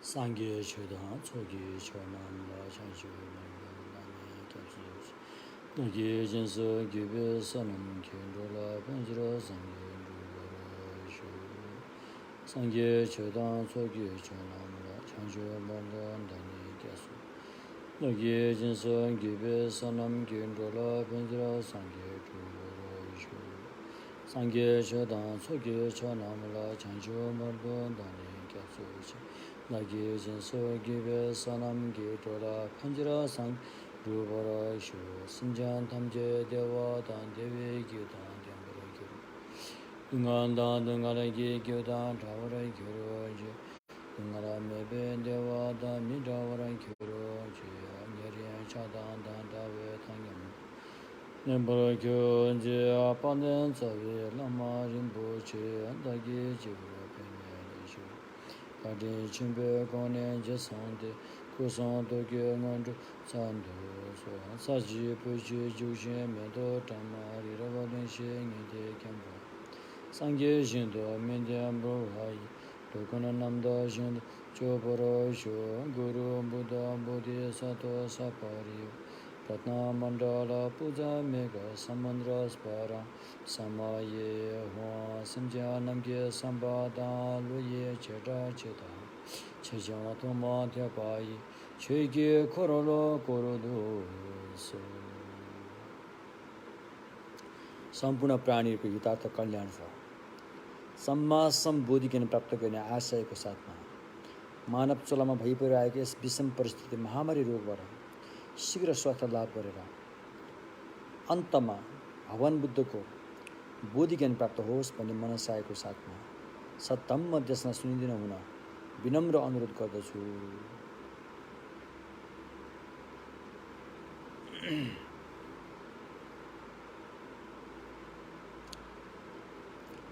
상계 최다 초기 전환과 장시를 만남에 겹치지 너기 진서 기베서는 견조라 번지로 상계 최다 초기 전환과 장시를 만남에 겹치 너기 진서 기베서는 견조라 번지로 상계 최다 초기 전환과 장시를 만남에 겹치 나기 진서 기베 사남기 돌아 판지라 상 루버라 쇼 신전 탐제 대화단 대외 교단 대물의 응안단 등아라기 교단 자월의 교로지 응아라 매배 대화단 미자월의 교로지 예리한 차단단 다외 당연 nembar kyo je apanen tsawe lama rinpoche andagi jivra penye nishu kadi chimbe kone je sante kusan tokyo ngandu sando so saji peche jushe mendo tamari rabadun she ngide kemba sangye shindo mende ambro hayi dokona namda shindo choporo sho guru buddha bodhi sato sapari Ratna Mandala Puja Mega Samandra Spara Samaye Hua Simja Namgye Sambada Luye Cheta Cheta Chejana Toma Tyapai Chege Korolo Korodo So सम्पूर्ण प्राणीको हितार्थ कल्याण छ सम्मा सम्बोधि ज्ञान प्राप्त गर्ने आशयको साथमा मानव चोलामा भइपरिरहेको यस विषम परिस्थिति महामारी रोगबाट शीघ्र स्वास्थ्य लाभ गरेर अन्तमा भगवान बुद्धको बोधि ज्ञान प्राप्त होस् भन्ने मनसायको साथमा सत्तम देशमा सुनिदिन हुन विनम्र अनुरोध गर्दछु।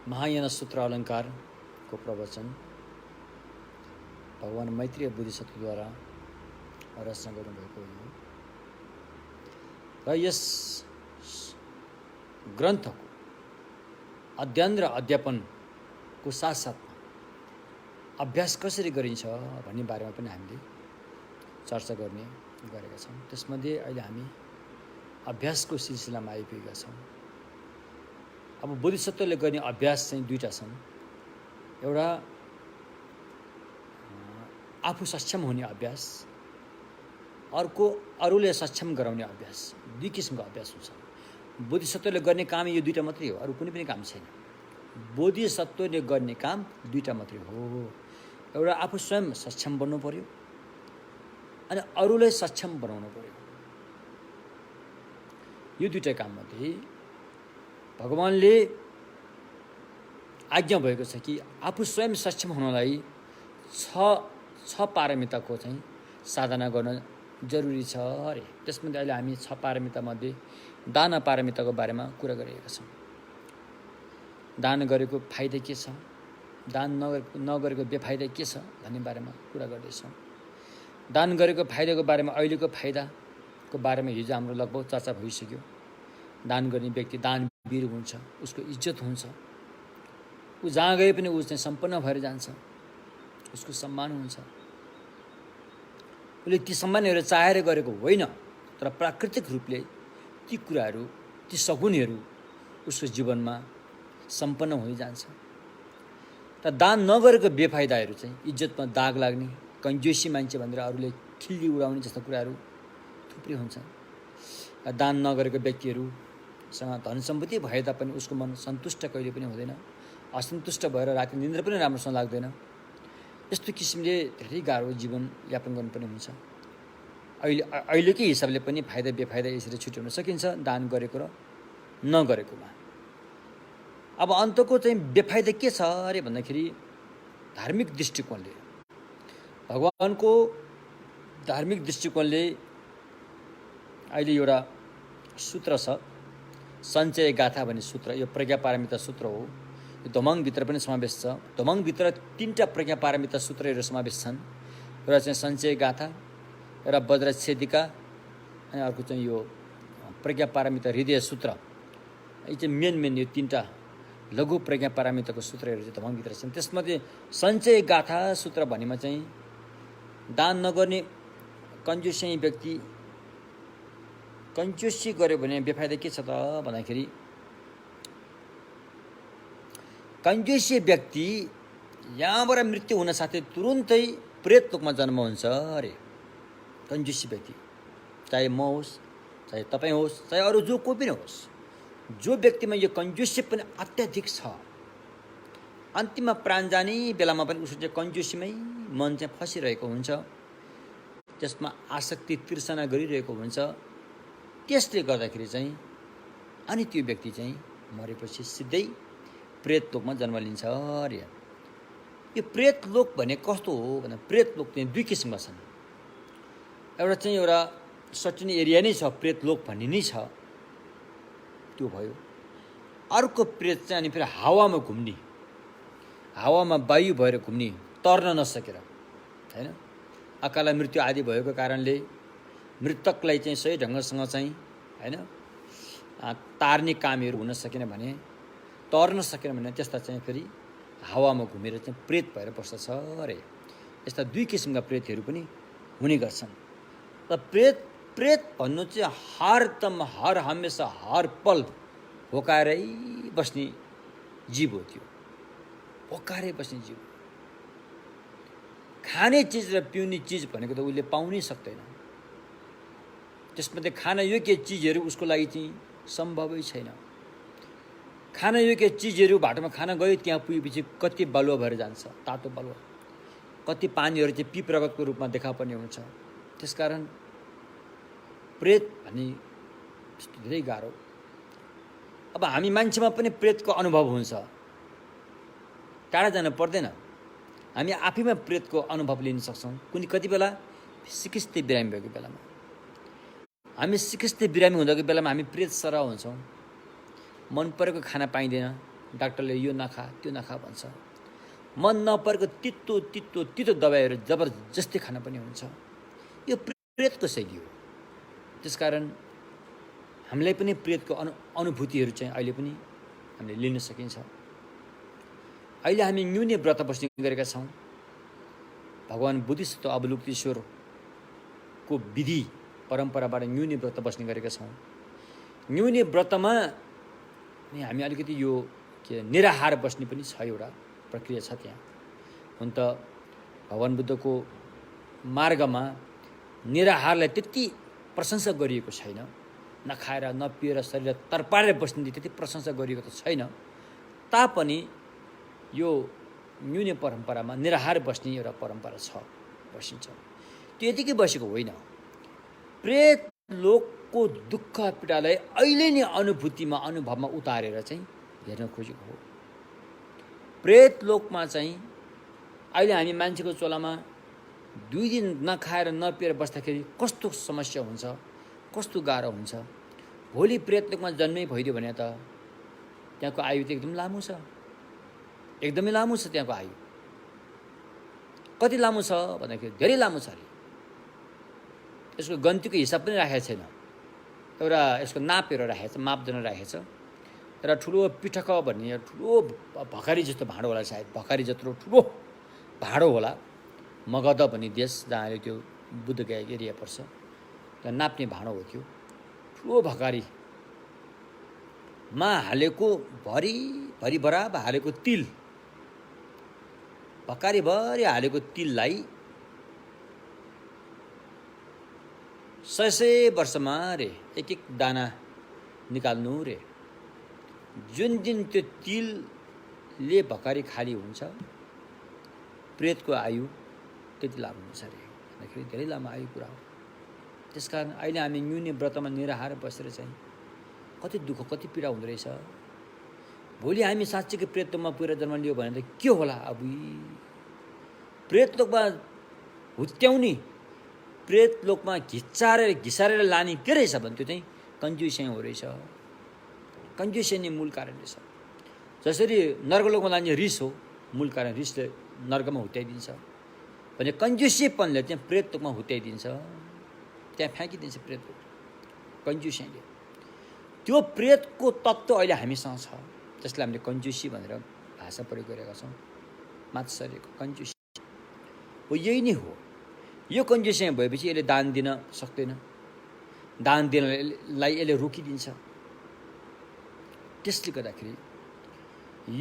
महायान सूत्र अलङ्कारको प्रवचन भगवान मैत्रेय बोधिसत्वद्वारा रचना गर्नुभएको हो र यस ग्रन्थको अध्ययन र अध्यापनको साथसाथमा अभ्यास कसरी गरिन्छ भन्ने बारेमा पनि हामीले चर्चा गर्ने गरेका छौँ। त्यसमध्ये अहिले हामी अभ्यासको सिलसिलामा आइपुगेका छौँ। अब बोधिसत्वले गर्ने अभ्यास चाहिँ दुईटा छन्। एउटा आफू सक्षम हुने अभ्यास, अर्को अरूले सक्षम गराउने अभ्यास। दुई किसिमको अभ्यास हुन्छ। बोधिसत्वले गर्ने काम यो दुईटा मात्रै हो, अरू कुनै पनि काम छैन। बोधिसत्वले गर्ने काम दुईटा मात्रै हो। एउटा आफू स्वयं सक्षम बन्नु पर्यो अनि अरूलाई सक्षम बनाउनु पर्यो। यो दुईटा काममध्ये भगवानले आज्ञा भएको छ कि आफू स्वयं सक्षम हुनलाई छ पारमिताको चाहिँ साधना गर्न जरुरी छ अरे। त्यसमध्ये अहिले हामी 6 पारमितामध्ये दान पारमिताको बारेमा कुरा गरिरहेका छौँ। दान गरेको फाइदा के छ, दान नगरेको बेफाइदा के छ भन्ने बारेमा कुरा गर्दैछौँ। दान गरेको फाइदाको बारेमा अहिलेको फाइदाको बारेमा हिजो हाम्रो लगभग चर्चा भइसक्यो। दान गर्ने व्यक्ति दानवीर हुन्छ, उसको इज्जत हुन्छ, ऊ जहाँ गए पनि ऊ चाहिँ सम्पन्न भएर जान्छ, उसको सम्मान हुन्छ। उसले ती सम्मानहरू चाहेर गरेको होइन, तर प्राकृतिक रूपले ती कुराहरू, ती सगुणहरू उसको जीवनमा सम्पन्न हुँदै जान्छ। तर दान नगरेको बेफाइदाहरू चाहिँ इज्जतमा दाग लाग्ने, कन्जुसी मान्छे भनेर अरूले खिल्ली उडाउने जस्ता कुराहरू थुप्रै हुन्छन्। दान नगरेको व्यक्तिहरूसँग धन सम्पत्ति भए तापनि उसको मन सन्तुष्ट कहिले पनि हुँदैन, असन्तुष्ट भएर राति निन्द्रा पनि राम्रोसँग लाग्दैन। यस्तो किसिमले धेरै गाह्रो जीवनयापन गर्नुपर्ने हुन्छ। अहिलेकै हिसाबले पनि फाइदा बेफाइदा यसरी छुट्याउन सकिन्छ दान गरेको र नगरेकोमा। अब अन्तको चाहिँ बेफाइदा के छ अरे भन्दाखेरि धार्मिक दृष्टिकोणले, भगवानको धार्मिक दृष्टिकोणले अहिले एउटा सूत्र छ, सञ्चय गाथा भन्ने सूत्र। यो प्रज्ञा पारमिता सूत्र हो। यो धोमाङभित्र पनि समावेश छ। धोमाङभित्र 3टा प्रज्ञा पारमिता सूत्रहरू समावेश छन्। एउटा चाहिँ सञ्चय गाथा, एउटा वज्रच्छेदिका, अनि अर्को चाहिँ यो प्रज्ञा पारमिता हृदय सूत्र। यो चाहिँ मेन यो 3टा लघु प्रज्ञा पारमिताको सूत्रहरू चाहिँ धोमाङभित्र छन्। त्यसमध्ये सञ्चय गाथा सूत्र भन्नेमा चाहिँ दान नगर्ने कन्जुसी व्यक्ति कन्जुसी गर्यो भने बेफाइदा के छ त भन्दाखेरि कन्जुसी व्यक्ति यहाँबाट मृत्यु हुन साथै तुरुन्तै प्रेत लोकमा जन्म हुन्छ अरे। कन्जुसी व्यक्ति, चाहे म होस्, चाहे तपाईँ होस्, चाहे अरू जो कोही पनि होस्, जो व्यक्तिमा यो कन्जुसी पनि अत्याधिक छ, अन्तिममा प्राण जाने बेलामा पनि उसको चाहिँ कन्जुसीमै मन चाहिँ फसिरहेको हुन्छ, त्यसमा आसक्ति तृष्णा गरिरहेको हुन्छ। त्यसले गर्दाखेरि चाहिँ अनि त्यो व्यक्ति चाहिँ मरेपछि सिधै प्रेत लोकमा जन्म लिन्छ अरे। यो प्रेत लोक भने कस्तो हो भने प्रेत लोक चाहिँ दुई किसिमका छन्। एउटा चाहिँ एउटा सर्टेन एरिया नै छ, प्रेत लोक भन्ने नै छ, त्यो भयो। अर्को प्रेत चाहिँ अनि फेरि हावामा घुम्ने, हावामा वायु भएर घुम्ने, तर्न नसकेर, हैन, अकाल मृत्यु आदि भएको कारणले मृतकलाई चाहिँ सही ढङ्गसँग चाहिँ हैन तार्ने कामहरू हुन सकेन भने, तर्न सकेन भने त्यस्ता चाहिँ फेरि हावामा घुमेर चाहिँ प्रेत भएर बस्दछ अरे। यस्ता दुई किसिमका प्रेतहरू पनि हुने गर्छन्। र प्रेत भन्नु चाहिँ हरदम हर हमेसा हर पल भोकाएरै बस्ने जीव हो। त्यो भोकाएरै बस्ने जीव, खाने चिज र पिउने चिज भनेको त उसले पाउनै सक्दैन। त्यसमध्ये खान योग्य चिजहरू उसको लागि चाहिँ सम्भवै छैन। खान योग्य चिजहरू बाटोमा खान गयो, त्यहाँ पुगेपछि कति बालुवा भएर जान्छ, तातो बालुवा, कति पानीहरू चाहिँ पिपरगतको रूपमा देखा पर्ने हुन्छ। त्यसकारण प्रेत भन्ने धेरै गाह्रो। अब हामी मान्छेमा पनि प्रेतको अनुभव हुन्छ, टाढा जान पर्दैन, हामी आफैमा प्रेतको अनुभव लिन सक्छौँ। कति बेला सिकिस्ते बिरामी भएको बेलामा, हामी सिकिस्ते बिरामी हुँदाको बेलामा हामी प्रेत सरह हुन्छौँ। मन परेको खाना पाइँदैन, डाक्टरले यो नखा त्यो नखा भन्छ। मन नपरेको तितो तितो तितो दबाईहरू जबरजस्ती खाना पनि हुन्छ। यो प्रेतको शैली हो। त्यसकारण हामीलाई पनि प्रेतको अनुभूतिहरू चाहिँ अहिले पनि हामीले लिन सकिन्छ। अहिले हामी न्यूने व्रत बस्ने गरेका छौँ। भगवान बुद्धिस्ट अवलुप्तेश्वरको विधि परम्पराबाट न्यूने व्रत बस्ने गरेका छौँ। न्यूने व्रतमा हामी अलिकति यो के निराहार बस्ने पनि छ, एउटा प्रक्रिया छ त्यहाँ। हुन त भगवान बुद्धको मार्गमा निराहारलाई त्यति प्रशंसा गरिएको छैन। नखाएर नपिएर शरीर तरपारेर बस्ने त्यति प्रशंसा गरिएको त छैन। तापनि यो न्यूने परम्परामा निराहार बस्ने एउटा परम्परा छ, बसिन्छ। त्यो यतिकै बसेको होइन। प्रेत लोकको दुःख पीडालाई अहिले नै अनुभूतिमा अनुभवमा उतारेर चाहिँ हेर्न खोजेको हो। प्रेत लोकमा चाहिँ अहिले हामी मान्छेको चोलामा 2 दिन नखाएर नपिएर बस्दाखेरि कस्तो समस्या हुन्छ, कस्तो गाह्रो हुन्छ। भोलि प्रेत लोकमा जन्मै भइदियो भने त त्यहाँको आयु त एकदम लामो छ, एकदमै लामो छ। त्यहाँको आयु कति लामो छ भन्दाखेरि धेरै लामो छ अरे। यसको गन्तीको हिसाब पनि राखेको छैन। एउटा यसको नापहरू राखेको छ, मापदण्ड राखेको छ। एउटा ठुलो पिठक भन्ने ठुलो भकारी जस्तो भाँडो होला, सायद भकारी जत्रो ठुलो भाँडो होला। मगध भन्ने देश जहाँ अहिले त्यो बुद्धगया एरिया पर्छ, त्यहाँ नाप्ने भाँडो हो त्यो। ठुलो भकारीमा हालेको भरी बराबर हालेको तिल, भकारीभरि हालेको तिललाई 100 वर्षमा रे एक दाना निकाल्नु रे। जुन दिन त्यो तिलले भकारी खाली हुन्छ, प्रेतको आयु त्यति लामो हुन्छ अरे। भन्दाखेरि धेरै लामो आयु कुरा हो। त्यसकारण अहिले हामी न्यूने व्रतमा निराहार बसेर चाहिँ कति दुःख कति पीडा हुँदो रहेछ। भोलि हामी साँच्चीकै प्रेतलोकमा पुगेर जन्म लियो भने त के होला। अब प्रेतलोकमा हुत्याउने, प्रेतलोकमा घिसारेर लाने के रहेछ भने त्यो चाहिँ कन्जुसी हो रहेछ। कन्जुसी नै मूल कारण रहेछ। जसरी नर्कलोकमा लाने रिस हो मूल कारण, रिसले नर्कमा हुत्याइदिन्छ भने कन्जुसीपनले चाहिँ प्रेतलोकमा हुत्याइदिन्छ, त्यहाँ फ्याँकिदिन्छ प्रेतलोक कन्जुसीले। त्यो प्रेतको तत्त्व अहिले हामीसँग छ, जसलाई हामीले कन्जुसी भनेर भाषा प्रयोग गरेका छौँ। मात्सर्यको कन्जुसी हो, यही नै हो। यो कन्जुसिया भएपछि यसले दान दिन सक्दैन, दान दिनलाई यसले रोकिदिन्छ। त्यसले गर्दाखेरि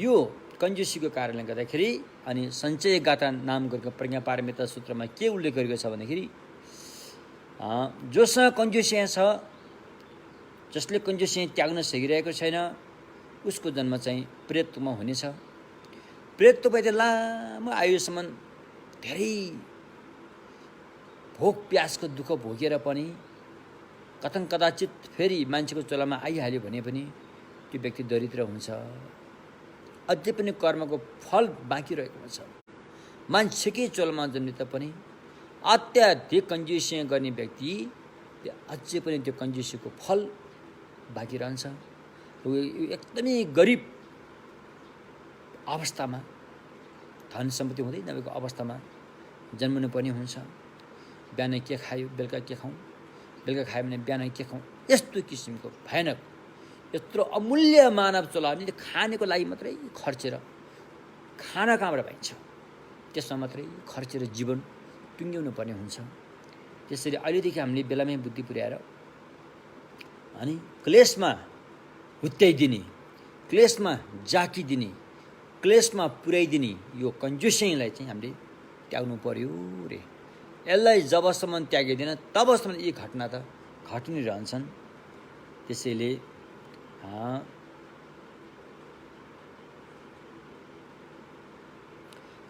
यो कन्जुसीको कारणले गर्दाखेरि अनि सञ्चयगाता नाम गरेको प्रज्ञापारमिता सूत्रमा के उल्लेख गरेको छ भन्दाखेरि जोसँग कन्जुसिया छ, जसले कन्जुसिया त्याग्न सकिरहेको छैन, उसको जन्म चाहिँ प्रेतत्वमा हुनेछ। प्रेतत्व भए लामो आयुसम्म धेरै भोक प्यासको दुःख भोगेर पनि कथन कदाचित फेरि मान्छेको चोलामा आइहाल्यो भने पनि त्यो व्यक्ति दरिद्र हुन्छ, अझै पनि कर्मको फल बाँकी रहेको हुन्छ। मान्छेकै चोलामा जन्मिए तापनि अत्याधिक कन्जुसिया गर्ने व्यक्ति अझै पनि त्यो कन्जुसीको फल बाँकी रहन्छ। एकदमै गरिब अवस्थामा, धन सम्पत्ति हुँदै नभएको अवस्थामा जन्मनु पनि हुन्छ। बिहान के खायो बेलुका के खाउँ, बेलुका खायो भने बिहान के खाउँ, यस्तो किसिमको भयानक यत्रो अमूल्य मानव चोला नि खानेको लागि मात्रै खर्चेर खाना कहाँबाट पाइन्छ, त्यसमा मात्रै खर्चेर जीवन टुङ्ग्याउनु पर्ने हुन्छ। त्यसरी अहिलेदेखि हामीले बेलामै बुद्धि पुर्याएर अनि क्लेशमा हुत्याइदिने, क्लेशमा जाकिदिने, क्लेशमा पुर्याइदिने यो कन्जुसियालाई चाहिँ हामीले त्याग्नु पर्यो रे। यसलाई जबसम्म त्यागिँदैन तबसम्म यी घटना त घटि नै रहन्छन्। त्यसैले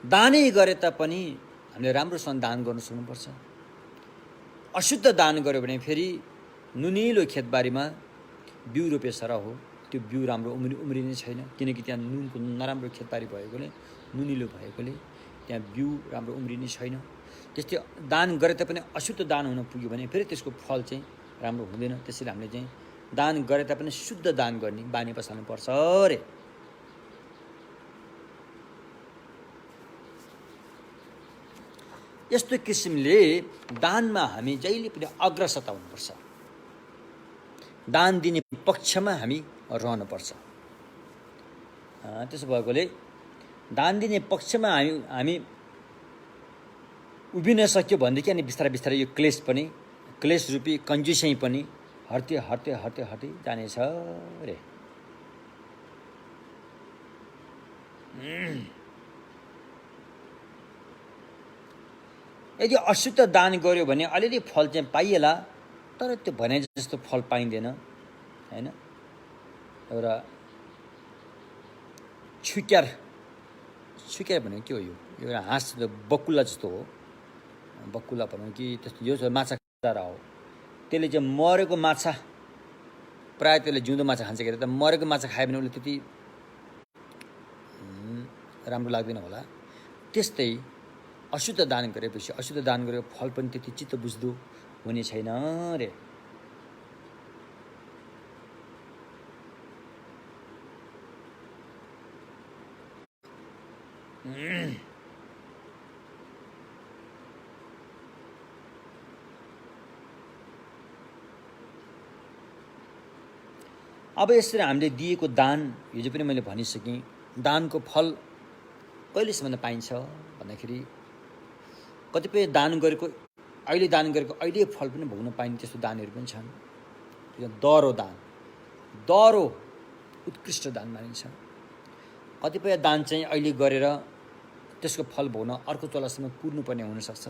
दानै गरे तापनि हामीले राम्रोसँग दान गर्नु सक्नुपर्छ। अशुद्ध दान गर्यो भने फेरि नुनिलो खेतबारीमा बिउ रोपे सर हो, त्यो बिउ राम्रो उम्रिने छैन, किनकि त्यहाँ नुनको नराम्रो खेतबारी भएकोले, नुनिलो भएकोले त्यहाँ बिउ राम्रो उम्रिने छैन। त्यस्तै दान गरे तापनि अशुद्ध दान हुन पुग्यो भने फेरि त्यसको फल चाहिँ राम्रो हुँदैन। त्यसैले हामीले चाहिँ दान गरे तापनि शुद्ध दान गर्ने बानी बसाल्नु पर्छ रे। यस्तो किसिमले दानमा हामी जहिले पनि अग्रसता हुनुपर्छ, दान दिने पक्षमा हामी रहनुपर्छ। त्यसो भएकोले दान दिने पक्षमा हामी उभिन सक्यो भनेदेखि अनि बिस्तारै बिस्तारै यो क्लेश पनि, क्लेश रूपी कन्जुसिया पनि हट्दै हट्दै हट्दै हट्दै जानेछ रे। यदि अशुद्ध दान गर्यो भने अलिअलि फल चाहिँ पाइएला, तर त्यो भने जस्तो फल पाइँदैन हैन। एउटा छुक्यार भनेको के हो? यो एउटा हाँस बकुल्ला जस्तो हो, बकुल्ला भनौँ कि त्यस्तो यो माछा खाँदा हो। त्यसले चाहिँ मरेको माछा, प्रायः त्यसले जिउँदो माछा खान्छ के, त मरेको माछा खायो भने उसले त्यति राम्रो लाग्दैन होला। त्यस्तै अशुद्ध दान गरेपछि अशुद्ध दान गरेको फल पनि त्यति चित्त बुझ्दो हुने छैन रे। अब यसरी हामीले दिएको दान, हिजो पनि मैले भनिसकेँ, दानको फल कहिलेसम्म पाइन्छ भन्दाखेरि कतिपय दान गरेको अहिले फल पनि भोग्न पाइने त्यस्तो दानहरू पनि छन्। दह्रो दान, दह्रो उत्कृष्ट दान मानिन्छ। कतिपय दान चाहिँ अहिले गरेर त्यसको फल भोग्न अर्को चोलासम्म पुर्नुपर्ने हुनसक्छ।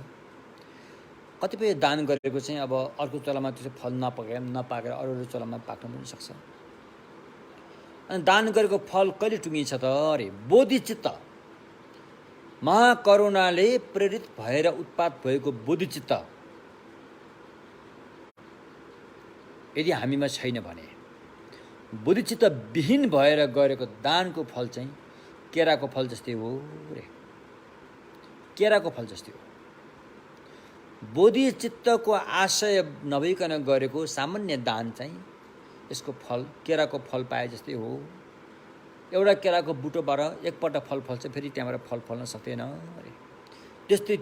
कतिपय दान गरेको चाहिँ अब अर्को चोलामा त्यसको फल नपाकेर अरू चोलामा पाक्न पनि सक्छ। अनि दान गरेको फल कहिले टुङ्गिन्छ त अरे? बोधिचित्त, महाकरुणाले प्रेरित भएर उत्पात भएको बोधिचित्त यदि हामीमा छैन भने, बोधिचित्त विहीन भएर गरेको दानको फल चाहिँ केराको फल जस्तै हो रे, केराको फल जस्तै हो। बोधिचित्तको आशय नभइकन गरेको सामान्य दान चाहिँ यसको फल केराको फल पाए जस्तै हो। एउटा केराको बुटोबाट एकपल्ट फल फल्छ, फेरि त्यहाँबाट फल फल्न सक्दैन अरे।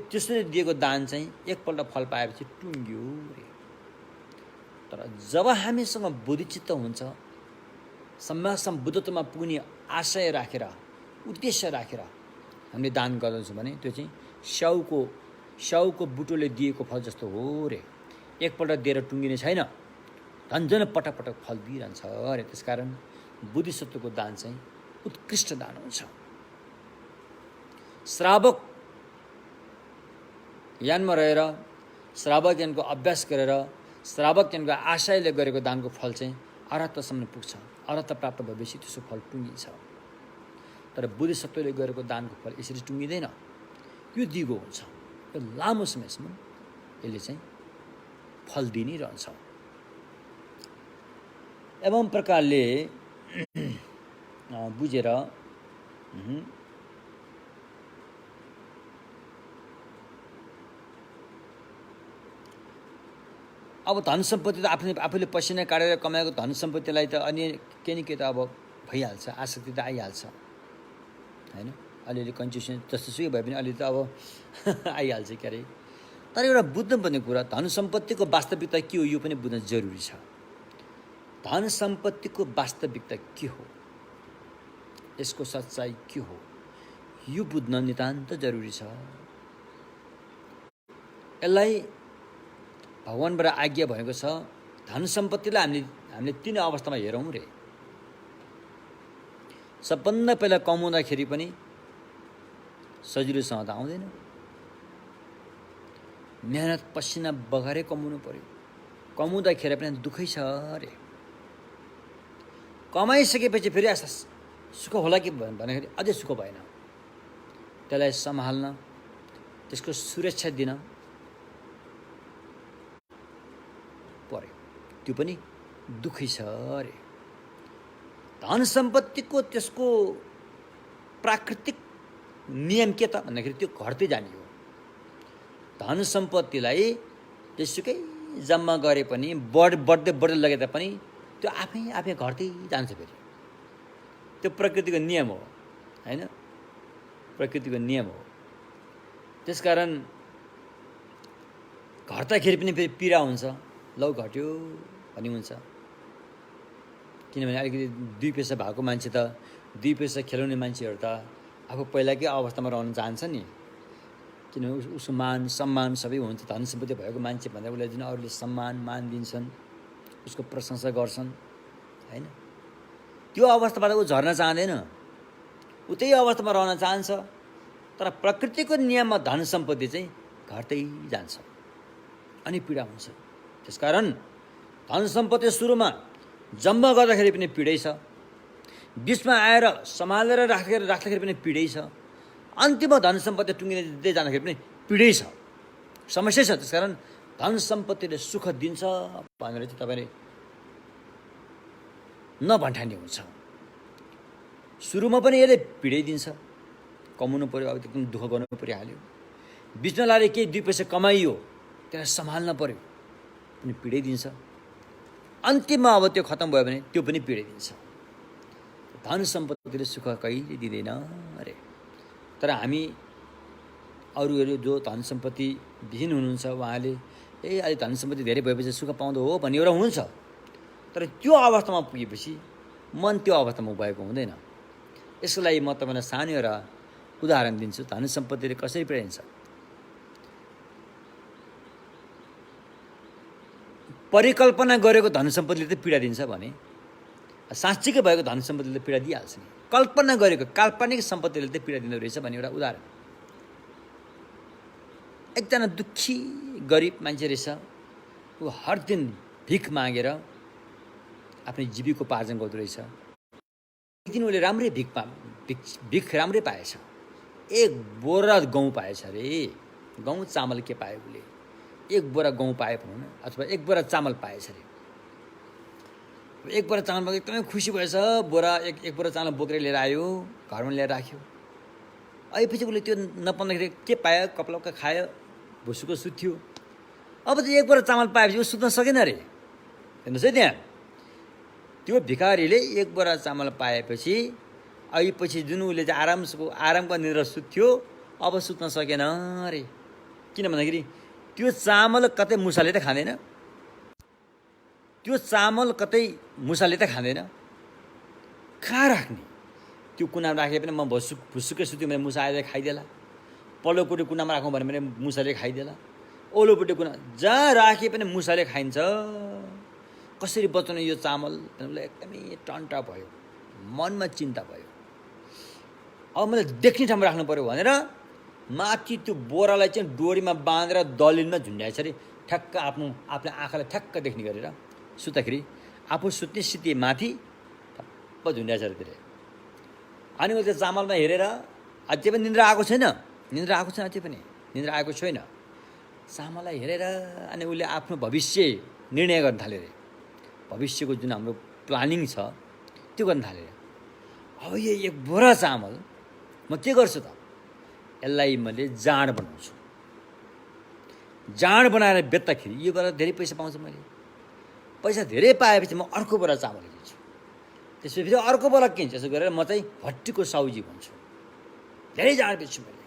त्यसरी दिएको दान चाहिँ एकपल्ट फल पाएपछि टुङ्ग्यो रे। तर जब हामीसँग बोधिचित्त हुन्छ, सम्यकसम बुद्धत्वमा पुग्ने आशय राखेर, उद्देश्य राखेर हामीले दान गर्दछौँ भने त्यो चाहिँ स्याउको बुटोले दिएको फल जस्तो हो रे। एकपल्ट दिएर टुङ्गिने छैन, झन्झन पटक पटक फल दिइरहन्छ अरे। त्यसकारण बोधिसत्वको दान चाहिँ उत्कृष्ट दान हुन्छ। श्रावक यानमा रहेर श्रावक यानको अभ्यास गरेर श्रावक यानको आशयले गरेको दानको फल चाहिँ अरहत्तसम्म पुग्छ। अरहत्त प्राप्त भएपछि त्यसको फल टुङ्गिन्छ। तर बोधिसत्वले गरेको दानको फल यसरी टुङ्गिँदैन, यो दिगो हुन्छ। यो लामो समयसम्म यसले चाहिँ फल दिइ नै रहन्छ। एवं प्रकारले बुझेर अब धन सम्पत्ति त आफूले पसिना काटेर कमाएको धन सम्पत्तिलाई त अनि केही न केही त अब भइहाल्छ, आसक्ति त आइहाल्छ होइन। अलिअलि कन्फ्युसन जस्तोसुकै भए पनि अलि त अब आइहाल्छ के अरे। तर एउटा बुझ्नुपर्ने कुरा, धन सम्पत्तिको वास्तविकता के हो यो पनि बुझ्न जरुरी छ। धन सम्पत्तिको वास्तविकता के हो, यसको सच्चाइ के हो, यो बुझ्न नितान्त जरुरी छ। यसलाई भगवानबाट आज्ञा भएको छ। धन सम्पत्तिलाई हामीले तीन अवस्थामा हेरौँ रे। सबभन्दा पहिला कमाउँदाखेरि पनि सजिलोसँग त आउँदैन, मेहनत पसिना बगारे कमाउनु पर्यो। कमाउँदाखेरि पनि दुःखै छ अरे। कमाइसकेपछि फेरि सुख होला कि भन्दाखेरि अझै सुख भएन। त्यसलाई सम्हाल्न, त्यसको सुरक्षा दिन पर्यो, त्यो पनि दुःखै छ अरे। धन सम्पत्तिको त्यसको प्राकृतिक नियम के त भन्दाखेरि त्यो घट्दै जाने हो। धन सम्पत्तिलाई त्यसुकै जम्मा गरे पनि बढ्दै लगे तापनि त्यो आफै घट्दै जान्छ फेरि। त्यो प्रकृतिको नियम हो होइन, प्रकृतिको नियम हो। त्यसकारण घट्दाखेरि पनि फेरि पीडा हुन्छ, लौ घट्यो भन्ने हुन्छ। किनभने अलिकति दुई पैसा भएको मान्छे त, दुई पैसा खेलाउने मान्छेहरू त आफू पहिलाकै अवस्थामा रहन चाहन्छ नि। किनभने उसको मान सम्मान सबै हुन्छ। धन सम्पत्ति भएको मान्छे भन्दा उसलाई जुन अरूले सम्मान मान दिन्छन्, उसको प्रशंसा गर्छन् होइन, त्यो अवस्थाबाट ऊ झर्न चाहँदैन, ऊ त्यही अवस्थामा रहन चाहन्छ। तर प्रकृतिको नियममा धन सम्पत्ति चाहिँ घट्दै जान्छ अनि पीडा हुन्छ। त्यसकारण धन सम्पत्ति सुरुमा जम्मा गर्दाखेरि पनि पीडै छ, बिचमा आएर सम्हालेर राख्दाखेरि पनि पीडै छ, अन्तिममा धन सम्पत्ति टुङ्गिँदै जाँदाखेरि पनि पीडै छ, समस्या छ। त्यसकारण धन सम्पत्तिले सुख दिन्छ भनेर चाहिँ तपाईँले नभन्ठानी हुन्छ। सुरुमा पनि यसले पीडै दिन्छ, कमाउनु पर्यो, अब एकदम दुःख गर्नु परिहाल्यो। बिचमा लाएर केही दुई पैसा कमाइयो, त्यसलाई सम्हाल्न पर्यो, पनि पीडै दिन्छ। अन्तिममा अब त्यो खत्तम भयो भने त्यो पनि पीडै दिन्छ। धन सम्पत्तिले सुख कहिले दिँदैन अरे। तर हामी अरूहरू जो धन सम्पत्ति विहीन हुनुहुन्छ, उहाँले अहिले धन सम्पत्ति धेरै भएपछि सुख पाउँदो हो भन्ने एउटा हुन्छ। तर त्यो अवस्थामा पुगेपछि मन त्यो अवस्थामा भएको हुँदैन। यसको लागि म तपाईँलाई सानो एउटा उदाहरण दिन्छु। धन सम्पत्तिले कसरी पीडाइन्छ। परिकल्पना गरेको धन सम्पत्तिले त पीडा दिन्छ भने साँच्चीकै भएको धन सम्पत्तिले पीडा दिइहाल्छ नि। कल्पना गरेको काल्पनिक सम्पत्तिले त पीडा दिँदो रहेछ भन्ने एउटा उदाहरण। एकजना दुःखी गरिब मान्छे रहेछ, ऊ हर दिन भिख मागेर आफ्नो जीविकोपार्जन गर्दो रहेछ। एक दिन उसले राम्रै भिख राम्रै पाएछ। एक बोरा गहुँ पाएछ अरे। गहुँ चामल के पायो उसले, एक बोरा गहुँ पाए भनौँ न, अथवा एक बोरा चामल पाएछ अरे। एक बोरा चामल एकदमै खुसी भएछ। एक बोरा चामल बोकेर लिएर आयो, घरमा ल्याएर राख्यो। आएपछि उसले त्यो नपाउँदाखेरि के पायो, कपलक्क खायो, भुसुको सुत्थ्यो। अब चाहिँ एक बोरा चामल पाएपछि ऊ सुत्न सकेन अरे। हेर्नुहोस् है, त्यहाँ त्यो भिखारीले एक बोरा चामल पाएपछि आएपछि जुन उसले चाहिँ आरामको निद्रा सुत्थ्यो, अब सुत्न सकेन अरे। किन भन्दाखेरि त्यो चामल कतै मुसाले त खाँदैन, त्यो चामल कतै मुसाले त खाँदैन, कहाँ राख्ने? त्यो कुनामा राखे पनि म भुसुक्कै सुत्यो भने मुसा आएर खाइदेला। पल्लोपट्टि कुनामा राखौँ भन्यो भने मुसाले खाइदेला, ओल्लोपट्टि कुना जहाँ राखे पनि मुसाले खाइन्छ। कसरी बचाउने यो चामल उसलाई एकदमै टन्टा भयो, मनमा चिन्ता भयो। अब मैले देख्ने ठाउँमा राख्नु पऱ्यो भनेर माथि त्यो बोरालाई चाहिँ डोरीमा बाँधेर दलिनमा झुन्ड्याएछ अरे, ठ्याक्क आफ्नो आँखालाई ठ्याक्क देख्ने गरेर सुत्दाखेरि आफू सुत्ने सित्ते माथि ठप्प झुन्ड्याएछ अरे त्यसले। अनि उसले चामलमा हेरेर अझै पनि निन्द्रा आएको छैन, अझै पनि निन्द्रा आएको छैन। चामललाई हेरेर अनि उसले आफ्नो भविष्य निर्णय गर्न थाल्यो अरे। भविष्यको जुन हाम्रो प्लानिङ छ त्यो गर्न थाल्यो अरे। अब यो एक बोरा चामल म के गर्छु त, यसलाई मैले जाँड बनाउँछु। जाँड बनाएर बेच्दाखेरि योबाट धेरै पैसा पाउँछु मैले। पैसा धेरै पाएपछि म अर्को बोरा चामल किन्छु, त्यसपछि फेरि अर्को बोरा किन्छु। यसो गरेर म चाहिँ भट्टीको साउजी भन्छु। धेरै जाँड बेच्छु मैले,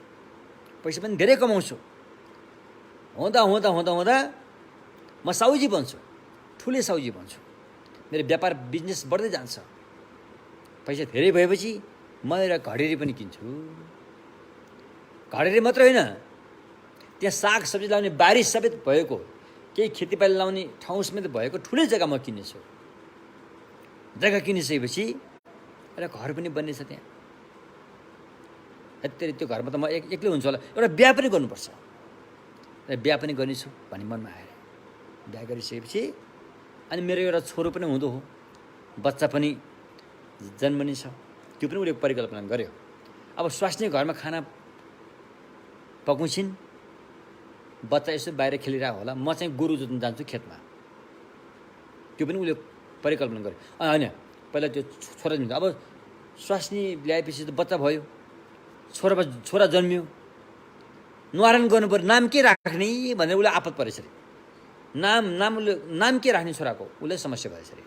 पैसा पनि धेरै कमाउँछु। हुँदा हुँदा हुँदा हुँदा म साउजी बन्छु, ठुलै साउजी बन्छु। मेरो व्यापार बिजनेस बढ्दै जान्छ। पैसा धेरै भएपछि म एउटा घडेरी पनि किन्छु। घडेरी मात्र होइन, त्यहाँ साग सब्जी लाउने बारी समेत भएको, केही खेतीपाती लाउने ठाउँ समेत भएको ठुलै जग्गा म किन्नेछु। जग्गा किनिसकेपछि एउटा घर पनि बन्नेछ त्यहाँ। यति त्यो घरमा त म एक्लै हुन्छु होला, एउटा बिहा पनि गर्नुपर्छ, बिहा पनि गर्नेछु भन्ने मनमा आएर बिहा गरिसकेपछि अनि मेरो एउटा छोरो पनि हुँदो हो, बच्चा पनि जन्मने छ। त्यो पनि उसले परिकल्पना गर्यो। अब स्वास्नी घरमा खाना पकाउँछिन्, बच्चा यसो बाहिर खेलिरहेको होला, म चाहिँ गोरु जोत्न जान्छु खेतमा। त्यो पनि उसले परिकल्पना गर्यो। होइन, पहिला त्यो छोरा जन्मियो। अब स्वास्नी ल्याएपछि त बच्चा भयो, छोरा जन्मियो, न्वारान गर्नुपऱ्यो, नाम के राख्ने भनेर उसले आपत परेछ अरे। नाम के राख्ने छोराको उसलाई समस्या भएछ अरे।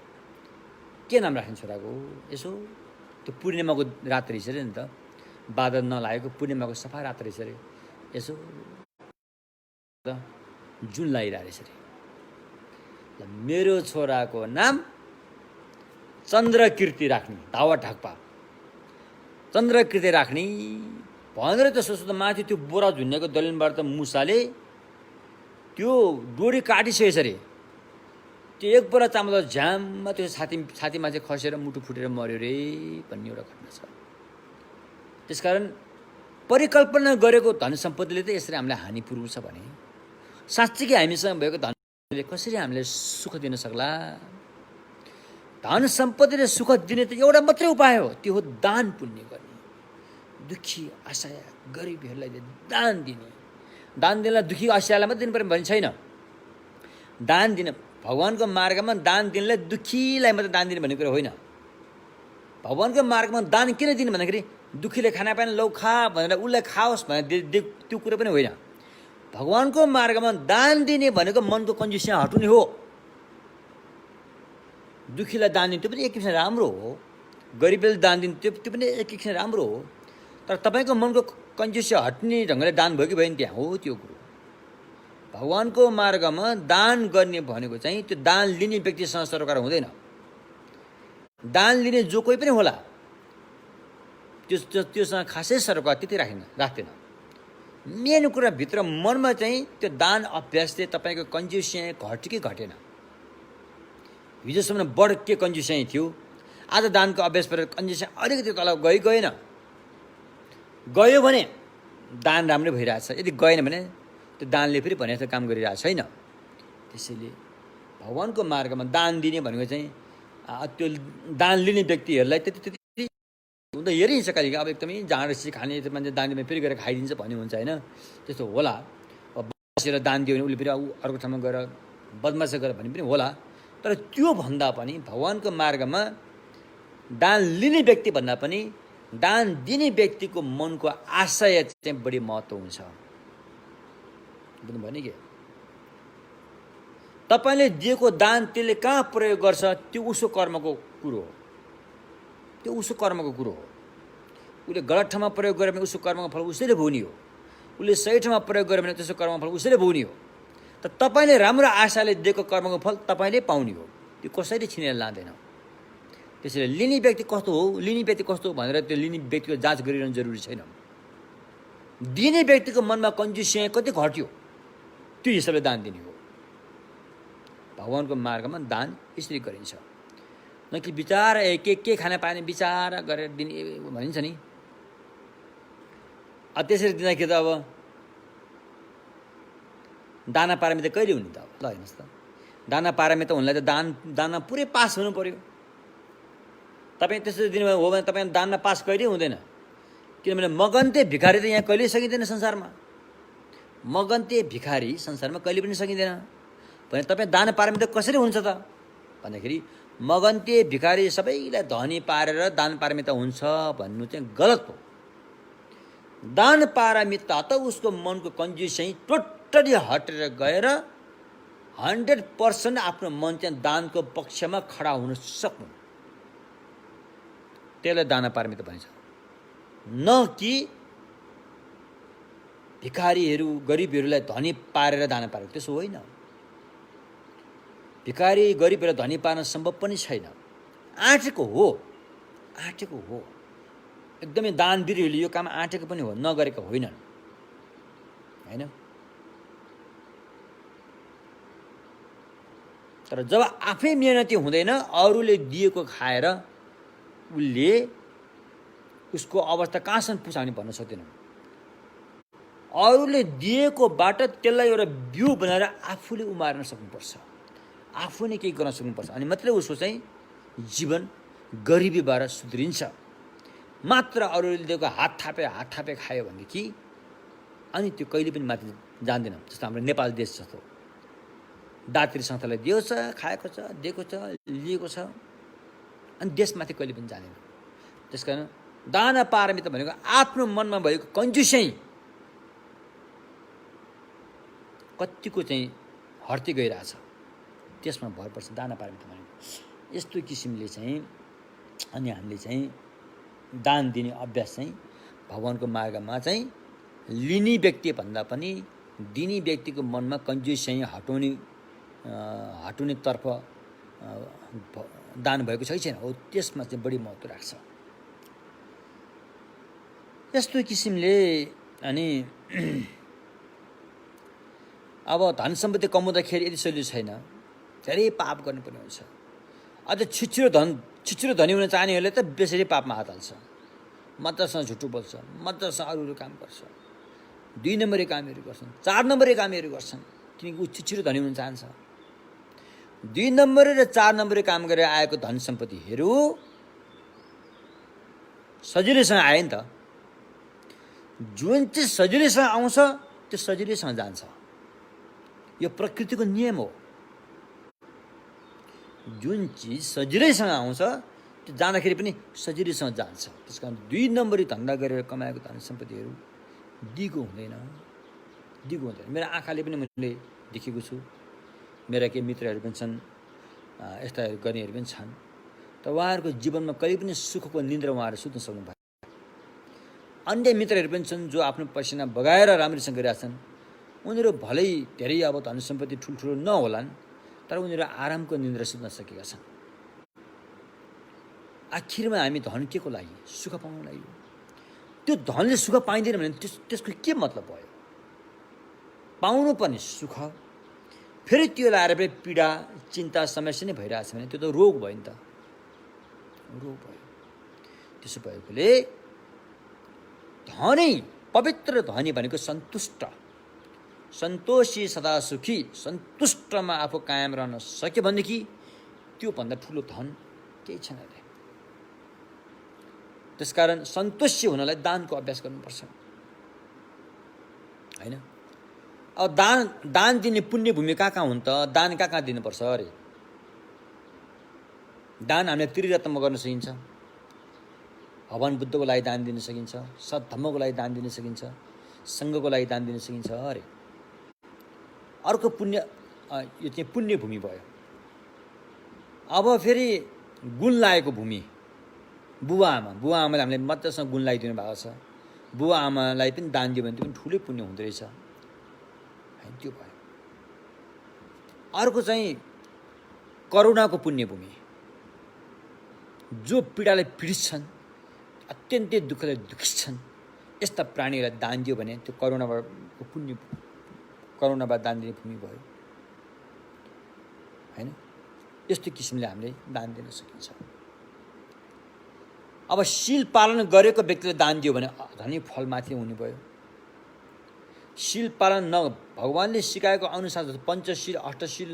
के नाम राख्ने छोराको? यसो त्यो पूर्णिमाको रात रहेछ अरे नि त, बादल नलागेको पूर्णिमाको सफा रात रहेछ अरे। यसो जुन लागिरहेको रहेछ अरे। ल मेरो छोराको नाम चन्द्रकीर्ति राख्ने, धावा ढाक्पा चन्द्रकीर्ति राख्ने भनेर त सोच्दा माथि त्यो बोरा झुन्नेको दलिनबाट त मुसाले त्यो डोरी काटिसकेछ अरे। त्यो एक बोरा चामल झ्याममा त्यो छातीमा चाहिँ खसेर मुटु फुटेर मऱ्यो रे भन्ने एउटा घटना छ। त्यसकारण परिकल्पना गरेको धन सम्पत्तिले त यसरी हामीलाई हानि पुर्याउँछ भने साँच्चीकै हामीसँग भएको धनले कसरी हामीलाई सुख दिन सक्ला? धन सम्पत्तिले सुख दिने त एउटा मात्रै उपाय हो, त्यो हो दान पुण्य गर्ने। दुखी असहाय गरिबहरूलाई दान दिने। दान दिनलाई दुखी असहायलाई मात्रै दिनुपर्ने भन्ने छैन। दान दिन भगवानको मार्गमा दान दिनलाई दुखीलाई मात्रै दान दिने भन्ने कुरा होइन। भगवानको मार्गमा दान किन दिने भन्दाखेरि दुखीले खाना पाएन लौ खा भनेर उसलाई खाओस् भनेर त्यो कुरा पनि होइन। भगवानको मार्गमा दान दिने भनेको मनको कन्जुसिया हटाउने हो। दुखीलाई दान दिने त्यो पनि एक किसिमले राम्रो हो, गरिबले दान दिने त्यो पनि एक किसिमले राम्रो हो। तर तपाईँको मनको कन्जुसिया हट्ने ढङ्गले दान भयो कि भएन त्यहाँ हो त्यो कुरो। भगवानको मार्गमा दान गर्ने भनेको चाहिँ त्यो दान लिने व्यक्तिसँग सरोकार हुँदैन। दान लिने जो कोही पनि होला त्योसँग खासै सरोकार त्यति राख्दैन। मेन कुरा भित्र मनमा चाहिँ त्यो दान अभ्यासले तपाईँको कन्जुसिया घट्यो कि घटेन। हिजोसम्म बढ के कन्जुसिया थियो, आज दानको अभ्यास गरेर कन्जुसिया अलिकति तल गएन। गयो भने दान राम्रै भइरहेछ, यदि गएन भने त्यो दानले फेरि भने जस्तो काम गरिरहेको छैन। त्यसैले भगवानको मार्गमा दान दिने भनेको चाहिँ त्यो दान लिने व्यक्तिहरूलाई त्यति हुँदा हेरिन्छ कहिले अब एकदमै जाँडसी खाने मान्छे दान दिने फेरि गएर खाइदिन्छ भन्ने हुन्छ होइन, त्यस्तो होला। बसेर दान दियो भने उसले फेरि अर्को ठाउँमा गएर बदमासी गरेर भन्ने पनि होला। तर त्योभन्दा पनि भगवानको मार्गमा दान लिने व्यक्ति भन्दा पनि दान दिने व्यक्तिको मनको आशय चाहिँ बढी महत्त्व हुन्छ। बुझ्नुभयो नि के? तपाईँले दिएको दान त्यसले कहाँ प्रयोग गर्छ त्यो उसको कर्मको कुरो हो। त्यो उसको कर्मको कुरो हो। उसले गलत ठाउँमा प्रयोग गर्यो भने उसको कर्मको फल उसैले भोग्ने हो। उसले सही ठाउँमा प्रयोग गर्यो भने त्यसको कर्मको फल उसैले भोग्ने हो। त तपाईँले राम्रो आशाले दिएको कर्मको फल तपाईँले पाउने हो, त्यो कसैले छिनेर लाँदैन। त्यसैले लिने व्यक्ति कस्तो हो, लिने व्यक्ति कस्तो हो भनेर त्यो लिने व्यक्तिको जाँच गरिरहनु जरुरी छैन। दिने व्यक्तिको मनमा कन्जुसियाँ कति घट्यो त्यो हिसाबले दान दिने हो। भगवानको मार्गमा दान यसरी गरिन्छ, न कि विचार के खाना पानी विचार गरेर दिने भनिन्छ नि। त्यसरी दिँदाखेरि त अब दाना पारमिता कहिले हुने त? अब ल हेर्नुहोस् त, दाना पारमिता हुनलाई त दानमा पुरै पास हुनु पर्यो। तपाईँ त्यसरी दिनुभयो हो भने तपाईँ दानमा पास कहिल्यै हुँदैन, किनभने मगन्ते भिखारी त यहाँ कहिल्यै सकिँदैन संसारमा। मगन्ते भिखारी संसारमा कहिले पनि सकिँदैन भने तपाईँ दान पारमिता कसरी हुन्छ त भन्दाखेरि मगन्ते भिखारी सबैलाई धनी पारेर दान पारमिता हुन्छ भन्नु चाहिँ गलत हो। दान पारमिता त उसको मनको कन्जुस चाहिँ टोटली हटेर गएर 100% आफ्नो मन चाहिँ दानको पक्षमा खडा हुन सक्नु, त्यसलाई दान पारमिता भनिन्छ। न कि भिखारीहरू गरिबहरूलाई धनी पारेर दान पारेको, त्यसो होइन। भिखारी गरिबहरूलाई धनी पार्न सम्भव पनि छैन। आँटेको हो एकदमै दानवीरहरूले यो काम आँटेको पनि हो, नगरेको होइनन्, होइन। तर जब आफै मेहनती हुँदैन, अरूले दिएको खाएर उसले उसको अवस्था कहाँसम्म पुछाउने भन्न सक्दैन। अरूले दिएकोबाट त्यसलाई एउटा बिउ बनाएर आफूले उमार्न सक्नुपर्छ, आफू नै केही गर्न सक्नुपर्छ, अनि मात्रै उसको चाहिँ जीवन गरिबीबाट सुध्रिन्छ। मात्र अरूले दिएको हात थापे खायो भनेदेखि अनि त्यो कहिले पनि माथि जान्दैन। जस्तो हाम्रो नेपाल देश जस्तो दात्री संस्थालाई दिएको छ, खाएको छ, दिएको छ, लिएको छ, अनि देशमाथि कहिले पनि जाँदैन। त्यस कारण दान पारमिता भनेको आफ्नो मनमा भएको कन्जुस्याइ कतिको चाहिँ हट्दै गइरहेछ, त्यसमा भर पर्छ दान पारमिता भनेको। यस्तो किसिमले चाहिँ अनि हामीले चाहिँ दान दिने अभ्यास चाहिँ भगवानको मार्गमा चाहिँ लिने व्यक्ति भन्दा पनि दिने व्यक्तिको मनमा कन्जुस्याइ हटाउनेतर्फ दान भएको छ कि छैन हो, त्यसमा चाहिँ बढी महत्त्व राख्छ। यस्तो किसिमले अनि अब धन सम्पत्ति कमाउँदाखेरि यदि सजिलो छैन, धेरै पाप गर्नुपर्ने हुन्छ। अझ छिचिरो धनी हुन चाहनेहरूले त बेसरी पापमा हात हाल्छ, मद्दतसँग झुटो बोल्छ, मद्दतसँग अरू काम गर्छ, 2 नम्बरी कामहरू गर्छन्, 4 नम्बरी कामहरू गर्छन्, किनकि ऊ छिचिरो धनी हुन चाहन्छ। 2 नम्बरी र 4 नम्बरी काम गरेर आएको धन सम्पत्तिहरू सजिलैसँग आयो नि त। जुन चिज सजिलैसँग आउँछ त्यो सजिलैसँग जान्छ, यो प्रकृतिको नियम हो। जुन चिज सजिलैसँग आउँछ त्यो जाँदाखेरि पनि सजिलैसँग जान्छ। त्यस कारण 2 नम्बरी धन्दा गरेर कमाएको धन सम्पत्तिहरू दिगो हुँदैन। मेरो आँखाले पनि मैले देखेको छु, मेरा केही मित्रहरू पनि छन्, यस्ताहरू गर्नेहरू पनि छन्, तर उहाँहरूको जीवनमा कहिले पनि सुखको निन्द्रा उहाँहरू सुत्न सक्नु भएन। अन्य मित्रहरू पनि छन् जो आफ्नो पसिना बगाएर राम्रोसँग गरिरहेछन्, उनीहरू भलै धेरै अब धन सम्पत्ति ठुल्ठुलो नहोलान्, तर उनीहरू आरामको निन्द्रा सुत्न सकेका छन्। आखिरमा हामी धन के को लागि? सुख पाउनु लागि। त्यो धनले सुख पाइँदैन भने त्यसको के मतलब भयो? पाउनु पर्ने सुख फेरि त्यो लाएर पनि पीडा चिन्ता समस्या नै भइरहेछ भने त्यो त रोग भयो नि त, रोग भयो। त्यसो भएकोले धनै पवित्र धनी भनेको सन्तोषी सदा सुखी, सन्तुष्टमा आफू कायम रहन सक्यो भनेदेखि त्योभन्दा ठुलो धन केही छैन अरे। त्यसकारण सन्तोष्य हुनलाई दानको अभ्यास गर्नुपर्छ, होइन। अब दान दिने पुण्य भूमि कहाँ हुन् त? दान कहाँ दिनुपर्छ अरे? दान हामीले त्रिरत्नमा गर्न सकिन्छ। भगवान बुद्धको लागि दान दिन सकिन्छ, सद्धर्मको लागि दान दिन सकिन्छ, सङ्घको लागि दान दिन सकिन्छ अरे। अर्को पुण्य, यो चाहिँ पुण्य भूमि भयो। अब फेरि गुण लागेको भूमि, बुवा आमाले हामीले मजासँग गुण लगाइदिनु भएको छ, बुवा आमालाई पनि दान दियो भने त्यो पनि ठुलै पुण्य हुँदो रहेछ, त्यो भयो। अर्को चाहिँ करुणाको पुण्य भूमि, जो पीडाले पीडित छन्, अत्यन्तै दुःखले दुखित छन्, यस्ता प्राणीहरूलाई दान दियो भने त्यो करुणाबाट दान दिने भूमि भयो हैन। यस्तो किसिमले हामीले दान दिन सकिन्छ। अब शील पालन गरेको व्यक्तिले दान दियो भने धनी फलमाथि हुने भयो। शील पालन भगवानले सिकाएको अनुसार पञ्चशील अष्टशील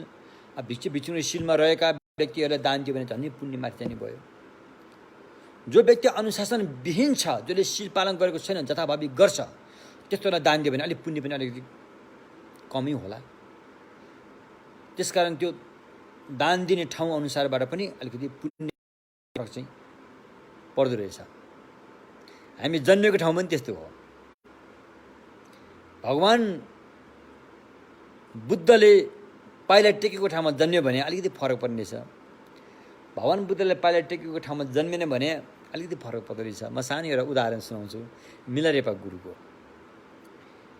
भिक्षु भिक्षुणी शीलमा रहेका व्यक्तिहरूलाई दान दियो भने धनी पुण्यमाथि जाने भयो। जो व्यक्ति अनुशासन विहीन छ, जसले शील पालन गरेको छैन, जथाभावी गर्छ, त्यस्तोलाई दान दियो भने अलिक पुण्य पनि अलिकति कमै होला। त्यसकारण त्यो दान दिने ठाउँ अनुसारबाट पनि अलिकति पुण्य चाहिँ पर्दो रहेछ। हामी जन्मेको ठाउँ पनि त्यस्तो हो। भगवान बुद्धले पाइला टेकेको ठाउँमा जन्मियो भने अलिकति फरक पर्ने रहेछ। भगवान बुद्धले पाइला टेकेको ठाउँमा जन्मिने भने अलिकति फरक पर्दो रहेछ। म सानो एउटा उदाहरण सुनाउँछु मिलरेपा गुरुको।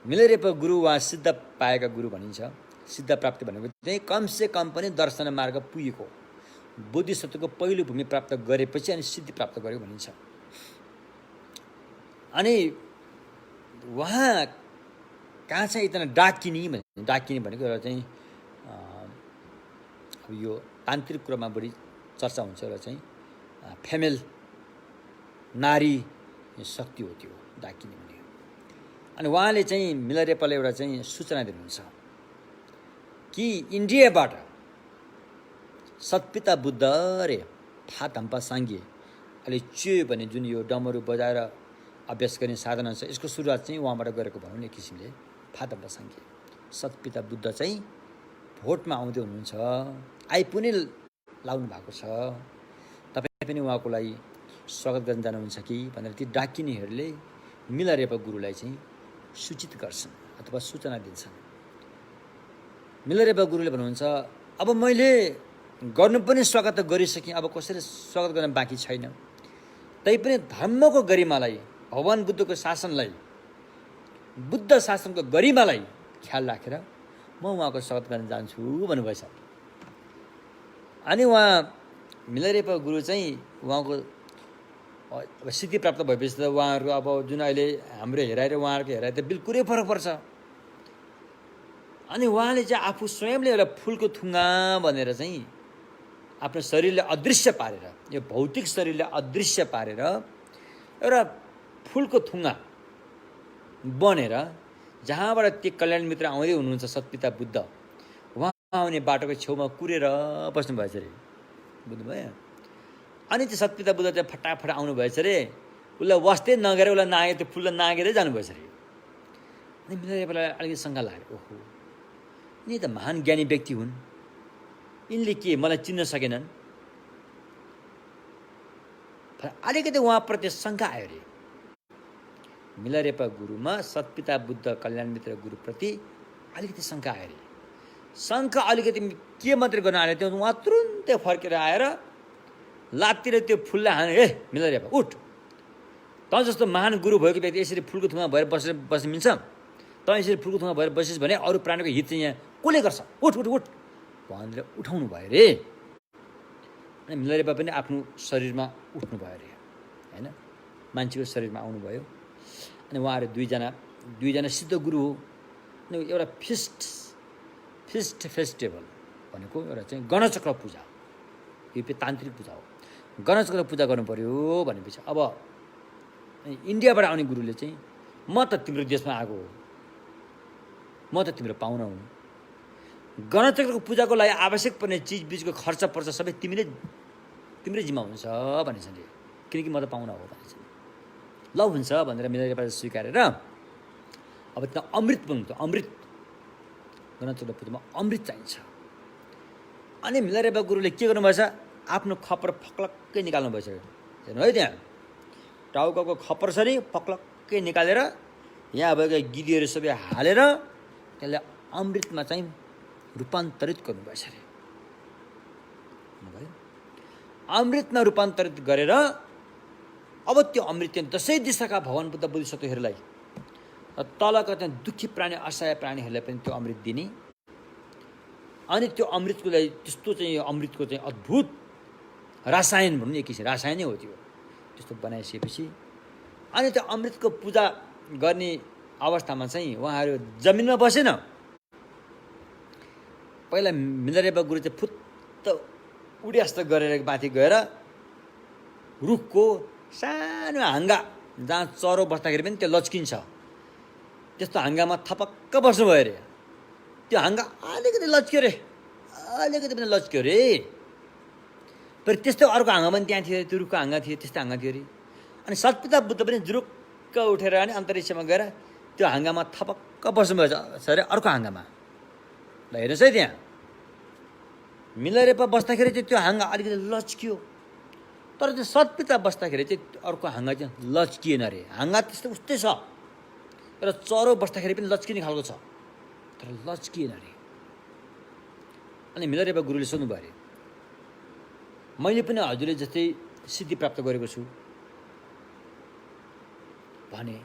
मिलरेपा गुरु वा सिद्ध पाएका गुरु भनिन्छ। सिद्ध प्राप्ति भनेको चाहिँ कमसे कम पनि दर्शन मार्ग पुगेको, बोधिसत्वको पहिलो भूमि प्राप्त गरेपछि अनि सिद्धि प्राप्त गर्यो भनिन्छ। अनि उहाँ कहाँ चाहिँ एकजना डाकिनी भनेको एउटा चाहिँ अब यो तान्त्रिक कुरामा बढी चर्चा हुन्छ। एउटा चाहिँ फेमेल नारी शक्ति हो त्यो डाकिनी भन्ने। अनि उहाँले चाहिँ मिलरेपालाई एउटा चाहिँ सूचना दिनुहुन्छ कि इन्डियाबाट सतपिता बुद्ध रे फातम्पा साङ्गे अहिले चियो भने जुन यो डमरू बजाएर अभ्यास गर्ने साधना छ, यसको सुरुवात चाहिँ उहाँबाट गरेको भनौँ न एक किसिमले। फातम्पा साङ्गे सतपिता बुद्ध चाहिँ भोटमा आउँदै हुनुहुन्छ, आइपुनि लाउनु भएको छ, तपाईँ पनि उहाँको लागि स्वागत गर्न जानुहुन्छ कि भनेर ती डाकिनीहरूले मिलरेपा गुरुलाई चाहिँ सूचित गर्छन् अथवा सूचना दिन्छन्। मिलरेपा गुरुले भन्नुहुन्छ, अब मैले गर्नु पनि स्वागत त गरिसकेँ, अब कसरी स्वागत गर्न बाँकी छैन। तैपनि धर्मको गरिमालाई, भगवान बुद्धको शासनलाई, बुद्ध शासनको गरिमालाई ख्याल राखेर म उहाँको स्वागत गर्न जान्छु भन्नुभएछ। अनि उहाँ मिलरेपा गुरु चाहिँ उहाँको अब सिद्धि प्राप्त भएपछि त उहाँहरूको अब जुन अहिले हाम्रो हेराइ र उहाँहरूको हेराइ त बिल्कुलै फरक पर्छ। अनि उहाँले चाहिँ आफू स्वयंले एउटा फुलको थुङ्गा भनेर चाहिँ आफ्नो शरीरलाई अदृश्य पारेर, यो भौतिक शरीरलाई अदृश्य पारेर एउटा फुलको थुङ्गा बनेर जहाँबाट त्यो कल्याण मित्र आउँदै हुनुहुन्छ सतपिता बुद्ध, उहाँ आउने बाटोको छेउमा कुरेर बस्नु भएछ अरे। बुझ्नुभयो? अनि त्यो सतपिता बुद्ध चाहिँ फटाफट आउनु भएछ अरे। उसलाई वास्तै नगेर उसलाई नागे, त्यो फुललाई नागेरै जानुभएछ अरे। अनि मिलरेपालाई अलिकति शङ्का लाग्यो, ओहो यिनी त महान ज्ञानी व्यक्ति हुन्, यिनले के मलाई चिन्न सकेनन्? अलिकति उहाँप्रति शङ्का आयो अरे। मिलरेपा गुरुमा सतपिता बुद्ध कल्याण मित्र गुरुप्रति अलिकति शङ्का आयो अरे। शङ्का अलिकति के मात्रै गर्न आयो, त्यो उहाँ तुरुन्तै फर्केर आएर लात्तिर त्यो फुललाई हाने, ए मिलरेपा उठ, त जस्तो महान गुरु भएको व्यक्ति यसरी फुलको थुमा भएर बस्न मिल्छ? त यसरी फुलको थुमा भएर बसिस् भने अरू प्राणीको हित चाहिँ यहाँ कसले गर्छ? उठ उठ उठ भनेर उठाउनु भयो रे। अनि मिलरेपा पनि आफ्नो शरीरमा उठ्नु भयो अरे, होइन, मान्छेको शरीरमा आउनुभयो। अनि उहाँहरू दुईजना सिद्ध गुरु हो। अनि एउटा फेस्टिभल भनेको एउटा चाहिँ गणचक्र पूजा, यो तान्त्रिक पूजा हो। गणचक्र पूजा गर्नु पर्यो भनेपछि अब इन्डियाबाट आउने गुरुले चाहिँ म त तिम्रो देशमा आएको हो, म त तिम्रो पाहुना हुँ, गणचक्रको पूजाको लागि आवश्यक पर्ने चिजबिजको खर्च पर्छ सबै तिम्रै जिम्मा हुन्छ भनेछ नि, किनकि म त पाहुना हो भनेछ। ल हुन्छ भनेर मिलरेपा स्वीकारेर अब त्यहाँ अमृत बन्नु, त अमृत गणचक्र पूजामा अमृत चाहिन्छ। अनि मिलरेपा गुरुले के गर्नुभएछ, आफ्नो खप्पर फक्लक्कै निकाल्नु भएछ हेर्नु है। त्यहाँ टाउकाको खप्पर सरी फक्लक्कै निकालेर यहाँ भएका गिरीहरू सबै हालेर त्यसलाई अमृतमा चाहिँ रूपान्तरित गर्नुभएछ अरे। अमृतमा रूपान्तरित गरेर अब त्यो अमृत चाहिँ दसैँ दिशाका भगवान बुद्ध बोधिसत्वहरूलाई, तलका चाहिँ दुःखी प्राणी असहाय प्राणीहरूलाई पनि त्यो अमृत दिने। अनि त्यो अमृतको लागि त्यस्तो चाहिँ अमृतको चाहिँ अद्भुत रसायन भनौँ न, एक किसिम रसायनै हो त्यो, त्यस्तो बनाइसकेपछि अनि त्यो अमृतको पूजा गर्ने अवस्थामा चाहिँ उहाँहरू जमिनमा बसेन। पहिला मिलरेबा गुरु चाहिँ फुत्त उड्यास्त गरेर माथि गएर रुखको सानो हाँगा जहाँ चरो बस्दाखेरि पनि त्यो लच्किन्छ त्यस्तो हाँगामा थपक्क बस्नुभयो अरे। त्यो हाँगा अलिकति लच्क्यो रे, अलिकति पनि लच्क्यो रे। फेरि त्यस्तो अर्को हाँगा पनि त्यहाँ थियो, त्यो रुखको हाँगा थियो, त्यस्तो हाँगा थियो अरे। अनि सतपिता बुद्ध पनि जुरुक्क उठेर अनि अन्तरिक्षमा गएर त्यो हाँगामा थपक्क बस्नुभयो अरे अर्को हाँगामा। ल हेर्नुहोस् है, त्यहाँ मिलरेपा बस्दाखेरि चाहिँ त्यो हाँगा अलिकति लच्कियो, तर त्यो सतपिता बस्दाखेरि चाहिँ अर्को हाँगा चाहिँ लच्किएन अरे। हाँगा त्यस्तो उस्तै छ र चरो बस्दाखेरि पनि लच्किने खालको छ, तर लच्किएन अरे। अनि मिलरेपा गुरुले सोध्नुभयो अरे, मैले पनि हजुरले जस्तै सिद्धि प्राप्त गरेको छु भने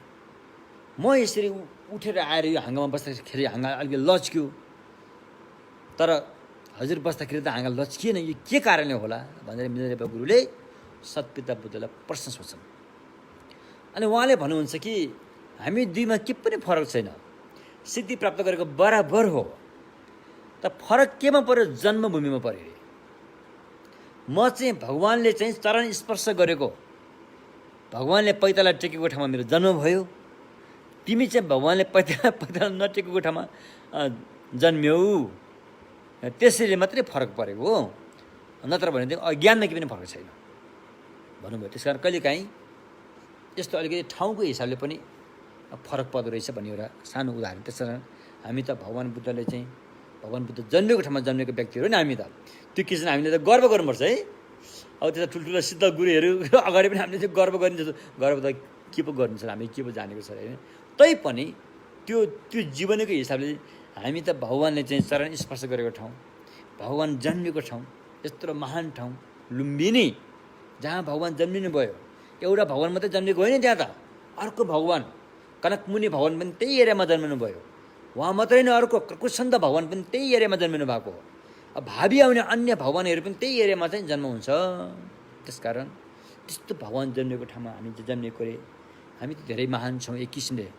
म यसरी उठेर आएर यो हाँगामा बस्दाखेरि हाँगा अलिकति लच्क्यो, तर हजुर बस्दाखेरि त हाँगा लच्किएन, यो के कारणले होला भनेर मिलरेपा गुरुले सतपिता बुद्धलाई प्रश्न सोध्छन्। अनि उहाँले भन्नुहुन्छ कि हामी दुईमा के पनि फरक छैन, सिद्धि प्राप्त गरेको बराबर हो, त फरक केमा पर्यो? जन्मभूमिमा पर्यो अरे। म चाहिँ भगवान्ले चाहिँ चरण स्पर्श गरेको, भगवान्ले पैताला टेकेको ठाउँमा मेरो जन्म भयो, तिमी चाहिँ भगवान्ले पैताला नटेकेको ठाउँमा जन्म्यौ, त्यसैले मात्रै फरक परेको हो, नत्र भने अज्ञानमा के पनि फरक छैन भन्नुभयो। त्यस कारण कहिलेकाहीँ यस्तो अलिकति ठाउँको हिसाबले पनि फरक पर्दो रहेछ भन्ने एउटा सानो उदाहरण। त्यस कारण हामी त भगवान् बुद्धले चाहिँ भगवान् बुद्ध जन्मेको ठाउँमा जन्मेको व्यक्तिहरू नि हामी त त्यो किसिम हामीले त गर्व गर्नुपर्छ है। अब त्यस्तो ठुल्ठुलो सिद्ध गुरुहरू अगाडि पनि हामीले चाहिँ गर्व गर्ने जस्तो गर्व त के पो गर्नु छ, हामीले के पो जानेको छ होइन। तैपनि त्यो जीवनको हिसाबले हामी त भगवान्ले चाहिँ चरण स्पर्श गरेको ठाउँ, भगवान् जन्मेको ठाउँ, यत्रो महान ठाउँ लुम्बिनी जहाँ भगवान् जन्मिनु भयो। एउटा भगवान् मात्रै जन्मेको होइन त्यहाँ त, अर्को भगवान् कनकमुनि भगवान् पनि त्यही एरियामा जन्मिनु भयो। उहाँ मात्रै नै अर्को कुसन्द भगवान् पनि त्यही एरियामा जन्मिनु भएको हो। अब भावी आउने अन्य भगवान्हरू पनि त्यही एरियामा चाहिँ जन्म हुन्छ। त्यसकारण त्यस्तो भगवान् जन्मेको ठाउँमा हामी चाहिँ जन्मेको रे, हामी त धेरै महान छौँ। एक किसिमले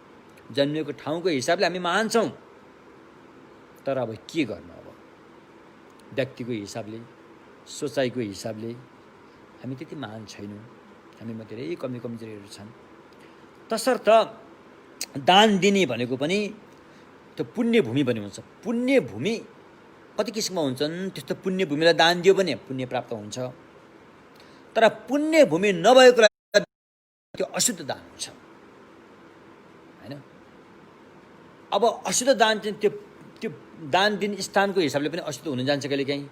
जन्मेको ठाउँको हिसाबले हामी महान छौँ, तर अब के गर्नु, अब व्यक्तिको हिसाबले सोचाइको हिसाबले हामी त्यति महान छैनौँ, हामीमा धेरै कमजोरीहरू छन्। तसर्थ दान दिने भनेको पनि त्यो पुण्य भूमि भन्ने हुन्छ। पुण्य भूमि कति किसिमका हुन्छन्, त्यस्तो पुण्य भूमिलाई दान दियो भने पुण्य प्राप्त हुन्छ, तर पुण्य भूमि नभएको त्यो अशुद्ध दान हुन्छ होइन। अब अशुद्ध दान चाहिँ त्यो दान दिने स्थानको हिसाबले पनि अशुद्ध हुन जान्छ कहिलेकाहीँ,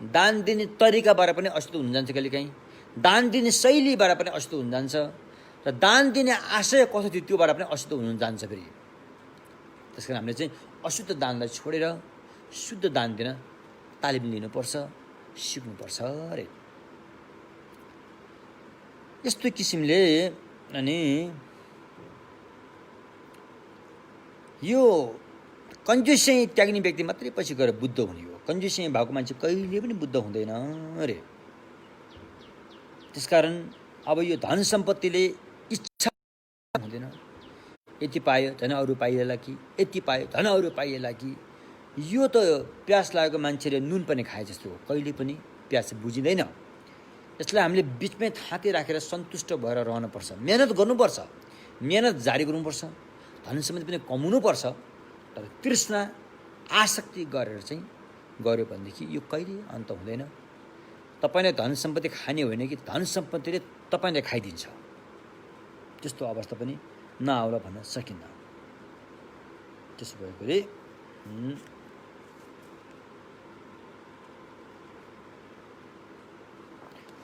दान दिने तरिकाबाट पनि अशुद्ध हुन जान्छ कहिलेकाहीँ, दान दिने शैलीबाट पनि अशुद्ध हुन जान्छ, र दान दिने आशय कस्तो थियो त्योबाट पनि अशुद्ध हुन जान्छ फेरि। त्यस कारण हामीले चाहिँ अशुद्ध दानलाई छोडेर शुद्ध दान दिन तालिम लिनुपर्छ, सिक्नुपर्छ अरे। यस्तो किसिमले अनि यो कन्जुसै त्याग्ने व्यक्ति मात्रै पछि गएर बुद्ध हुने हो। कन्जुसै भएको मान्छे कहिले पनि बुद्ध हुँदैन अरे। त्यसकारण अब यो धन सम्पत्तिले इच्छा हुँदैन, यति पायो झन् अरू पाइएला कि, यति पायो झन् अरू पाइएला कि। यो त प्यास लागेको मान्छेले नुन पनि खाए जस्तो हो, कहिले पनि प्यास बुझिँदैन। यसलाई हामीले बिचमै थाँती राखेर सन्तुष्ट भएर रहनुपर्छ, मेहनत गर्नुपर्छ, मेहनत जारी गर्नुपर्छ, धन सम्पत्ति पनि कमाउनुपर्छ, तर तृष्णा आसक्ति गरेर चाहिँ गऱ्यो भनेदेखि यो कहिले अन्त हुँदैन। तपाईँले धन सम्पत्ति खाने होइन कि धन सम्पत्तिले तपाईँलाई खाइदिन्छ, त्यस्तो अवस्था पनि नआउला भन्न सकिन्न। त्यसो भएकोले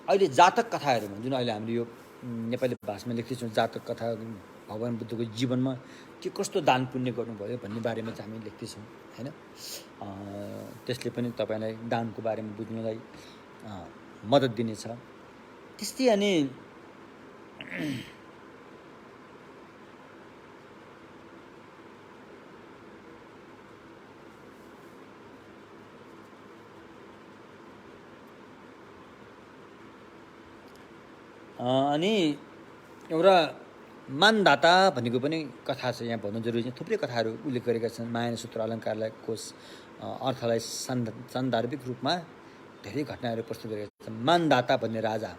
अहिले जातक कथाहरूमा जुन अहिले हामीले यो नेपाली भाषामा लेख्दैछौँ, जातक कथा भगवान् बुद्धको जीवनमा के कस्तो दान पुण्य गर्नुभयो भन्ने बारेमा चाहिँ हामी लेख्दैछौँ होइन। त्यसले पनि तपाईँलाई दानको बारेमा बुझ्नलाई मद्दत दिनेछ। त्यस्तै अनि एउटा मानदाता भनेको पनि कथा छ, यहाँ भन्नु जरुरी छ। थुप्रै कथाहरू उल्लेख गरेका छन्। मायान सूत्र अलङ्कारलाई कोष अर्थलाई सान्दर्भिक रूपमा धेरै घटनाहरू प्रस्तुत गरेका छन्। मानदाता भन्ने राजा,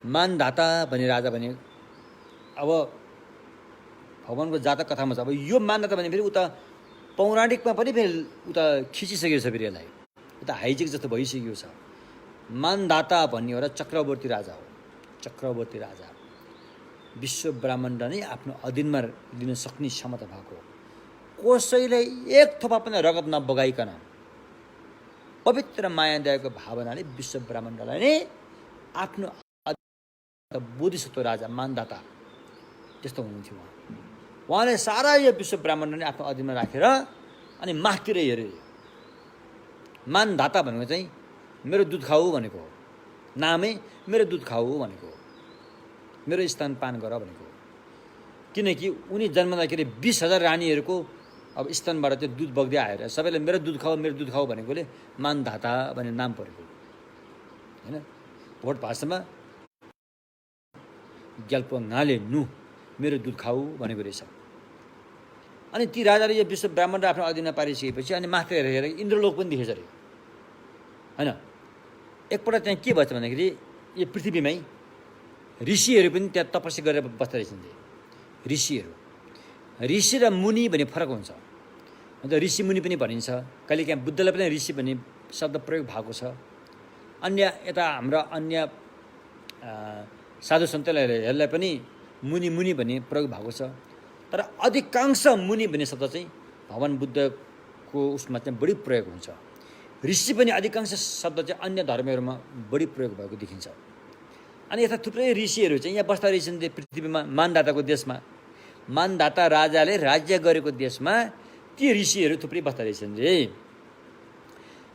मानदाता भन्ने राजा भने अब भगवानको जातक कथामा छ। अब यो मानदाता भने फेरि उता पौराणिकमा पनि फेरि उता खिचिसकेको छ, फेरि यसलाई उता हाइजेक जस्तो भइसकेको छ। मानदाता भन्ने एउटा चक्रवर्ती राजा हो। चक्रवर्ती राजा विश्व ब्रह्माण्ड नै आफ्नो अधीनमा लिन सक्ने क्षमता भएको, कसैलाई एक थोपा पनि रगत नबगाइकन पवित्र माया दयाको भावनाले विश्व ब्रह्माण्डलाई नै आफ्नो बोधिसत्व राजा मानदाता त्यस्तो हुनुहुन्थ्यो उहाँले। सारा यो विश्व ब्रह्माण्ड नै आफ्नो अधीनमा राखेर अनि माथतिर हेरे। मानदाता भनेको चाहिँ मेरो दुध खाऊ भनेको हो, नामै मेरो दुध खाऊ भनेको हो, मेरो स्तनपान गर भनेको हो। किनकि उनी जन्मदाखेरि 20,000 रानीहरूको अब स्तनबाट त्यो दुध बग्दै आएर सबैले मेरो दुध खाऊ भनेकोले मानदाता भन्ने नाम परेको होइन। भोट भाषामा ग्याल्पो नाले नु मेरो दुध खाऊ भनेको रहेछ। अनि ती राजाले यो विश्व ब्रह्माण्ड आफ्नो अधीनमा पारिसकेपछि अनि माथि हेरेर इन्द्रलोक पनि देखेछ अरे होइन। एकपल्ट त्यहाँ के भएछ भन्दाखेरि यो पृथ्वीमै ऋषिहरू पनि त्यहाँ तपस्या गरेर बस्दा रहेछन्। ऋषि र मुनि भन्ने फरक हुन्छ। अन्त ऋषि मुनि पनि भनिन्छ, कहिले काहीँ बुद्धलाई पनि ऋषि भन्ने शब्द प्रयोग भएको छ। अन्य यता हाम्रा अन्य साधु सन्तहरूलाई पनि मुनि भन्ने प्रयोग भएको छ। तर अधिकांश मुनि भन्ने शब्द चाहिँ भगवान बुद्धको उसमा चाहिँ बढी प्रयोग हुन्छ। ऋषि पनि अधिकांश शब्द चाहिँ अन्य धर्महरूमा बढी प्रयोग भएको देखिन्छ। अनि यता थुप्रै ऋषिहरू चाहिँ यहाँ बस्दा रहेछन् पृथ्वीमा, मानदाताको देशमा। मानदाता राजाले राज्य गरेको देशमा ती ऋषिहरू थुप्रै बस्दा रहेछन् रे।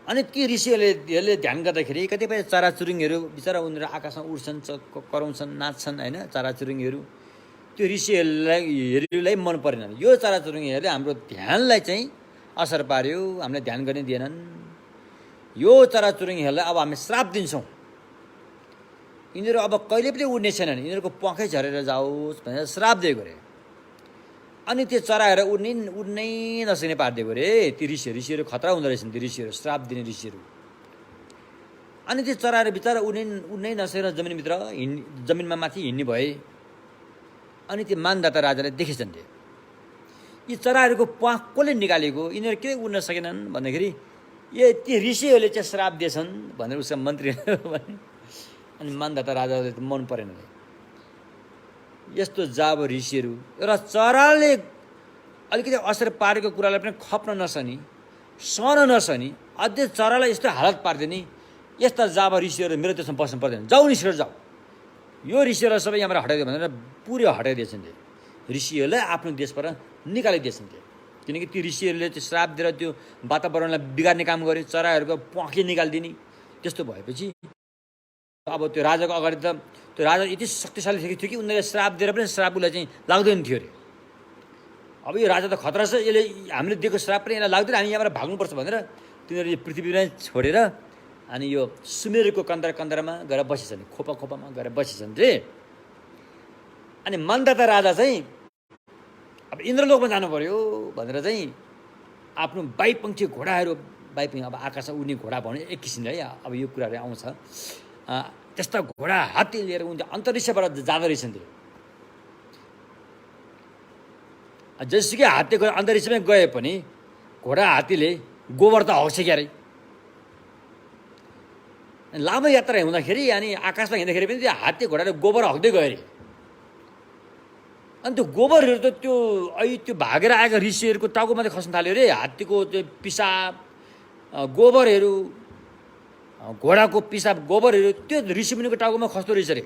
अनि ती ऋषिहरूले ध्यान गर्दाखेरि कतिपय चराचुरुङहरू बिचरा उनीहरू आकाशमा उड्छन्, कराउँछन्, नाच्छन् होइन। चराचुरुङहरू त्यो ऋषिहरूलाई मन परेन। यो चराचुरुङहरूले हाम्रो ध्यानलाई चाहिँ असर पार्यो, हामीलाई ध्यान गर्ने दिएनन्। यो चराचुरुङहरूलाई अब हामी श्राप दिन्छौँ, यिनीहरू अब कहिले पनि उड्ने छैनन्, यिनीहरूको प्वाखै झरेर जाओस् भनेर श्राप दिएको अरे। अनि त्यो चराहरू उड्नै नसक्ने पारिदिएको अरे। ती ऋषिहरू खतरा हुँदो रहेछन्, ती ऋषिहरू, श्राप दिने ऋषिहरू। अनि त्यो चराहरू बिचरा उड्नै नसकेर जमिनमा माथि हिँड्ने भए। अनि त्यो मानदाता राजाले देखेछन् यी चराहरूको प्वाख कसले निकालेको, यिनीहरू किन उड्न सकेनन् भन्दाखेरि ती ऋषिहरूले चाहिँ श्राप दिएछन् भनेर उसका मन्त्री भने। अनि मानदाता राजाले त मन परेन। यस्तो जाब ऋषिहरू र चराले अलिकति असर पारेको कुरालाई पनि खप्न नसक्ने, सहन नसक्ने, अझै चरालाई यस्तो हालत पारिदिने यस्ता जाब ऋषिहरू मेरो देशमा बस्नु पर्दैन, जाऊ निस्केर जाऊ, यो ऋषिहरूलाई सबै यहाँबाट हटाइदियो भनेर पुरै हटाइदिएछन्। ऋषिहरूलाई आफ्नो देशबाट निकालिदिएछन्। किनकि ती ऋषिहरूले त्यो श्राप दिएर त्यो वातावरणलाई बिगार्ने काम गरे, चराहरूको प्वाखै निकालिदिने। त्यस्तो भएपछि अब त्यो राजाको अगाडि त त्यो राजा यति शक्तिशाली थियो कि उनीहरूले श्राप दिएर पनि श्रापलाई चाहिँ लाग्दैन थियो अरे। अब यो राजा त खतरा छ, यसले हामीले दिएको श्राप पनि यसलाई लाग्दैन, हामी यहाँबाट भाग्नुपर्छ भनेर तिनीहरूले पृथ्वीलाई छोडेर अनि यो सुमेरको कन्दरमा गएर बसेछन्, खोपामा गएर बसेछन् रे। अनि मानदाता राजा चाहिँ अब इन्द्रलोकमा जानु पर्यो भनेर चाहिँ आफ्नो बाइपङ्खी घोडाहरू, अब आकाशमा उड्ने घोडा भने एक किसिमले है, अब यो कुराहरू आउँछ। त्यस्ता घोडा हात्ती लिएर उनले अन्तरिक्षबाट जाँदो रहेछन्। जसुकै हात्ती अन्तरिक्षमै गए पनि घोडा हात्तीले गोबर त हौछ क्यारे। लामो यात्रा हुँदाखेरि अनि आकाशमा हिँड्दाखेरि पनि त्यो हात्ती घोडाले गोबर हग्दै गयो अरे। अनि त्यो गोबरहरू त त्यो भागेर आएका ऋषिहरूको टाउकोमा चाहिँ खस्न थाल्यो अरे। हात्तीको त्यो पिसाब गोबरहरू, घोडाको पिसाब गोबरहरू त्यो ऋषिमुनिको टाउकोमा खस्दो रहेछ अरे।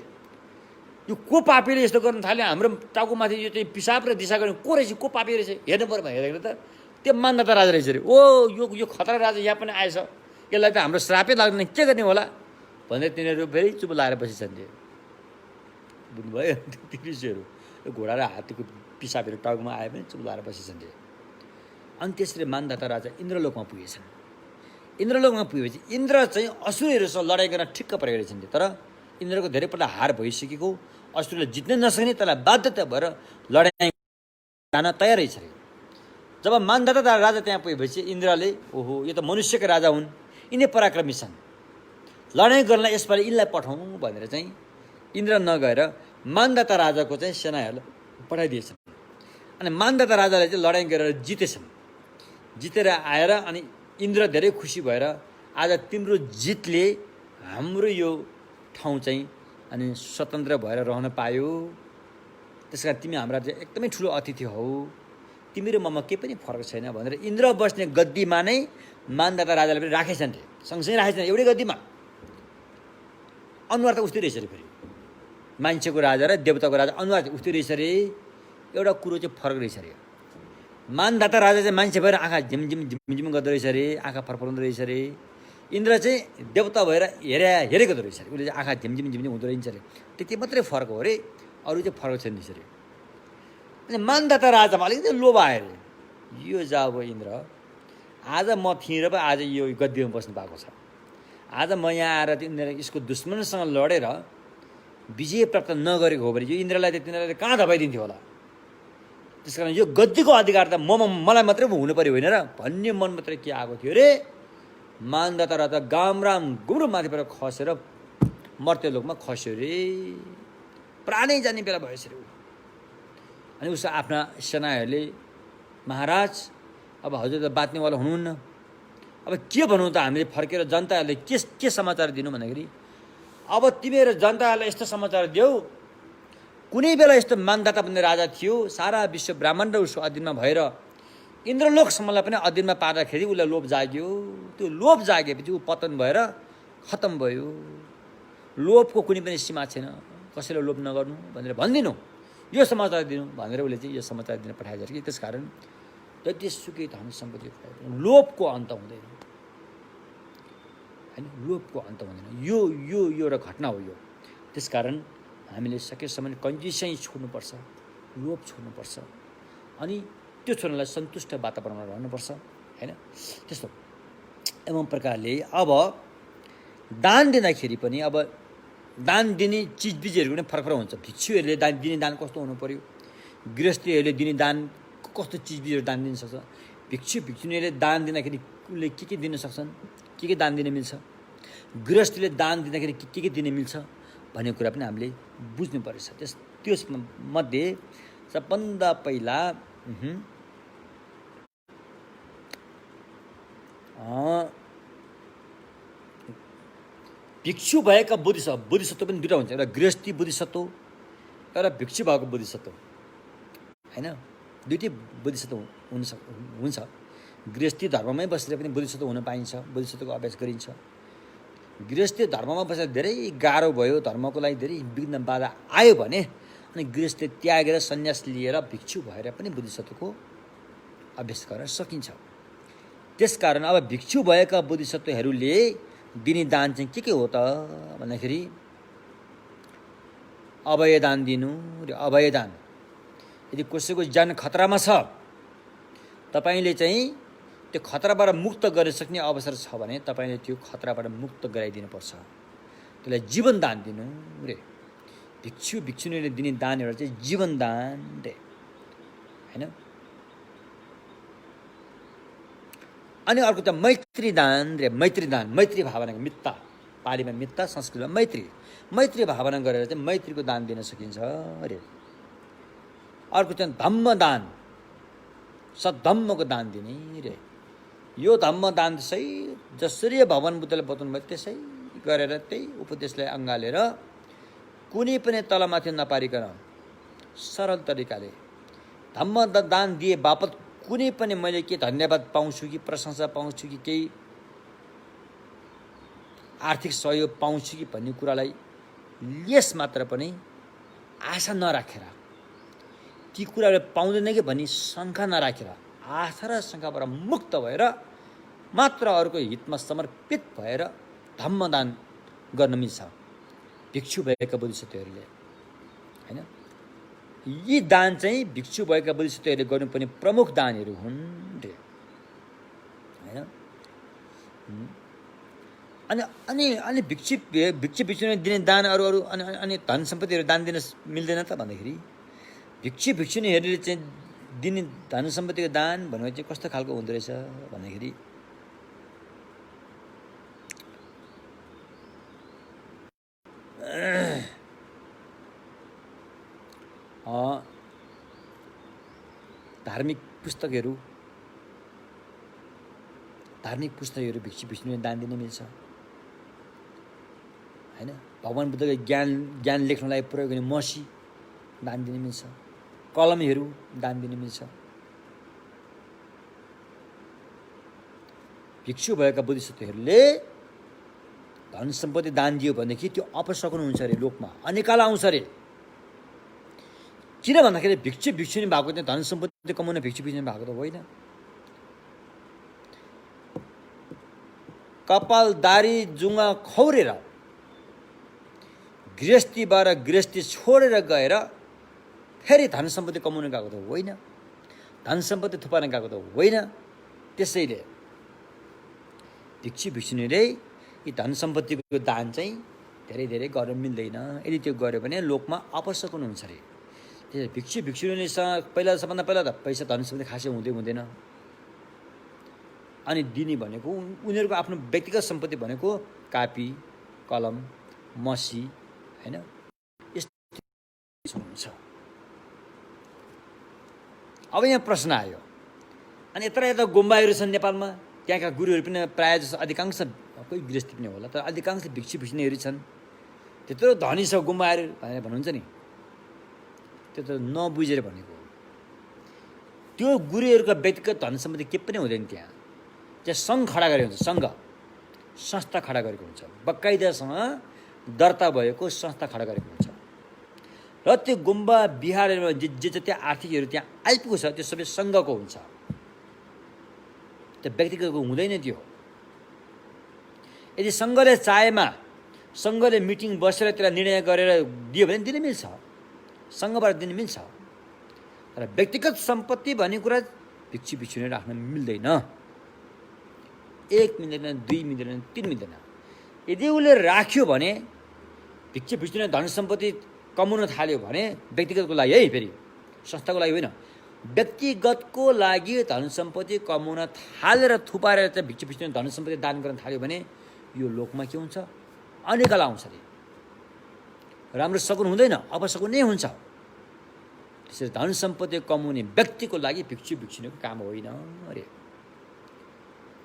यो को पापीले यस्तो गर्न थाल्यो, हाम्रो टाउकोमाथि यो चाहिँ पिसाब र दिशा गर्ने को रहेछ, को पापी रहेछ, हेर्नु पर्यो हेर्दाखेरि त त्यो मानदाता राजा रहेछ अरे। ओ यो खतरा राजा यहाँ पनि आएछ, यसलाई त हाम्रो श्रापै लाग्दैन, के गर्ने होला भनेर तिनीहरू फेरि चुप लागेर बसिछन्। बुझ्नुभयो ती ऋषिहरू, यो घोडा र हात्तीको पिसाबहरू टाउकोमा आए पनि चुप लागेर बसिछन्। अनि त्यसरी मानदाता राजा इन्द्रलोकमा पुगेछन्। इन्द्रलोकमा पुगेपछि इन्द्र चाहिँ असुरहरूसँग लडाइँ गर्न ठिक्क परेको रहेछन्। तर इन्द्रको धेरैपल्ट हार भइसकेको असुरलाई जित्नै नसक्ने त्यसलाई बाध्यता भएर लडाइँ जान तयारै छ। जब मान्धाता राजा त्यहाँ पुगेपछि इन्द्रले ओहो यो त मनुष्यका राजा हुन्, यिनै पराक्रमी छन्, लडाइँ गर्न यसपालि यिनलाई पठाउँ भनेर चाहिँ इन्द्र नगएर मान्धाता राजाको चाहिँ सेनाहरूलाई पठाइदिएछन्। अनि मान्धाता राजाले चाहिँ लडाइँ गरेर जितेछन्। जितेर आएर अनि इन्द्र धेरै खुसी भएर आज तिम्रो जितले हाम्रो यो ठाउँ चाहिँ अनि स्वतन्त्र भएर रहन पायो, त्यस कारण तिमी हाम्रा चाहिँ एकदमै ठुलो अतिथि हौ, तिमी र ममा केही पनि फरक छैन भनेर इन्द्र बस्ने गद्दीमा नै मान्धाता राजाले पनि राखेछन् रे, सँगसँगै राखेछन् एउटै गद्दीमा। अनुहार त उस्तै रहेछ अरे, फेरि मान्छेको राजा र देवताको राजा अनुहार चाहिँ उस्तै रहेछ अरे, एउटा कुरो चाहिँ फरक रहेछ अरे। मान्धाता राजा चाहिँ मान्छे भएर आँखा झिमझिम झिमझिम गर्दो रहेछ अरे, आँखा फरफराउँदो रहेछ अरे। इन्द्र चाहिँ देवता भएर हेरेको रहेछ अरे, उसले चाहिँ आँखा झिमझिम झिमझिम हुँदो रहेछ अरे। त्यति मात्रै फरक हो अरे, अरू चाहिँ फरक छैन रहेछ अरे। अनि मान्धाता राजामा अलिकति लोभ आयो अरे, यो जाब इन्द्र आज म थिएँ र पो आज यो गद्दीमा बस्नु पाएको छ, आज म यहाँ आएर यसको दुश्मनसँग लडेर विजय प्राप्त नगरेको हो भने यो इन्द्रलाई त तिनीहरूले कहाँ धपाइदिन्थ्यो होला। त्यस कारण यो गद्दीको अधिकार त मलाई मात्रै हुनु पऱ्यो होइन र भन्ने मन मात्रै के आएको थियो अरे। मान्धाता राजा गामराम गुम्रो माथिबाट खसेर मर्त्यलोकमा खस्यो अरे, प्राणै जाने बेला भएछ अरे। अनि उसो आफ्ना सेनाहरूले महाराज अब हजुर त बाँच्नेवाला हुनुहुन्न, अब के भनौँ त हामीले फर्केर जनताहरूले के समाचार दिनु भन्दाखेरि अब तिमीहरू जनताहरूलाई यस्तो समाचार देऊ, कुनै बेला यस्तो मान्धाता भन्ने राजा थियो, सारा विश्व ब्राह्मण र उसको अधीनमा भएर इन्द्रलोकसम्मलाई पनि अधीनमा पार्दाखेरि उसलाई लोभ जाग्यो। त्यो लोभ जागेपछि ऊ पतन भएर खतम भयो। लोभको कुनै पनि सीमा छैन, कसैलाई लोभ नगर्नु भनेर भनिदिनु, यो समाचार दिनु भनेर उसले चाहिँ यो समाचार दिन पठाएको छ कि त्यस कारण जतिसुकै धन सम्पत्ति लोभको अन्त हुँदैन होइन, लोभको अन्त हुँदैन। यो यो एउटा घटना हो यो। त्यस कारण हामीले सकेसम्म कन्जुसै छोड्नुपर्छ, लोभ छोड्नुपर्छ, अनि त्यो छोड्नलाई सन्तुष्ट वातावरणमा रहनुपर्छ होइन। त्यस्तो एवं प्रकारले अब दान दिँदाखेरि पनि अब दान दिने चिजबिजहरू पनि फरक फरक हुन्छ। भिक्षुहरूले दिने दान कस्तो हुनु पऱ्यो, गृहस्थीहरूले दिने दान कस्तो चिजबिजहरू दान दिन सक्छ, भिक्षुनीहरूले दान दिँदाखेरि उसले के दिन सक्छन्, के दान दिन मिल्छ, गृहस्थीले दान दिँदाखेरि के दिन मिल्छ भन्ने कुरा पनि हामीले बुझ्नु परेछ। त्यसमध्ये सबभन्दा पहिला भिक्षु भएका बोधिसत्व पनि दुईवटा हुन्छ, एउटा गृहस्थी बोधिसत्व, एउटा भिक्षु भएको बोधिसत्व होइन। दुइटै बोधिसत्व हुन्छ। गृहस्थी धर्ममै बसेर पनि बोधिसत्व हुन पाइन्छ, बोधिसत्वको अभ्यास गरिन्छ। गृहस्थी धर्ममा बसेर धेरै गाह्रो भयो, धर्मको लागि धेरै विघ्न बाधा आयो भने अनि गृहस्थी त्यागेर सन्यास लिएर भिक्षु भएर पनि बोधिसत्वको अभ्यास गर्न सकिन्छ। त्यसकारण अब भिक्षु भएका बोधिसत्वहरूले दिने दान चाहिँ के हो त भन्दाखेरि अभय दान दिनु र अभय दान। यदि कसैको ज्यान खतरामा छ, तपाईँले चाहिँ त्यो खतराबाट मुक्त गर्न सक्ने अवसर छ भने तपाईँले त्यो खतराबाट मुक्त गराइदिनुपर्छ, त्यसलाई जीवन दान दिनु रे। भिक्षुनीले दिने दान एउटा चाहिँ जीवन दान रे होइन। अनि अर्को त मैत्री दान रे। मैत्री दान, मैत्री भावना, मित्रता, पालीमा मित्रता, संस्कृतमा मैत्री भावना गरेर चाहिँ मैत्रीको दान दिन सकिन्छ अरे। अर्को चाहिँ धम्म दान, सद्धम्मको दान दिने रे। यो धम्म दान त्यसै जसरी भगवान बुद्धले बताउनु भयो त्यसै गरेर त्यही उपदेशलाई अँगालेर कुनै पनि तलमाथि नपारिकन सरल तरिकाले धम्म दान दिए बापत कुनै पनि मैले के धन्यवाद पाउँछु कि प्रशंसा पाउँछु कि केही आर्थिक सहयोग पाउँछु कि भन्ने कुरालाई लेस मात्र पनि आशा नराखेर, ती कुराहरू पाउँदैन कि भन्ने शङ्का नराखेर आशा र शङ्काबाट मुक्त भएर मात्र अरूको हितमा समर्पित भएर धम्मदान गर्न मिल्छ भिक्षु भएका बोधिसत्वहरूले होइन। यी दान चाहिँ भिक्षु भएका बोधिसत्वहरूले गर्नुपर्ने प्रमुख दानहरू हुन् रे होइन। अनि अनि अनि भिक्षु भिक्षुनी दिने दान अरू अरू अनि अनि धन सम्पत्तिहरू दान दिन मिल्दैन त भन्दाखेरि भिक्षु भिक्षुनीहरूले चाहिँ दिने धन सम्पत्तिको दान भनेको चाहिँ कस्तो खालको हुँदो रहेछ भन्दाखेरि धार्मिक पुस्तकहरू भिक्षु भिक्षुनीले दान दिन मिल्छ हैन। भगवान बुद्धको ज्ञान लेख्नलाई प्रयोग गर्ने मसी दान दिन मिल्छ, कलमहरू दान दिन मिल्छ। भिक्षु भएका बुद्धिस्टहरूले धन सम्पत्ति दान दियो भनेदेखि त्यो अपशकुन हुन्छ अरे, लोकमा अनिकाल आउँछ अरे। किन भन्दाखेरि भिक्षु भिक्षुनी भएको चाहिँ धन सम्पत्ति कमाउने भिक्षु भिक्षुनी भएको त होइन। कपाल दारी जुङ्गा खौरेर गृहस्थीबाट गृहस्थी छोडेर गएर फेरि धन सम्पत्ति कमाउन गएको त होइन, धन सम्पत्ति थुपार्न गएको त होइन। त्यसैले भिक्षु भिक्षुनीले यी धन सम्पत्तिको दान चाहिँ धेरै धेरै गर्न मिल्दैन। यदि त्यो गर्यो भने लोकमा अपशकुन हुन्छ अरे। त्यसैले भिक्षु भिक्षुनीसँग सबभन्दा पहिला त पैसा धन सम्पत्ति खासै हुँदैन। अनि दिने भनेको उनीहरूको आफ्नो व्यक्तिगत सम्पत्ति भनेको कापी कलम मसी हैन, यस्तो हुन्छ। अब यहाँ प्रश्न आयो, अनि यता गुम्बाहरू छन् नेपालमा, त्यहाँका गुरुहरू पनि प्रायः जस्तो अधिकांश, कोही गृहस्थी पनि होला, तर अधिकांश भिक्षु भिक्षुनीहरू छन्। त्यत्रो धनी छ गुम्बाहरू भनेर भन्नुहुन्छ नि, त्यो त नबुझेर भनेको हो। त्यो गुरुहरूका व्यक्तिगत धन सम्पत्ति के पनि हुँदैन। त्यहाँ सङ्घ खडा गरेको हुन्छ, सङ्घ संस्था खडा गरेको हुन्छ, बकाइदासँग दर्ता भएको संस्था खडा गरेको हुन्छ। र त्यो गुम्बा बिहारमा जे जति आर्थिकहरू त्यहाँ आइपुग्छ त्यो सबै सङ्घको हुन्छ, त्यो व्यक्तिगतको हुँदैन। त्यो यदि सङ्घले चाहेमा सङ्घले मिटिङ बसेर त्यसलाई निर्णय गरेर दियो भने दिन मिल्छ, सङ्घबाट दिन मिल्छ। तर व्यक्तिगत सम्पत्ति भन्ने कुरा भिक्षु भिक्षुनी राख्न मिल्दैन। 1 मिल्दैन, 2 मिल्दैन, 3 मिल्दैन। यदि उसले राख्यो भने भिक्षु भिक्षुनीले धन सम्पत्ति कमाउन थाल्यो भने व्यक्तिगतको लागि है, फेरि संस्थाको लागि होइन, व्यक्तिगतको लागि धन सम्पत्ति कमाउन थालेर थुपारेर चाहिँ भिक्षु भिक्षुनीले धन सम्पत्ति दान गर्न थाल्यो भने यो लोकमा के हुन्छ, अनिकाल आउँछ अरे, राम्रो सकुन हुँदैन, अपसकुन नै हुन्छ। त्यसरी धन सम्पत्ति कमाउने व्यक्तिको लागि भिक्षु भिक्षुनीको काम होइन अरे।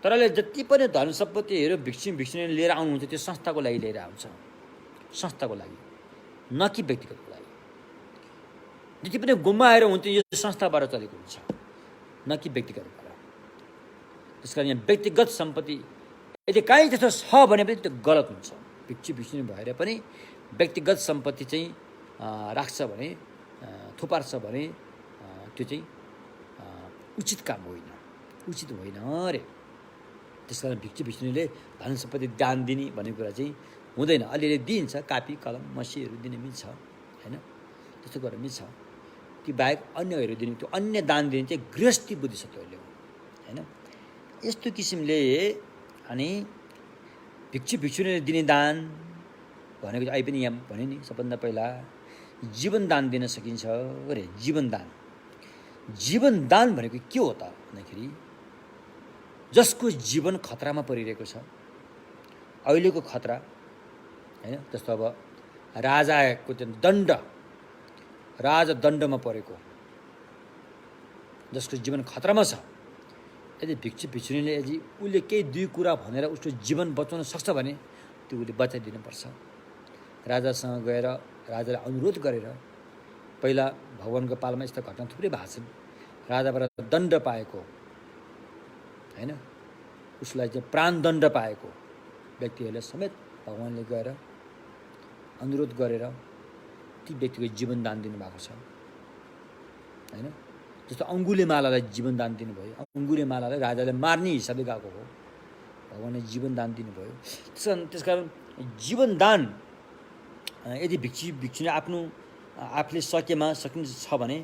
तर अहिले जति पनि धन सम्पत्तिहरू भिक्षु भिक्षुनीले लिएर आउनुहुन्छ त्यो संस्थाको लागि लिएर आउँछ, संस्थाको लागि, न कि व्यक्तिगतको लागि। जति पनि गुम्बाहरू हुन्छ यो संस्थाबाट चलेको हुन्छ, न कि व्यक्तिगतबाट। त्यस कारण यहाँ व्यक्तिगत सम्पत्ति यदि काहीँ त्यस्तो छ भने पनि त्यो गलत हुन्छ। भिक्षु भिक्षुनी भएर पनि व्यक्तिगत सम्पत्ति चाहिँ राख्छ भने, थुपार्छ भने त्यो चाहिँ उचित काम होइन, उचित होइन अरे। त्यस कारण भिक्षु भिक्षुनीले धन सम्पत्ति दान दिने भन्ने कुरा चाहिँ हुँदैन। अलिअलि दिइन्छ, कापी कलम मसीहरू दिने मिल्छ होइन, त्यस्तो गरेर मिल्छ। ती बाहेक अन्यहरू दिने, त्यो अन्य दान दिने चाहिँ गृहस्थी बुद्धिसत्वहरूले हो होइन। यस्तो किसिमले अनि भिक्षु भिक्षुनीले दिने दान भनेको चाहिँ अहिले पनि यहाँ भने नि, सबभन्दा पहिला जीवन दान दिन सकिन्छ अरे। जीवन दान भनेको के हो त भन्दाखेरि जसको जीवन खतरामा परिरहेको छ, अहिलेको खतरा होइन, जस्तो अब राजाको दण्ड, राजदण्डमा परेको जसको जीवन खतरामा छ, यदि भिक्षु भिक्षुनीले यदि उसले केही 2 कुरा भनेर उसको जीवन बचाउन सक्छ भने त्यो उसले बचाइदिनुपर्छ। राजासँग गएर राजालाई अनुरोध गरेर, पहिला भगवानको पालामा यस्ता घटना थुप्रै भएको छन्, राजाबाट दण्ड पाएको होइन, उसलाई चाहिँ प्राणदण्ड पाएको व्यक्तिहरूलाई समेत भगवानले गएर अनुरोध गरेर ती व्यक्तिको जीवन दान दिनुभएको छ होइन। जस्तो अङ्गुलीमालालाई जीवन दान दिनुभयो, अङ्गुलीमालालाई राजाले मार्ने हिसाबले गएको हो, भगवानले जीवन दान दिनुभयो। त्यसकारण जीवन दान यदि भिक्षु भिक्षुनी आफूले सकिन्छ भने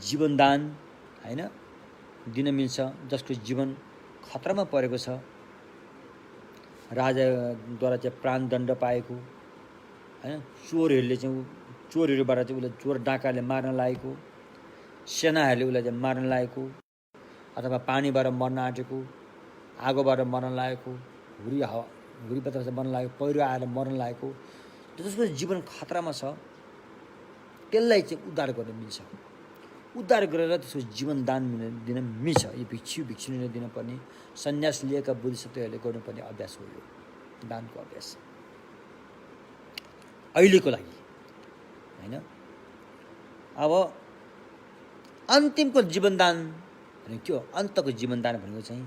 जीवन दान होइन दिन मिल्छ। जसको जीवन खतरामा परेको छ राजाद्वारा चाहिँ प्राणदण्ड पाएको, होइन, चोरहरूले चाहिँ चोरहरूबाट चाहिँ उसलाई चोर डाकाले मार्न लागेको, सेनाहरूले उसलाई चाहिँ मार्न लागेको, अथवा पानीबाट मर्न आँटेको, आगोबाट मर्न लागेको, हुरीबाट मर्न लागेको, पहिरो आएर मर्न लागेको, जसको जीवन खतरामा छ त्यसलाई चाहिँ उद्धार गर्न मिल्छ। उद्धार गरेर त्यसको जीवन दान दिन मिल्छ। यो भिक्षुनीले दिनुपर्ने, सन्यास लिएका बुद्धिसत्वहरूले गर्नुपर्ने अभ्यास हो यो दानको अभ्यास अहिलेको लागि, होइन। अब अन्तिमको जीवनदान भनेको के हो? अन्तको जीवनदान भनेको चाहिँ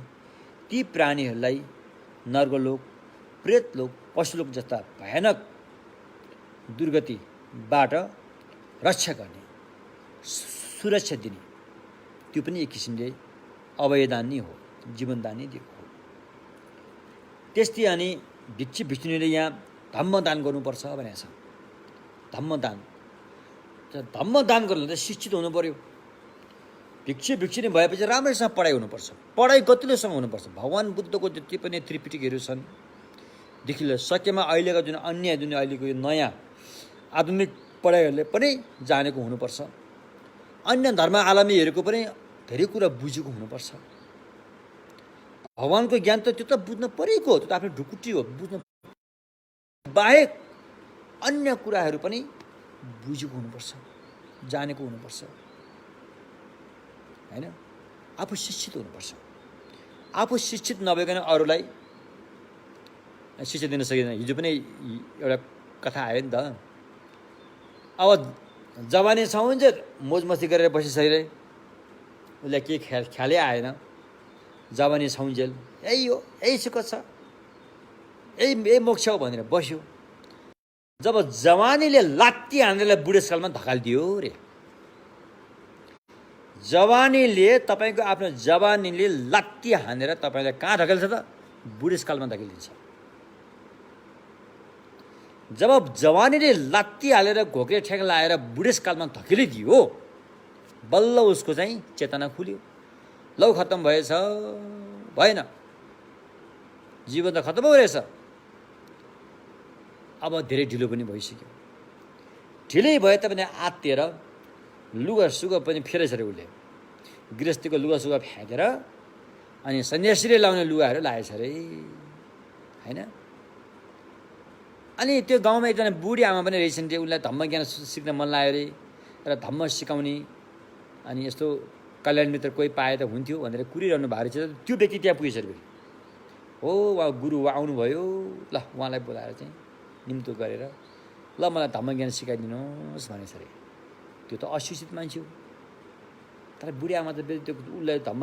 ती प्राणीहरूलाई नर्गलोक, प्रेतलोक, पशुलोक जस्ता भयानक दुर्गतिबाट रक्षा गर्ने, सुरक्षा दिने, त्यो पनि एक किसिमले अभयदान नै हो, जीवनदान नै दिएको हो। त्यस्तै अनि भिक्षुनीले यहाँ धम्मदान गर्नुपर्छ भनेको छ। धम्मदान गर्नु त शिक्षित हुनु पर्यो। भिक्षुनी भएपछि राम्रैसँग पढाइ हुनुपर्छ, पढाइ गतिलोसँग हुनुपर्छ। भगवान् बुद्धको जति पनि त्रिपिटकहरू छन् देखि सकेमा अहिलेको जुन अहिलेको यो नयाँ आधुनिक पढाइहरूले पनि जानेको हुनुपर्छ। अन्य धर्मावलम्बीहरूको पनि धेरै कुरा बुझेको हुनुपर्छ। भगवान्को ज्ञान त त्यो त बुझ्न परेको हो, त्यो त आफ्नो ढुकुटी हो। बुझ्न बाहेक अन्य कुराहरू पनि बुझेको हुनुपर्छ, जानेको हुनुपर्छ, होइन। आफू शिक्षित हुनुपर्छ। आफू शिक्षित नभइकन अरूलाई शिक्षा दिन सकिँदैन। हिजो पनि एउटा कथा आयो नि त। अब जवानी छाउँछ मोज मस्ती गरेर बसिसकेर उसलाई केही ख्यालै आएन। जवानी छाउन्जेल यही हो, यही सुख छ, यही मोक्ष हो भनेर बस्यो। जब जवानीले लात्ती हानेर बुढेसकालमा धकालिदियो रे। जवानीले तपाईँको आफ्नो जवानीले लात्ती हानेर तपाईँलाई कहाँ धकेल्छ त? बुढेसकालमा धकेलिदिन्छ। जब जवानीले लात्ती हालेर घोक्रे ठ्याङ लाएर बुढेसकालमा धकेलिदियो, बल्ल उसको चाहिँ चेतना खुल्यो। लौ खत्तम भएछ, भएन, जीवन त खत्तम भइरहेछ। अब धेरै ढिलो पनि भइसक्यो। ढिलै भए तापनि आत्तिएर लुगा सुगा पनि फेरेछ अरे उसले। गृहस्थीको लुगा सुगा फ्याँकेर अनि सन्यासीले लाउने लुगाहरू लाएछ अरे, होइन। अनि त्यो गाउँमा एकजना बुढी आमा पनि रहेछन्, उसलाई धम्म ज्ञान सिक्न मन लाग्यो अरे र धम्म सिकाउने अनि यस्तो कल्याण मित्र कोही पाए त हुन्थ्यो भनेर कुरिरहनु भएको रहेछ। त्यो व्यक्ति त्यहाँ पुगेछ अरे। हो उहाँ गुरु आउनुभयो, ल उहाँलाई बोलाएर चाहिँ निम्तो गरेर ल मलाई धम्म ज्ञान सिकाइदिनुहोस् भनेछ अरे। त्यो त अशिक्षित मान्छे हो। तर बुढी आमा त त्यो उसलाई धम्म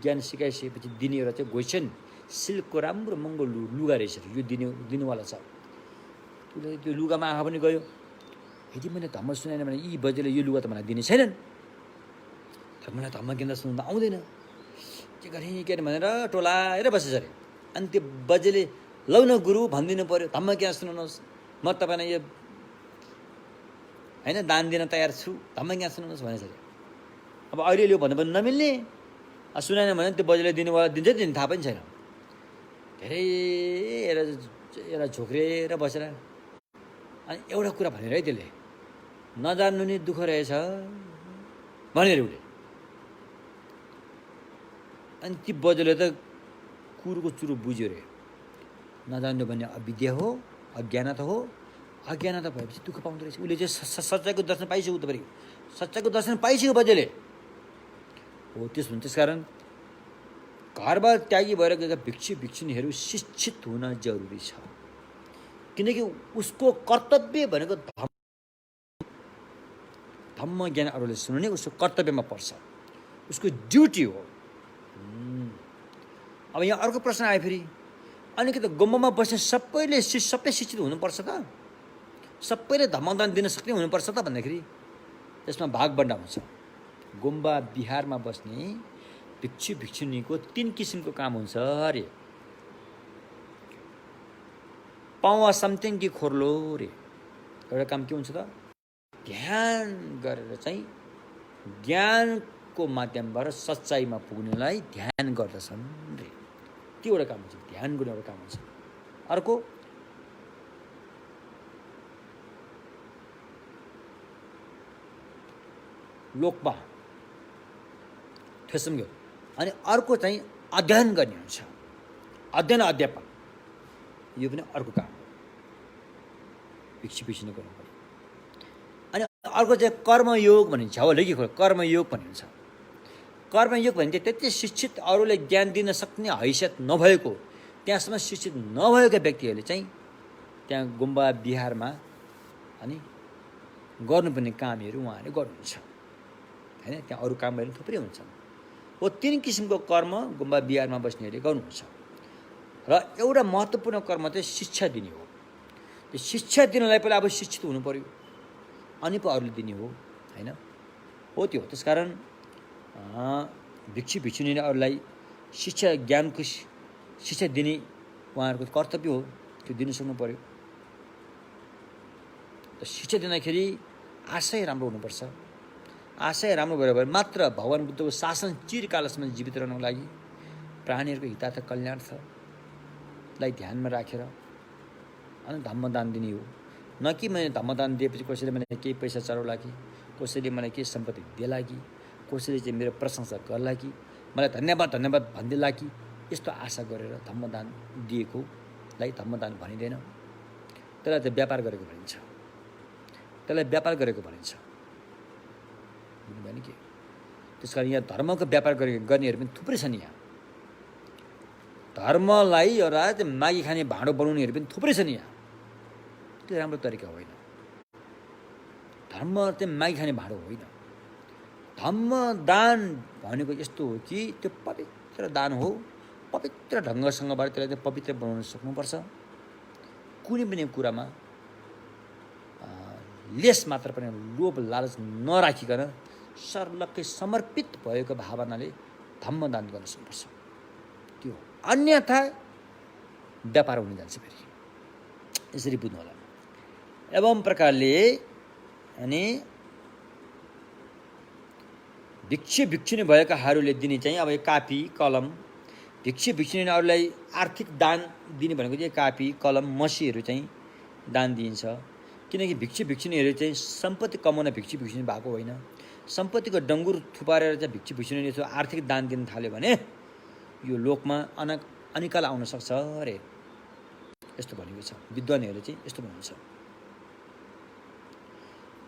ज्ञान सिकाइसकेपछि दिने एउटा चाहिँ गोइसन सिल्कको राम्रो महँगो लुगा रहेछ, यो दिनुवाला छ। उसले त्यो लुगामा आँखा पनि गयो। यदि मैले धम्म सुनाएन भने यी बजेले यो लुगा त मलाई दिने छैनन्, तर मलाई धम्म ज्ञान सुन्नु त आउँदैन, के गर्ने भनेर टोलाएर बसेछ अरे। अनि त्यो बजेले लौ न गुरु भनिदिनु पऱ्यो, धम्म ज्ञान सुनाउनुहोस्, म तपाईँलाई यो होइन दान दिन तयार छु, धम्म ज्ञान सुनाउनुहोस् भनेछ अरे। अब अहिले यो भन्नु पनि नमिल्ने, सुनाएन भने त्यो बजेले दिनुवाला दिन्छ दिन थाहा पनि छैन। धेरै एउटा झोक्रिएर बसेर अनि एउटा कुरा भनेर है त्यसले नजान्नु नि दुःख रहेछ भनेर उसले। अनि ती बजेले त कुरोको चुरो बुझ्यो रे। नजान्नु भन्ने अविद्या हो, अज्ञानता हो। अज्ञानता भएपछि दुःख पाउँदो रहेछ। उसले चाहिँ सच्चाइको दर्शन पाइसक्यो तपाईँको, सच्चाइको दर्शन पाइसक्यो बजेले हो। त्यसकारण घरबार त्यागी भएर गएका भिक्षुनीहरू शिक्षित हुन जरुरी छ। किनकि उसको कर्तव्य भनेको धम्म ज्ञान अरूले सुनाउने उसको कर्तव्यमा पर्छ, उसको ड्युटी हो। अब यहाँ अर्को प्रश्न आयो फेरि, अनि के त गुम्बामा बस्ने सबै शिक्षित हुनुपर्छ त? सबैले धम्मदान दिन सक्ने हुनुपर्छ त भन्दाखेरि त्यसमा भागबन्डा हुन्छ। गुम्बा बिहारमा बस्ने भिक्षुनीको 3 किसिमको काम हुन्छ अरे। पावा समथिङ कि खोर्लो रे। एउटा काम के हुन्छ त? ध्यान गरेर चाहिँ ज्ञानको माध्यमबाट सच्चाइमा पुग्नेलाई ध्यान गर्दछन् रे। त्यो एउटा काम हुन्छ, ध्यान गर्ने एउटा काम हुन्छ। अर्को लोकमा ठेसुङ्ग्यो। अनि अर्को चाहिँ अध्ययन गर्ने हुन्छ, अध्ययन अध्यापन, यो पनि अर्को काम हो, भिक्षु भिक्षुनी गर्नु पर्यो। अनि अर्को चाहिँ कर्मयोग भनिन्छ, हो लेखी कर्मयोग भनिन्छ। कर्मयोग भने चाहिँ त्यति शिक्षित, अरूले ज्ञान दिन सक्ने हैसियत नभएको, त्यहाँसम्म शिक्षित नभएका व्यक्तिहरूले चाहिँ त्यहाँ गुम्बा बिहारमा अनि गर्नुपर्ने कामहरू उहाँहरूले गर्नुहुन्छ होइन। त्यहाँ अरू कामहरू थुप्रै हुन्छन्। हो 3 किसिमको कर्म गुम्बा बिहारमा बस्नेहरूले गर्नुहुन्छ। र एउटा महत्त्वपूर्ण कर्म चाहिँ शिक्षा दिने हो। त्यो शिक्षा दिनलाई पहिला अब शिक्षित हुनु पर्यो, अनि पो अरूले दिने हो होइन। हो त्यो त्यसकारण भिक्षु भिक्षुनीले अरूलाई शिक्षा ज्ञानको शिक्षा दिने उहाँहरूको कर्तव्य हो, त्यो दिन सक्नु पर्यो। शिक्षा दिँदाखेरि आशय राम्रो हुनुपर्छ। आशय राम्रो भयो भने मात्र भगवान बुद्धको शासन चिरकालसम्म जीवित रहनको लागि प्राणीहरूको हितार्थ कल्याणार्थलाई ध्यानमा राखेर अनि धम्मदान दिने हो। न कि मैले धम्मदान दिएपछि कसैले मलाई केही पैसा चढाउला कि, कसैले मलाई केही सम्पत्ति दिएला कि, कसैले चाहिँ मेरो प्रशंसा गर्ला कि, मलाई धन्यवाद धन्यवाद भनिदिएला कि, यस्तो आशा गरेर धम्मदान दिएकोलाई धम्मदान भनिँदैन। त्यसलाई चाहिँ व्यापार गरेको भनिन्छ, त्यसलाई व्यापार गरेको भनिन्छ। बुझ्नुभयो नि के? त्यस कारण यहाँ धर्मको व्यापार गर्नेहरू पनि थुप्रै छन्। यहाँ धर्मलाई एउटा मागी खाने भाँडो बनाउनेहरू पनि थुप्रै छन्। यहाँ त्यो राम्रो तरिका होइन। धर्म चाहिँ मागी खाने भाँडो होइन। धम्मदान भनेको यस्तो हो कि त्यो पवित्र दान हो। पवित्र ढङ्गसँगबाट त्यसलाई चाहिँ पवित्र बनाउन सक्नुपर्छ। कुनै पनि कुरामा लेस मात्र पनि लोभ लालच नराखिकन सर्लक्कै समर्पित भएको भावनाले धम्मदान गर्न सक्नुपर्छ। त्यो अन्यथा व्यापार हुन जान्छ फेरि। यसरी बुझ्नु होला। एवं प्रकारले अनि भिक्षु भिक्षुनी भएकाहरूले दिने चाहिँ अब कापी कलम, भिक्षु भिक्षुनीहरूलाई आर्थिक दान दिने भनेको चाहिँ कापी कलम मसीहरू चाहिँ दान दिइन्छ। किनकि भिक्षु भिक्षुनीहरू चाहिँ सम्पत्ति कमाउन भिक्षु भिक्षुनी भएको होइन। सम्पत्तिको डङ्गुर थुपारेर चाहिँ भिक्षु भिक्षुनीले यसो आर्थिक दान दिन थाल्यो भने यो लोकमा अनिकाल आउन सक्छ अरे, यस्तो भनेको छ। विद्वानहरूले चाहिँ यस्तो भन्नुहुन्छ।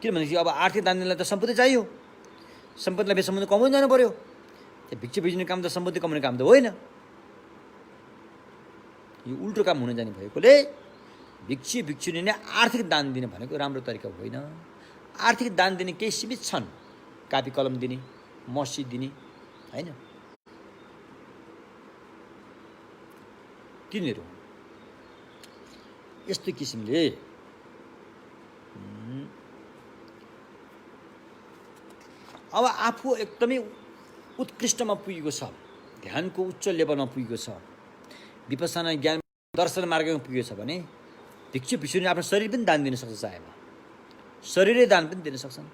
किनभनेदेखि अब आर्थिक दान दिनलाई त सम्पत्ति चाहियो, सम्पत्तिलाई फेरि सम्पत्ति कमाउनु जानु पर्यो। त्यो भिक्षु भिक्षुनी काम त सम्पत्ति कमाउने काम त होइन। यो उल्टो काम हुन जाने भएकोले भिक्षु भिक्षुनीले आर्थिक दान दिने भनेको राम्रो तरिका होइन। आर्थिक दान दिने केही सीमित छन्, कापी कलम दिने, मस्जिद दिने होइन, तिनीहरू यस्तो किसिमले अब आफू एकदमै उत्कृष्टमा पुगेको छ, ध्यानको उच्च लेभलमा पुगेको छ, विपස්සना ज्ञान दर्शन मार्गमा पुगेको छ भने भिक्षु भिक्षुनी आफ्नो शरीर पनि दान दिन सक्छ। चाहेमा शरीरै दान पनि दिन सक्छन्।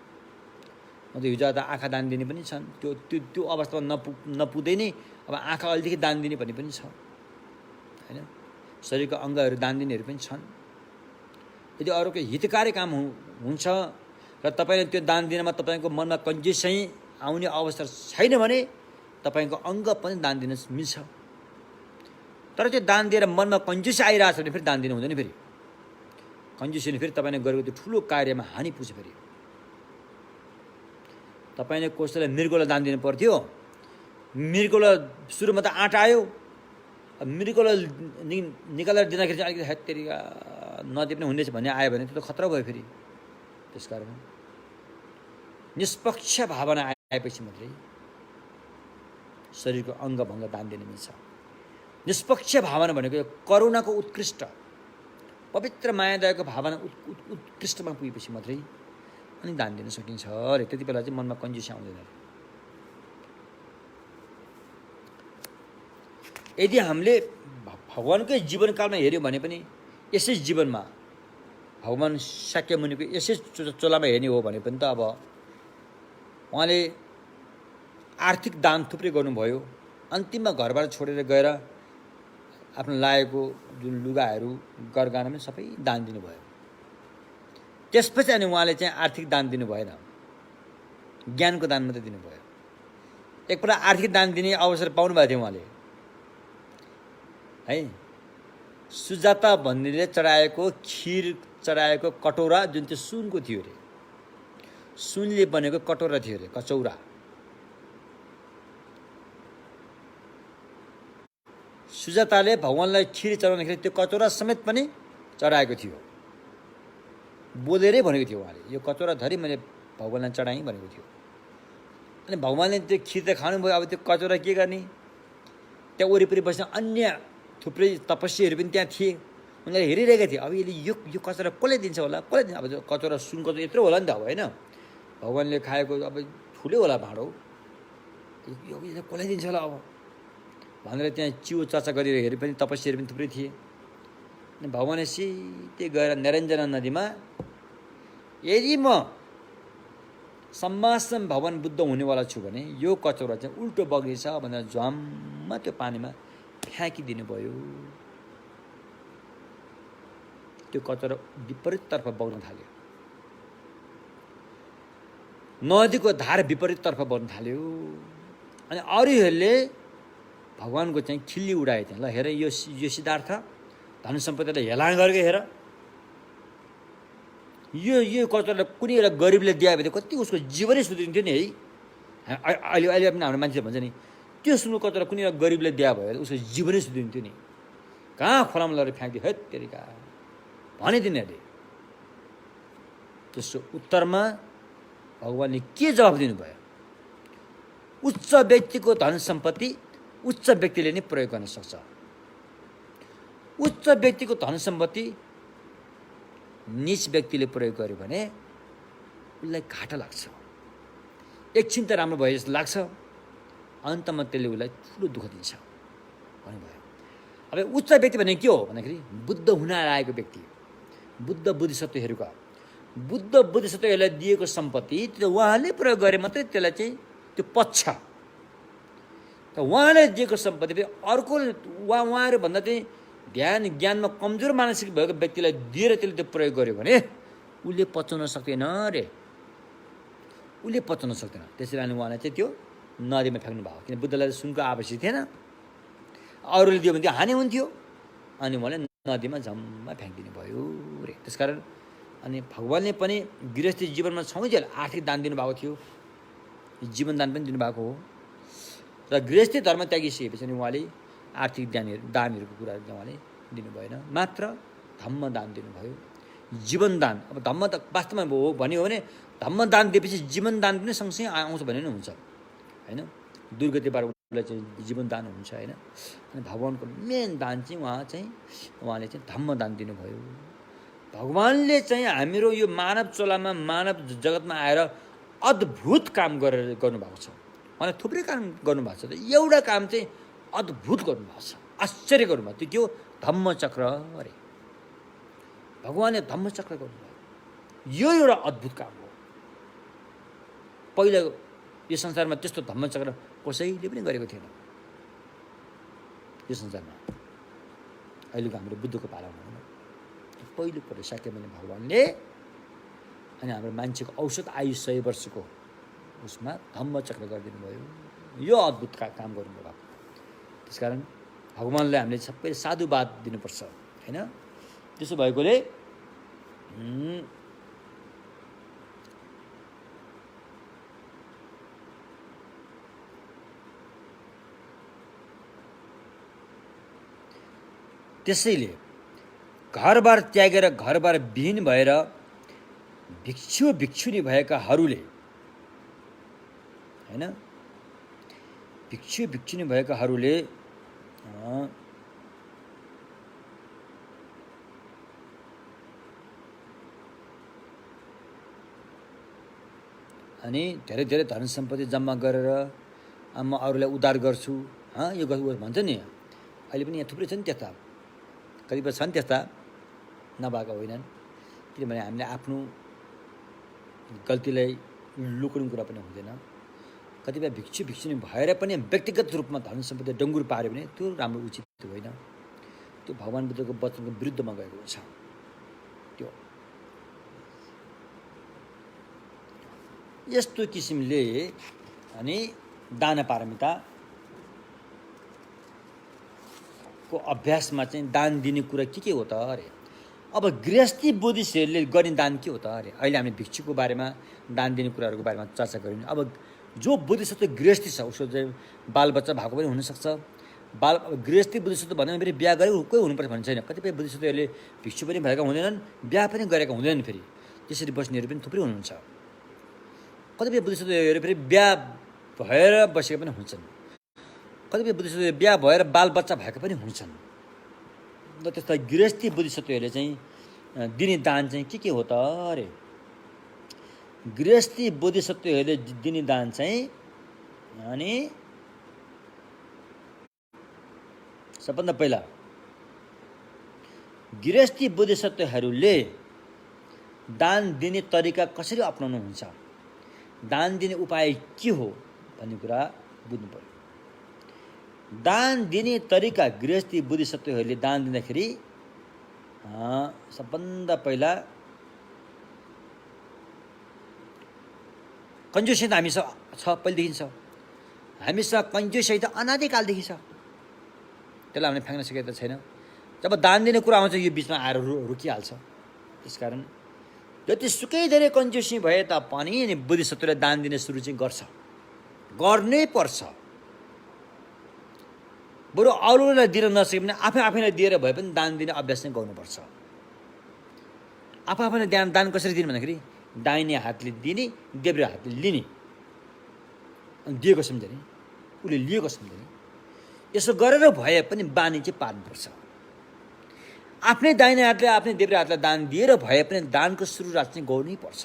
अन्त हिजो त आँखा दान दिने पनि छन्। त्यो अवस्थामा नपुग्दै नै अब आँखा अलिकति दान दिने भन्ने पनि छ होइन। शरीरको अङ्गहरू दान दिनेहरू पनि छन्। यदि अरूको हितकारी काम हुन्छ र तपाईँले त्यो दान दिनमा तपाईँको मनमा कन्जुसै आउने अवस्था छैन भने तपाईँको अङ्ग पनि दान दिन मिल्छ। तर त्यो दान दिएर मनमा कन्जुसी आइरहेछ भने फेरि दान दिनु हुँदैन। फेरि कन्जुसीले फेरि तपाईँले गरेको त्यो ठुलो कार्यमा हानि पुग्छ। फेरि तपाईँले कसैलाई मृगोलाई दान दिनु पर्थ्यो, मृगोलाई सुरुमा त आँट आयो, मृगोलाई निकालेर दिँदाखेरि चाहिँ अलिकति हेत्तेरिका नदिए पनि हुँदैछ भन्ने आयो भने त्यो त खतरा भयो। फेरि त्यसकारण निष्पक्ष भावना आएपछि मात्रै शरीरको अङ्गभङ्ग दान दिने मिल्छ। निष्पक्ष भावना भनेको करुणाको उत्कृष्ट पवित्र मायादयको भावना उत्कृष्टमा पुगेपछि मात्रै अनि दान दिन सकिन्छ अरे। त्यति बेला चाहिँ मनमा कन्जुसी आउँदैन। यदि हामीले भगवानकै जीवनकालमा हेऱ्यौँ भने पनि यसै जीवनमा भगवान शाक्यमुनिको यसै चोलामा हेर्ने हो भने पनि त अब उहाँले आर्थिक दान थुप्रै गर्नुभयो। अन्तिममा घरबाट छोडेर गएर आफ्नो लागेको जुन लुगाहरू गरगानामा सबै दान दिनुभयो। त्यसपछि अनि उहाँले चाहिँ आर्थिक दान दिनु भएन, ज्ञानको दान मात्रै दिनुभयो। एकपल्ट आर्थिक दान दिने अवसर पाउनु भएको थियो उहाँले है। सुजाता भन्नेले चढाएको खिर चढाएको कटौरा जुन चाहिँ सुनको थियो अरे, सुनले बनेको कटौरा थियो अरे, कचौरा। सुजाताले भगवान्लाई खिर चढाउँदाखेरि त्यो कचौरा समेत पनि चढाएको थियो। बोलेरै भनेको थियो उहाँले, यो कचौरा धरि मैले भगवान्लाई चढाएँ भनेको थियो। अनि भगवान्ले त्यो खिर त खानुभयो, अब त्यो कचौरा के गर्ने? त्यहाँ वरिपरि बस्ने अन्य थुप्रै तपस्वीहरू पनि त्यहाँ थिए। उनीहरूले हेरिरहेका थिए, अब यसले यो कचौरा कसले दिन्छ होला, कसले दिन्छ? अब त्यो कचौरा सुनको त यत्रो होला नि त, अब होइन, भगवान्ले खाएको अब ठुलै होला भाँडो, यो कसलाई दिन्छ होला अब भनेर त्यहाँ चियो चर्चा गरेर हेरे पनि तपस्वीहरू पनि थुप्रै थिए। अनि भगवान्ले सिधै गएर निरञ्जना नदीमा, यदि म सम्मासन भगवान् बुद्ध हुनेवाला छु भने यो कचौरा चाहिँ उल्टो बग्नेछ भनेर झ्वाम्म त्यो पानीमा फ्याँकिदिनु भयो। त्यो कचौरा विपरीततर्फ बग्न थाल्यो, नदीको धार विपरीततर्फ बग्न थाल्यो। अनि अरूहरूले भगवान्को चाहिँ खिल्ली उडाए थिए। ल हेर, यो सिद्धार्थ धन सम्पत्तिलाई हेलान गरेको हेर, यो कचौरा कुनै एउटा गरिबले दिए भने कति उसको जीवनै सुध्रिन्थ्यो नि है। अहिले पनि हाम्रो मान्छेले भन्छ नि, त्यो सुनको कचौरा कुनै एउटा गरिबले दिए भयो उसको जीवनै सुध्रिन्थ्यो नि, कहाँ खोलामा लगेर फ्याँकिदियो है तेरिका भनिदिने अरे। त्यसको उत्तरमा भगवान्ले के जवाफ दिनुभयो? उच्च व्यक्तिको धन सम्पत्ति उच्च व्यक्तिले नै प्रयोग गर्न सक्छ। उच्च व्यक्तिको धन सम्पत्ति नीच व्यक्तिले प्रयोग गर्यो भने उसलाई घाटा लाग्छ। एकछिन त राम्रो भयो जस्तो लाग्छ, अन्तमा त्यसले उसलाई ठुलो दुःख दिन्छ भन्नुभयो। अब उच्च व्यक्ति भनेको के हो भन्दाखेरि बुद्ध हुन आएको व्यक्ति, बुद्ध बोधिसत्वहरूका, बुद्ध बोधिसत्वहरूलाई दिएको सम्पत्ति त्यो उहाँले प्रयोग गरे मात्रै त्यसलाई चाहिँ त्यो पच्छ। त उहाँले दिएको सम्पत्ति पनि अर्को उहाँहरूभन्दा चाहिँ ध्यान ज्ञानमा कमजोर मानसिक भएको व्यक्तिलाई दिएर त्यसले त्यो प्रयोग गर्यो भने उसले पचाउन सक्दैन रे, उसले पचाउन सक्दैन। त्यसरी अनि उहाँलाई चाहिँ त्यो नदीमा फ्याँक्नु भयो, किन बुद्धलाई सुनको आवश्यक थिएन, अरूले दियो भने त्यो हानि हुन्थ्यो। अनि उहाँले नदीमा झम्मा फ्याँकिदिनु भयो रे। त्यसकारण अनि भगवान्ले पनि गृहस्थी जीवनमा छौँजेल आर्थिक दान दिनुभएको थियो, जीवन दान पनि दिनुभएको हो। र गृहस्थी धर्म त्यागिसकेपछि अनि उहाँले आर्थिक दानहरूको कुराहरू उहाँले दिनु भएन, मात्र धम्म दान दिनुभयो, जीवन दान। अब धम्म त वास्तवमा हो भन्यो भने धम्म दान दिएपछि जीवन दान पनि सँगसँगै आउँछ भने नै हुन्छ होइन। दुर्गतिबाट उसलाई चाहिँ जीवन दान हुन्छ होइन। अनि भगवान्को मेन दान चाहिँ उहाँले चाहिँ धम्म दान दिनुभयो। भगवान्ले चाहिँ हाम्रो यो मानव चोलामा मानव जगतमा आएर अद्भुत काम गर्नुभएको छ। उहाँले थुप्रै काम गर्नुभएको छ, एउटा काम चाहिँ अद्भुत गर्नुभएको छ, आश्चर्य गर्नुभएको। त्यो के हो? धम्मचक्र अरे। भगवान्ले धम्मचक्र गर्नुभयो, यो एउटा अद्भुत काम हो। पहिला यो संसारमा त्यस्तो धम्मचक्र कसैले पनि गरेको थिएन यो संसारमा। अहिलेको हाम्रो बुद्धको पालामा पहिलोपल्ट शाक्यमुनि भगवान्ले अनि हाम्रो मान्छेको औसत आयु 100 वर्षको उसमा धम्मचक्र गरिदिनु भयो। यो अद्भुत काम गर्नुभयो। त्यसकारण भगवान्लाई हामीले सबै साधुवाद दिनुपर्छ होइन। त्यसो भएकोले त्यसैले घरबार त्यागेर घरबार विहीन भएर भिक्षु भिक्षुनी भएकाहरूले होइन, भिक्षु भिक्षुनी भएकाहरूले अनि धेरै धेरै धन सम्पत्ति जम्मा गरेर म अरूलाई उद्धार गर्छु यो भन्छ नि। अहिले पनि यहाँ थुप्रै छन् त्यस्ता, कतिपय छन् त्यस्ता, नभएका होइनन्। किनभने हामीले आफ्नो गल्तीलाई लुक्ने कुरा पनि हुँदैन। कतिपय भिक्षु भिक्षुनी भएर पनि व्यक्तिगत रूपमा धन सम्पत्ति डङ्गुर पार्यो भने त्यो राम्रो उचित होइन। त्यो भगवान बुद्धको वचनको विरुद्धमा गएको हुन्छ। त्यो यस्तो किसिमले अनि दान पारमिताको अभ्यासमा चाहिँ दान दिने कुरा के हो त अरे? अब गृहस्थी बुद्धिस्टहरूले गर्ने दान के हो त अरे? अहिले हामीले भिक्षुको बारेमा दान दिने कुराहरूको बारेमा चर्चा गऱ्यौँ। अब जो बुद्धिस्ट गृहस्थी छ उसको चाहिँ बालबच्चा भएको पनि हुनसक्छ। गृहस्थी बुद्धिस्ट भन्दा फेरि बिहा गरेकै हुनुपर्छ भन्ने छैन। कतिपय बुद्धिस्टहरूले भिक्षु पनि भएका हुँदैनन्, बिहा पनि गरेका हुँदैनन्। फेरि त्यसरी बस्नेहरू पनि थुप्रै हुनुहुन्छ। कतिपय बुद्धिस्टहरू फेरि बिहा भएर बसेका पनि हुन्छन्। कतिपय बुद्धिस्टहरू बिहा भएर बालबच्चा भएका पनि हुन्छन्। र त्यस्ता गृहस्थी बुद्धिस्टहरूले चाहिँ दिने दान चाहिँ के हो त अरे? गृहस्थी बुद्धिस्टहरूले दिने दान चाहिँ अनि सबभन्दा पहिला गृहस्थी बुद्धिस्टहरूले दान दिने तरिका कसरी अपनाउनु हुन्छ, दान दिने उपाय के हो भन्ने कुरा बुझ्नु पर्यो। दान दिने तरिका गृहस्थी बुद्धिस्टहरूले दान दिँदाखेरि सबभन्दा पहिला कन्जुसी त हामीसँग छ, पहिलेदेखि छ। हामीसँग कन्जुसी त अनादिकालदेखि छ, त्यसलाई हामीले फ्याँक्न सकेको त छैन। जब दान दिने कुरा आउँछ यो बिचमा आएर रुकिहाल्छ। त्यसकारण जतिसुकै धेरै कन्जुसी भए तापनि अनि बुद्धिस्टहरूले दान दिने सुरु चाहिँ गर्नै पर्छ। बरु अरूलाई दिन नसके पनि आफैलाई दिएर भए पनि दान दिने अभ्यास चाहिँ गर्नुपर्छ। आफैलाई दान कसरी दिने भन्दाखेरि दाहिने हातले दिने, देब्रे हातले लिने, अनि दिएको सम्झने, उसले लिएको सम्झने। यसो गरेर भए पनि बानी चाहिँ पार्नुपर्छ। आफ्नै दाहिने हातले आफ्नै देब्रे हातलाई दान दिएर भए पनि दानको सुरुवात चाहिँ गर्नै पर्छ।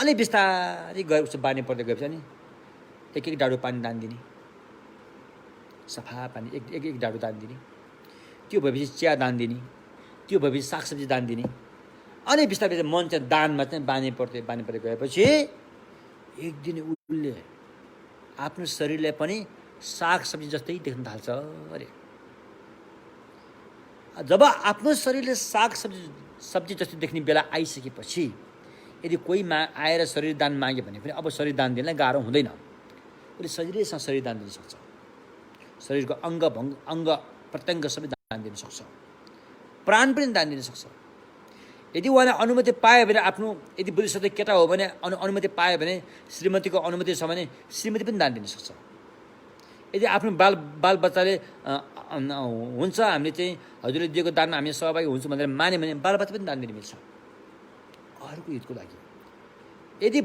अलि बिस्तारै गए उसो बानी पर्दै गएपछि अनि एक डाडु पानी दान दिने, सफा पानी एक डाडु दान दिने। त्यो भएपछि चिया दान दिने, त्यो भएपछि सागसब्जी दान दिने। अनि बिस्तारै मन चाहिँ दानमा चाहिँ बानी पर्दै गएपछि एक दिन उसले आफ्नो शरीरलाई पनि सागसब्जी जस्तै देख्न थाल्छ अरे। जब आफ्नो शरीरले सागसब्जी जस्तै देख्ने बेला आइसकेपछि यदि कोही आएर शरीर दान माग्यो भने पनि अब शरीर दान दिनलाई गाह्रो हुँदैन। उसले सजिलैसँग शरीर दान दिन सक्छ। शरीरको अङ्ग प्रत्यङ्ग सबै दान दिन सक्छ। प्राण पनि दान दिन सक्छ। यदि उहाँले अनुमति पायो भने आफ्नो, यदि बुद्धिस्ट केटा हो भने अनुमति पायो भने, श्रीमतीको अनुमति छ भने श्रीमती पनि दान दिन सक्छ। यदि आफ्नो बालबच्चाले हुन्छ हामीले चाहिँ हजुरले दिएको दानमा हामी सहभागी हुन्छौँ भनेर मान्यो भने बालबच्चा पनि दान दिन मिल्छ अरूको हितको लागि। यदि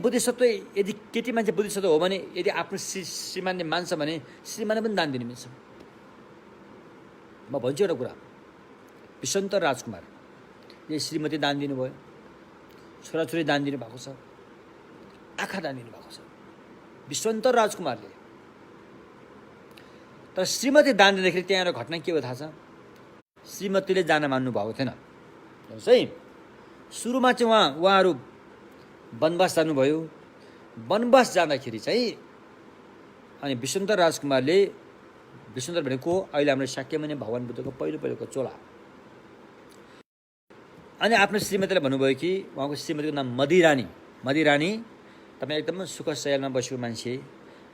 केटी मान्छे बुद्धिस्ट हो भने यदि आफ्नो श्रीमानले मान्छ भने श्रीमानले पनि दान दिन मिल्छ। म भन्छु एउटा कुरा, विश्वन्त राजकुमार ले श्रीमती दान दिनुभयो, छोराछोरी दान दिनुभएको छ, आँखा दान दिनुभएको छ विश्वन्त राजकुमारले। तर श्रीमती दान दिँदाखेरि त्यहाँ एउटा घटना के हो थाहा छ? श्रीमतीले जान मान्नु भएको थिएन। है सुरुमा चाहिँ उहाँहरू वनवास जानुभयो। वनवास जाँदाखेरि चाहिँ अनि विश्वन्त राजकुमारले, विश्वन्त भनेको अहिले हाम्रो शाक्यमुनि भगवान बुद्धको पहिलोको चोला, अनि आफ्नो श्रीमतीलाई भन्नुभयो कि उहाँको श्रीमतीको नाम मदिरानी, तपाईँ एकदम सुख शयलमा बसेको मान्छे,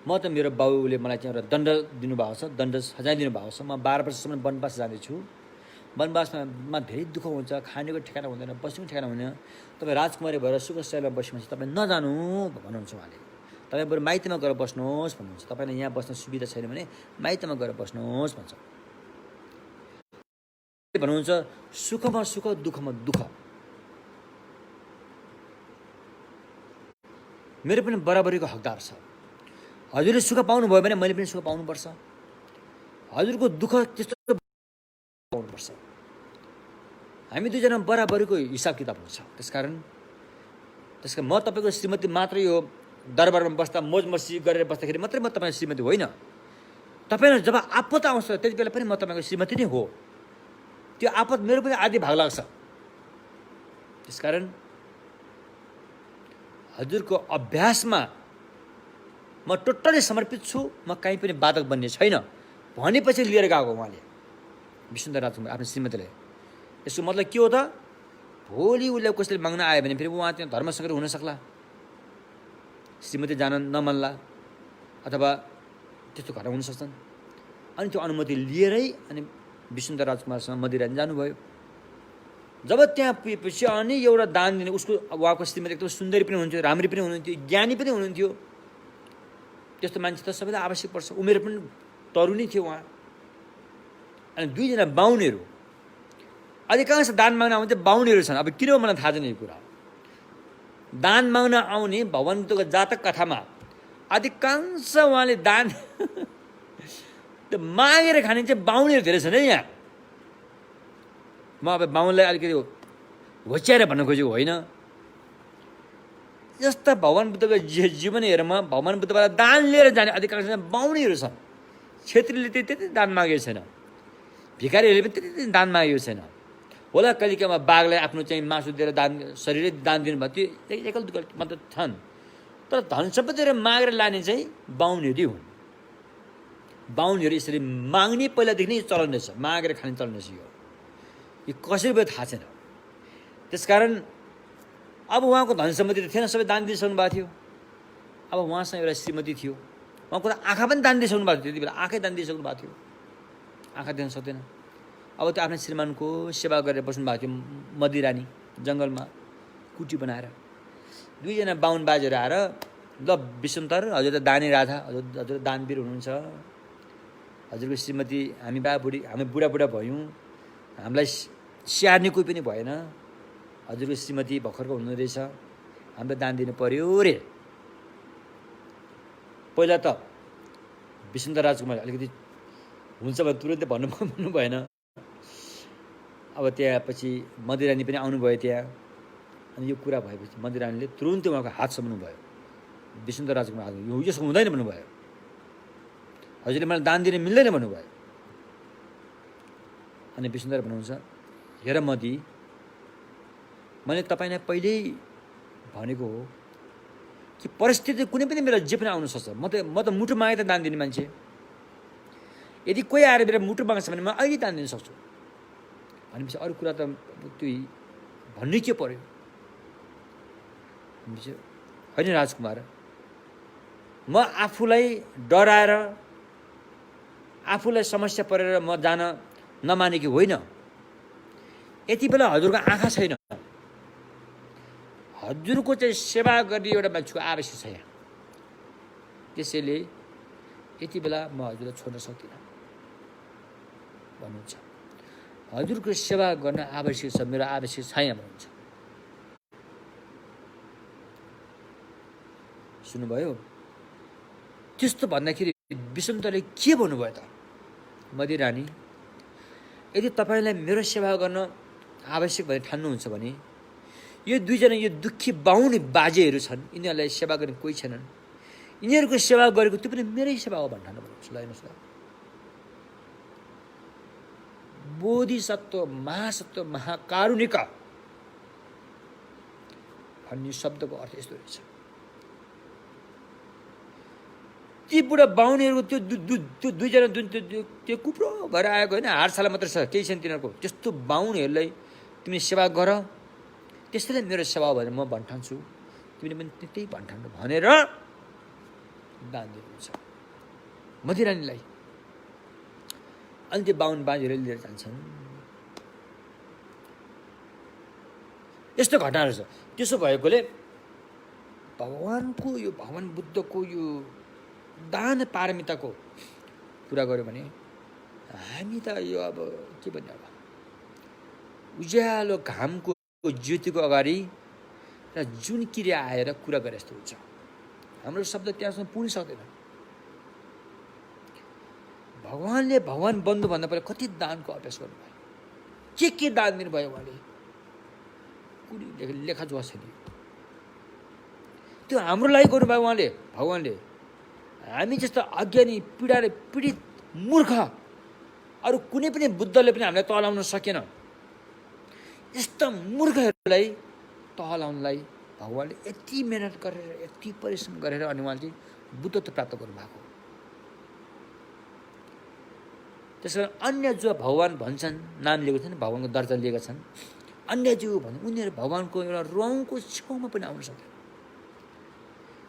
म त मेरो बाउले मलाई चाहिँ एउटा दण्ड दिनुभएको छ, दण्ड सजाय दिनुभएको छ। म 12 वर्षसम्म वनवास जाँदैछु। वनवासमा धेरै दुःख हुन्छ, खानेको ठेगाना हुँदैन, बस्नुको ठेगाना हुँदैन। तपाईँ राजकुमारी भएर सुख शयलमा बसेपछि तपाईँ नजानु भन्नुहुन्छ उहाँले। तपाईँ बरु माइतीमा गएर बस्नुहोस् भन्नुहुन्छ। तपाईँलाई यहाँ बस्न सुविधा छैन भने माइतीमा गएर बस्नुहोस् भन्छ भन्नुहुन्छ। सुखमा सुख, दुःखमा दुःख। मेरो पनि बराबरीको हकदार छ। हजुरले सुख पाउनुभयो भने मैले पनि सुख पाउनुपर्छ। हजुरको दुःख त्यस्तो पाउनुपर्छ। हामी दुईजना बराबरीको हिसाब किताब हुन्छ। त्यसकारण म तपाईँको श्रीमती मात्रै हो। दरबारमा बस्दा मोज मस्ती गरेर बस्दाखेरि मात्रै म तपाईँको श्रीमती होइन। तपाईँलाई जब आपत आउँछ त्यति बेला पनि म तपाईँको श्रीमती नै हो। त्यो आपत मेरो पनि आधी भाग लाग्छ। त्यसकारण हजुरको अभ्यासमा म टोटली समर्पित छु। म कहीँ पनि बाधक बन्ने छैन भनेपछि लिएर गएको उहाँले। विष्णुदत्त राजकुमार आफ्नो श्रीमतीलाई। यसको मतलब के हो त? भोलि उसले कसैले माग्न आयो भने फेरि उहाँ त्यहाँ धर्मसङ्कट हुन सक्ला, श्रीमती जान नमान्ला अथवा त्यस्तो घटना हुन सक्छन्। अनि त्यो अनुमति लिएरै अनि विष्णुदत्त राजकुमारसँग मदिरा जानुभयो। जब त्यहाँ पुगेपछि अनि एउटा दान दिने, उसको उहाँको श्रीमती एकदम सुन्दरी पनि हुनुहुन्थ्यो, राम्री पनि हुनुहुन्थ्यो, ज्ञानी पनि हुनुहुन्थ्यो। त्यस्तो मान्छे त सबैलाई आवश्यक पर्छ। उमेर पनि तरुणी थियो उहाँ। अनि दुईजना बाहुनीहरू, अधिकांश दान माग्न आउने बाहुनीहरू छन्। अब किन मलाई थाहा छैन यो कुरा। दान माग्न आउने भगवान बुद्धको जातक कथामा अधिकांश उहाँले दान त्यो मागेर खाने चाहिँ बाहुनीहरू धेरै छन् है यहाँ। म अब बाहुनलाई अलिकति होच्याएर भन्न खोजेको होइन। यस्ता भगवान बुद्धको जीवन हेरमा भगवान बुद्धबाट दान लिएर जाने अधिकांश बाहुनीहरू छन्। क्षेत्रीले त्यति दान मागेको छैन, भिखारीहरूले पनि त्यति दान मागेको छैन। होला कहिलेकाहीँ बाघलाई आफ्नो चाहिँ मासु दिएर दान, शरीरै दान दिनुभयो, त्यो एकल दुकल मात्र छन्। तर धन सम्पत्तिहरू मागेर लाने चाहिँ बाहुनीहरू हुन्। बाहुनीहरू यसरी माग्ने पहिलादेखि नै चलन रहेछ, मागेर खाने चलन रहेछ। यो कसरी भयो थाहा छैन। त्यसकारण अब उहाँको धन सम्पत्ति त थिएन, सबै दान दिइसक्नु भएको थियो। अब उहाँसँग एउटा श्रीमती थियो, उहाँको त आँखा पनि दान दिइसक्नु भएको थियो। त्यति बेला आँखै दान दिइसक्नु भएको थियो, आँखा देख्न सक्दैन। अब त्यो आफ्नो श्रीमानको सेवा गरेर बस्नु भएको थियो मदिरानी जङ्गलमा कुटी बनाएर। दुईजना बाहुन बाजेहरू आएर, ल विष्णुदत्त हजुर त दानी राजा, हजुर दानवीर हुनुहुन्छ, हजुरको श्रीमती हामी बुढी, हामी बुढा भयौँ, हामीलाई स्याहार्ने कोही पनि भएन, हजुरको श्रीमती भर्खरको हुनु रहेछ, हामीलाई दान दिनु पर्यो रे। पहिला त विष्णुदत्त राजकुमार अलिकति हुन्छ भने तुरन्तै भन्नु भएन। अब त्यहाँ पछि मदिरानी पनि आउनुभयो त्यहाँ। अनि यो कुरा भएपछि मदिरानीले तुरुन्तै उहाँको हात समाउनु भयो। विष्णुदत्त राजकुमार हात, यो यसो हुँदैन भन्नुभयो, हजुरले मलाई दान दिने मिल्दैन भन्नुभयो। अनि विष्णुदत्त भन्नुहुन्छ, हेर मदी, मैले तपाईँलाई पहिल्यै भनेको हो कि परिस्थिति कुनै पनि बेला जे पनि आउन सक्छ। म त मुटु मागे त दान दिने मान्छे। यदि कोही आएर बेला मुटु माग्छ भने म अहिले दान दिन सक्छु भनेपछि अरू कुरा त त्यो भन्नै के पर्यो। होइन राजकुमार, म आफूलाई डराएर आफूलाई समस्या परेर म जान नमानेकी होइन। यति बेला हजुरको आँखा छैन, हजुरको चाहिँ सेवा गर्ने एउटा मान्छेको आवश्यक छ यहाँ। त्यसैले यति बेला म हजुरलाई छोड्न सक्दिनँ भन्नुहुन्छ। हजुरको सेवा गर्न आवश्यक छ, मेरो आवश्यक छैन भन्नुहुन्छ। सुन्नुभयो? त्यस्तो भन्दाखेरि विष्णुदत्तले के भन्नुभयो त? मदिरानी, यदि तपाईँलाई मेरो सेवा गर्न आवश्यक भएर ठान्नुहुन्छ भने यो दुईजना यो दुःखी बाहुनी बाजेहरू छन्, यिनीहरूलाई सेवा गर्ने कोही छैनन्, यिनीहरूको सेवा गरेको त्यो पनि मेरै सेवा हो भन्नु भन्नुहोस्। ल हेर्नुहोस् ल, बोधिसत्व, महासत्व, महाकारुणिक भन्ने शब्दको अर्थ यस्तो रहेछ। ती बुढा बाहुनीहरूको त्यो दुईजना जुन त्यो कुप्रो भएर आएको होइन, हारसाला मात्र छ, केही छैन तिनीहरूको। त्यस्तो बाहुनीहरूलाई तिमीले सेवा गर, त्यसैले मेरो सेवा भनेर म भन्ठान्छु, तिमीले पनि त्यही भन्ठान्नु भनेर दान दिनुहुन्छ मदिरानीलाई। अनि त्यो बाहुन बाजेहरू लिएर जान्छन्। यस्तो घटनाहरू छ। त्यसो भएकोले भगवानको यो भगवान बुद्धको यो दान पारमिताको कुरा गऱ्यो भने हामी त यो अब के भन्ने, अब उज्यालो घामको ज्योतिको अगाडि र जुन क्रिया आएर कुरा गरे जस्तो हुन्छ। हाम्रो शब्द त्यहाँसम्म पुग्न सक्दैन। भगवानले भगवान बन्धु भन्दा पहिला कति दानको अभ्यास गर्नुभयो, के दान दिनुभयो उहाँले, कुनै लेखा जोखा छैन। त्यो हाम्रो लागि गर्नुभयो उहाँले, भगवानले। हामी जस्तो अज्ञानी पीडाले पीडित मूर्ख अरू कुनै पनि बुद्धले पनि हामीलाई तहलाउन सकेन। यस्ता मूर्खहरूलाई तहलाउनलाई भगवानले यति मेहनत गरेर, यति परिश्रम गरेर अनि उहाँले बुद्धत्व प्राप्त गर्नुभएको। त्यसकारण अन्य जो भगवान भन्छन्, नाम लिएको छन्, भगवानको दर्जा लिएका छन्, अन्य जो भने उनीहरू भगवानको एउटा रौँको छेउमा पनि आउन सक्दैन।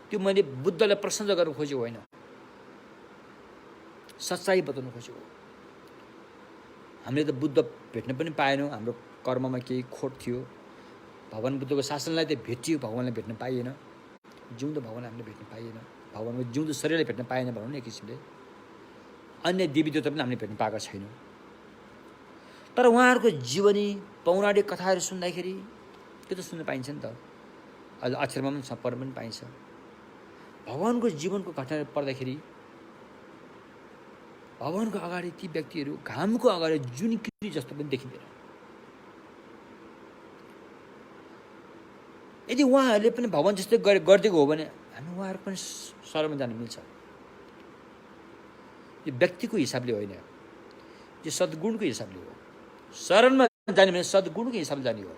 त्यो मैले बुद्धलाई प्रशंसा गर्न खोजेको होइन, सच्चाइ बताउन खोजेको। हामीले त बुद्ध भेट्न पनि पाएनौँ, हाम्रो कर्ममा केही खोट थियो। भगवान बुद्धको शासनलाई त भेटियो, भगवानलाई भेट्न पाइएन। जिउँदो भगवान हामीले भेट्न पाइएन, भगवानको जिउँदो शरीरलाई भेट्न पाएन भनौँ न एक किसिमले। अन्य देवी देवता पनि हामीले भेट्न पाएका छैनौँ। तर उहाँहरूको जीवनी पौराणिक कथाहरू सुन्दाखेरि त्यो त सुन्न पाइन्छ नि त, अहिले अक्षरमा पनि पढ्न पनि पाइन्छ। भगवानको जीवनको घटनाहरू पढ्दाखेरि भगवानको अगाडि ती व्यक्तिहरू घामको अगाडि जुन किरी जस्तो पनि देखिँदैन। यदि उहाँहरूले पनि भगवान जस्तै गरिदिएको हो भने हामी उहाँहरू पनि शरणमा जान मिल्छ। यो व्यक्तिको हिसाबले होइन, यो सद्गुणको हिसाबले हो। शरणमा जाने भने सद्गुणको हिसाबले जाने हो,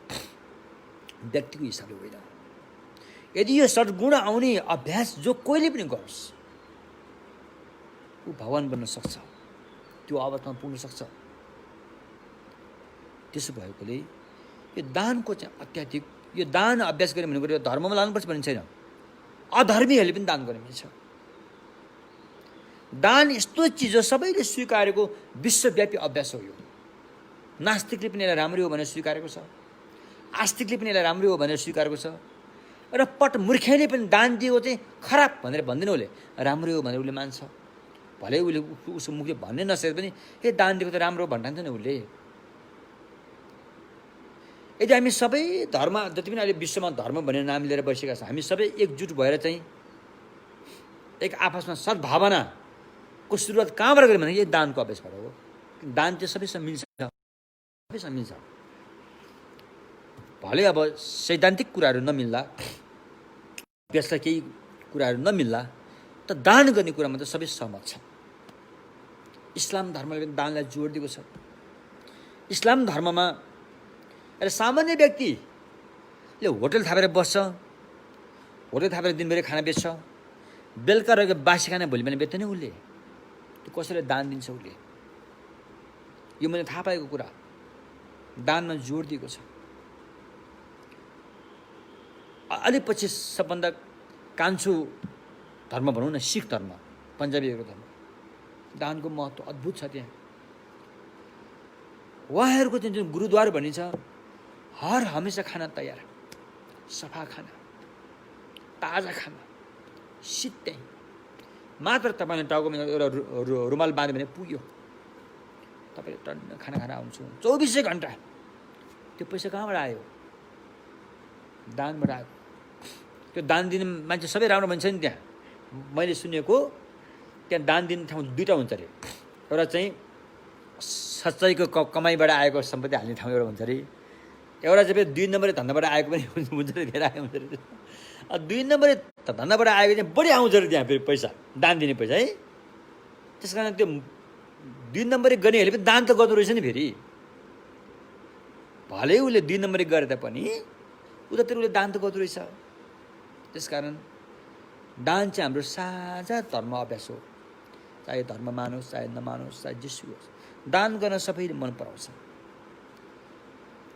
व्यक्तिको हिसाबले होइन। यदि यो सद्गुण आउने अभ्यास जो कोहीले पनि गरोस्, ऊ भगवान बन्न सक्छ, त्यो अवस्थामा पुग्न सक्छ। त्यसो भएकोले यो दानको चाहिँ अत्याधिक, यो दान अभ्यास गर्ने भनेको यो धर्ममा लानुपर्छ भन्ने छैन, अधर्मीहरूले पनि दान गर्ने छ। दान यस्तो चिज हो सबैले स्वीकारेको विश्वव्यापी अभ्यास हो। यो नास्तिकले पनि यसलाई राम्रो हो भनेर स्वीकारेको छ, आस्तिकले पनि यसलाई राम्रो हो भनेर स्वीकारेको छ, र पट मूर्खले पनि दान दिएको चाहिँ खराब भनेर भन्दैन, उसले राम्रो हो भनेर उसले मान्छ। भले उसले उसको मुखले भन्नै नसके पनि हे दान दिएको त राम्रो हो भन्ठान्छ नि उसले। यदि हामी सबै धर्म, जति पनि अहिले विश्वमा धर्म भनेर नाम लिएर बसेका छौँ, हामी सबै एकजुट भएर चाहिँ एक आपसमा सद्भावनाको सुरुवात कहाँबाट गऱ्यो भने यो दानको अभ्यासबाट हो। दान चाहिँ सबैसँग मिल्छ, सबैसँग मिल्छ। भले अब सैद्धान्तिक कुराहरू नमिल्ला, त्यसलाई केही कुराहरू नमिल्ला, त दान गर्ने कुरामा त सबै सहमत छ। इस्लाम धर्मले पनि दानलाई जोड दिएको छ। इस्लाम धर्ममा एउटा सामान्य व्यक्तिले होटल थापेर बस्छ, होटल थापेर दिनभरि खाना बेच्छ, बेलुका रहेको बासी खाना भोलि पनि बेच्दैन उसले, त्यो कसैले दान दिन्छ उसले। यो मैले थाहा पाएको कुरा, दानमा जोड दिएको छ। अलिक पछि सबभन्दा कान्छो धर्म भनौँ न, सिख धर्म, पन्जाबीहरूको धर्म, दानको महत्त्व अद्भुत छ त्यहाँ। उहाँहरूको चाहिँ जुन गुरुद्वार भनिन्छ, हर हमेसा खाना तयार, सफा खाना, ताजा खाना, सित्तै मात्र तपाईँले टाउकोमा एउटा रुमाल बाँध्यो भने पुग्यो, तपाईँले टन्न खाना खान आउँछु 24 घन्टा। त्यो पैसा कहाँबाट आयो? दानबाट आएको। त्यो दान दिने मान्छे सबै राम्रो भन्छ नि। त्यहाँ मैले सुनेको, त्यहाँ दान दिने ठाउँ दुईवटा हुन्छ अरे। एउटा चाहिँ सच्चाइको कमाइबाट आएको सम्पत्ति हाल्ने ठाउँ एउटा हुन्छ अरे, एउटा चाहिँ 2 नम्बरे धन्दाबाट आएको पनि हुन्छ अरे, धेरै आएको हुन्छ अरे। 2 नम्बरे धन्दाबाट आएको चाहिँ बढी आउँछ अरे त्यहाँ फेरि पैसा, दान दिने पैसा है। त्यस कारण त्यो 2 नम्बरे गर्नेहरूले पनि दान त गर्दो रहेछ नि फेरि। भले उसले 2 नम्बरे गरे तापनि उतातिर उसले दान त गर्दो रहेछ। त्यसकारण दान चाहिँ हाम्रो साझा धर्म अभ्यास हो। चाहे धर्म मानोस्, चाहे नमानोस्, चाहे जेसुकै होस्, दान गर्न सबैले मन पराउँछ।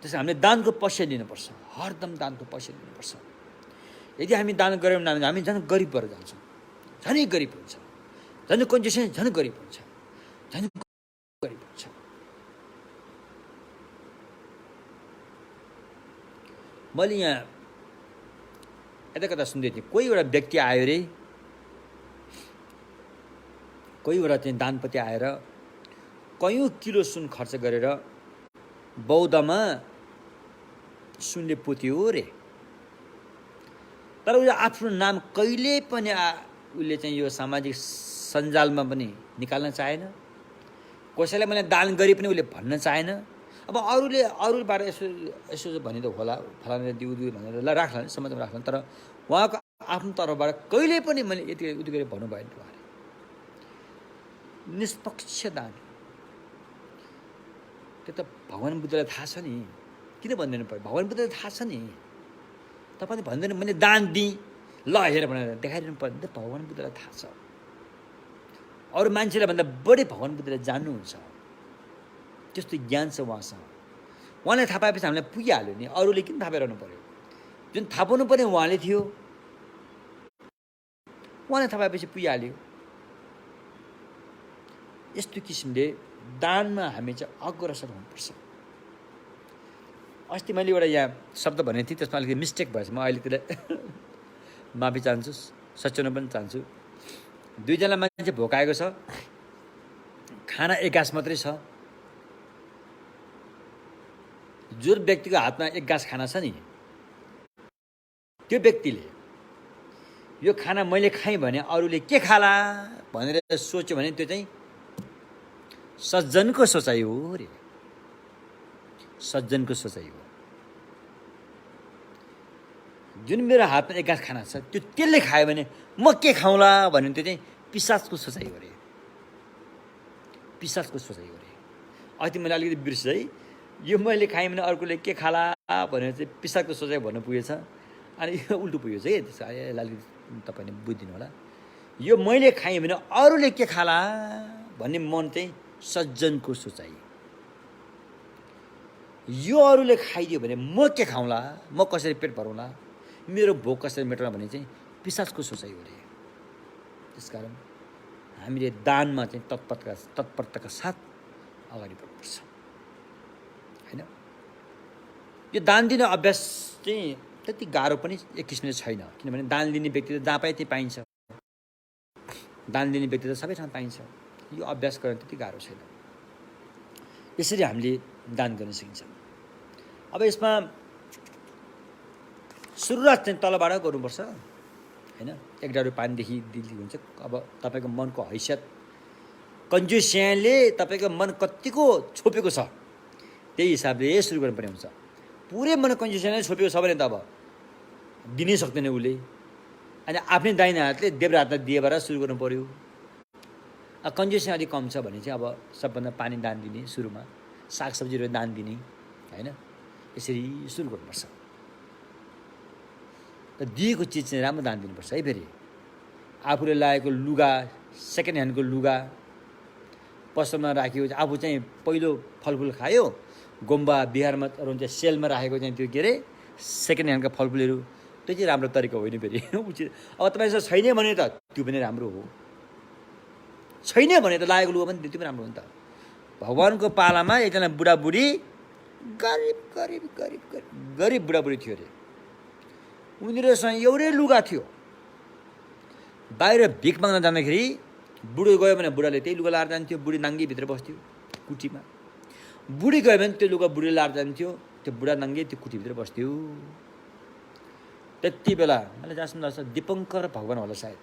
त्यसै हामीले दानको पैसा लिनुपर्छ, हरदम दानको पैसा लिनुपर्छ। यदि हामी दान गऱ्यौँ भने हामी झन् गरिब भएर जान्छौँ, झनै गरिब हुन्छ, झन् कन्जेसन झन् गरिब हुन्छ, झन् गरिब हुन्छ। मैले यहाँ यता कता सुन्दै थिएँ, कोही एउटा व्यक्ति आयो अरे, कोही एउटा चाहिँ दानपति आएर कयौँ किलो सुन खर्च गरेर बौद्धमा सुनले पोत्यो अरे। तर उसले आफ्नो नाम कहिले पनि उसले चाहिँ यो सामाजिक सञ्जालमा पनि निकाल्न चाहेन, कसैलाई मैले दान गरे पनि उसले भन्न चाहेन। अब अरूबाट यसो भने त होला, फलाना दिउ भनेर ल राख्ला, समाजमा राख्ला, तर उहाँको आफ्नो तर्फबाट कहिले पनि मैले यति गरी भन्नु भएन। उहाँले निष्पक्ष दान, त्यो त भगवान बुद्धलाई थाहा छ नि, किन भन्दैन पर्यो? भगवान बुद्धलाई थाहा छ नि। तपाईँले भन्दैन मैले दान दिएँ ल हेर भनेर देखाइदिनु पर्दैन त। भगवान बुद्धलाई थाहा छ, अरू मान्छेलाई भन्दा बढी भगवान बुद्धलाई जान्नुहुन्छ। त्यस्तो ज्ञान छ उहाँसँग। उहाँले थाहा पाएपछि हामीलाई पुगिहाल्यो नि, अरूले किन थाहा पाइरहनु पर्यो? जुन थाहा पाउनु पर्ने उहाँले थियो, उहाँले थाहा पाएपछि पुगिहाल्यो। यस्तो किसिमले दानमा हामी चाहिँ अग्रसर हुनुपर्छ। अस्ति मैले एउटा यहाँ शब्द भनेको थिएँ, त्यसमा अलिकति मिस्टेक भएछ, म अहिले त्यसलाई माफी चाहन्छु, सच्याउन पनि चाहन्छु। 2 जना मान्छे भोकाएको छ, खाना 1 गाँस मात्रै छ। जो व्यक्तिको हातमा 1 गाँस खाना छ नि, त्यो व्यक्तिले यो खाना मैले खाएँ भने अरूले के खाला भनेर सोच्यो भने त्यो चाहिँ सज्जनको सोचाइ हो रे, सज्जनको सोचाइ हो। जुन मेरो हातमा 1 गाँस खाना छ, त्यो त्यसले खायो भने म के खाउँला भन्ने त्यो चाहिँ पिशाचको सोचाइ हो रे, पिशाचको सोचाइ हो रे। अस्ति मैले अलिकति बिर्सेँ है, यो मैले खाएँ भने अर्कोले के खाला भनेर चाहिँ पिशाचको सोचाइ भन्नु पुगेछ। अनि यो उल्टो पुगेछ है, त्यसो अलिकति तपाईँले बुझिदिनु होला। यो मैले खाएँ भने अरूले के खाला भन्ने मन चाहिँ सज्जनको सोचाइ। यो अरूले खाइदियो भने म के खाउँला, म कसरी पेट भरौँला, मेरो भोक कसरी मेटाउला भन्ने चाहिँ पिशाचको सोचाइ हो रे। त्यसकारण हामीले दानमा चाहिँ तत्परताका साथ अगाडि बढ्नुपर्छ होइन। यो दान दिने अभ्यास चाहिँ त्यति गाह्रो पनि एक किसिमले छैन, किनभने दान लिने व्यक्ति त जहाँ पाए त्यही पाइन्छ, दान दिने व्यक्ति त सबै ठाउँ पाइन्छ। यो अभ्यास गर्न त्यति गाह्रो छैन। यसरी हामीले दान गर्न सकिन्छ। अब यसमा सुरुवात चाहिँ तलबाट गर्नुपर्छ होइन। 1 डाडु पानीदेखि दिल्ली हुन्छ। अब तपाईँको मनको हैसियत, कन्जुस्याले तपाईँको मन कतिको छोपेको छ त्यही हिसाबले सुरु गर्नुपर्ने हुन्छ। पुरै मन कन्जुस्याले छोपेको छ भने त अब दिनै सक्दैन उसले। अनि आफ्नै दाहिने हातले देब्रे हातलाई दिएबाट सुरु गर्नु पऱ्यो। कन्जुस्या अलिक कम छ भने चाहिँ अब सबभन्दा पानी दान दिने, सुरुमा सागसब्जीहरू दान दिने होइन। यसरी सुरु गर्नुपर्छ। र दिएको चिज चाहिँ राम्रो दान दिनुपर्छ है। फेरि आफूले लागेको लुगा, सेकेन्ड ह्यान्डको लुगा पसलमा राख्यो, आफू चाहिँ पहिलो फलफुल खायो, गोम्बा बिहारमा अरू चाहिँ सेलमा राखेको चाहिँ त्यो के अरे सेकेन्ड ह्यान्डका फलफुलहरू, त्यो चाहिँ राम्रो तरिका होइन फेरि उचित। अब तपाईँसँग छैन भने त त्यो पनि राम्रो हो, छैन भने त लागेको लुगा पनि त्यो पनि राम्रो हो नि त। भगवानको पालामा एकजना बुढाबुढी गरिब गरिब गरिब गरिब गरिब बुढाबुढी थियो अरे। उनीहरूसँग एउटै लुगा थियो। बाहिर भिख माग्न जाँदाखेरि बुढो गयो भने बुढाले त्यही लुगा लाएर जान्थ्यो, बुढी नाङ्गी भित्र बस्थ्यो कुटीमा। बुढी गयो भने त्यो लुगा बुढीले लाएर जान्थ्यो, त्यो बुढा नाङ्गी त्यो कुटीभित्र बस्थ्यो। त्यति बेला मैले जहाँसम्म लाग्छ दीपङ्कर भगवान होला सायद।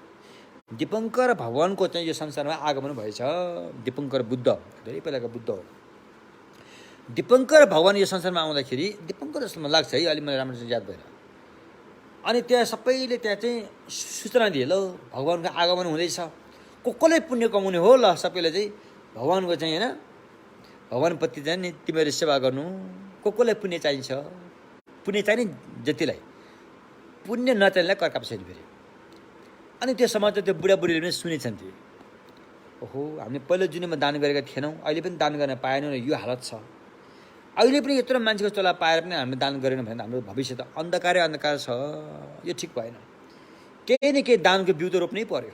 दीपङ्कर भगवानको चाहिँ यो संसारमा आगमन भएछ। दीपङ्कर बुद्ध, धेरै पहिलाको बुद्ध हो। दीपङ्कर भगवान यो संसारमा आउँदाखेरि दीपङ्कर जस्तो मलाई लाग्छ है, अलि मलाई राम्रोसँग याद भएन। अनि त्यहाँ सबैले त्यहाँ चाहिँ सूचना दिए, ल भगवानको आगमन हुँदैछ, कसले पुण्य कमाउने हो, ल सबैले चाहिँ भगवानको चाहिँ होइन भगवानप्रति चाहिँ नि तिमीहरू सेवा गर्नु, कसलाई पुण्य चाहिन्छ, पुण्य चाहिने जतिलाई, पुण्य नचाहिनेलाई कर्काप छैन फेरि। अनि त्यो समाचार त्यो बुढाबुढीले पनि सुनेछन् त्यो। ओहो, हामीले पहिलो जुनीमा दान गरेका थिएनौँ, अहिले पनि दान गर्न पाएनौँ र यो हालत छ। अहिले पनि यत्रो मान्छेको चोला पाएर पनि हामीले दान गरेनौँ भने हाम्रो भविष्य त अन्धकारै अन्धकार छ। यो ठिक भएन। केही न केही दानको बिउ त रोप्नै पर्यो।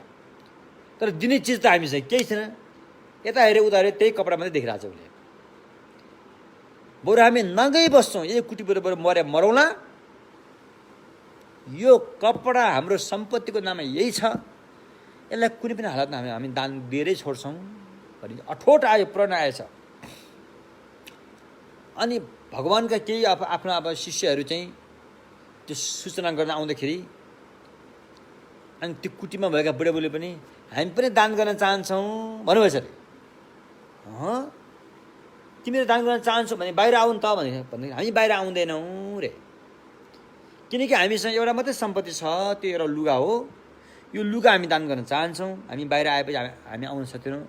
तर दिने चिज त हामीसँग केही छैन। यता हेऱ्यो उता हेऱ्यो त्यही कपडा मात्रै देखिरहेको छ उसले। बरु हामी नगई बस्छौँ, यही कुटीबाट मर्या मरौँला, यो कपडा हाम्रो सम्पत्तिको नाममा यही छ, यसलाई कुनै पनि हालतमा हामी दान दिएरै छोड्छौँ भने अठोट आयो, प्रण आएछ। अनि भगवानका केही आफ्नो अब शिष्यहरू चाहिँ त्यो सूचना गर्न आउँदाखेरि अनि त्यो कुटीमा भएका बुढाबुढीले पनि हामी पनि दान गर्न चाहन्छौँ भन्नुभएछ अरे। तिमीले दान गर्न चाहन्छौ भने बाहिर आउनु त भन्दाखेरि हामी बाहिर आउँदैनौँ रे, किनकि हामीसँग एउटा मात्रै सम्पत्ति छ, त्यो एउटा लुगा हो। यो लुगा हामी दान गर्न चाहन्छौँ, हामी बाहिर आएपछि हामी आउन सक्दैनौँ,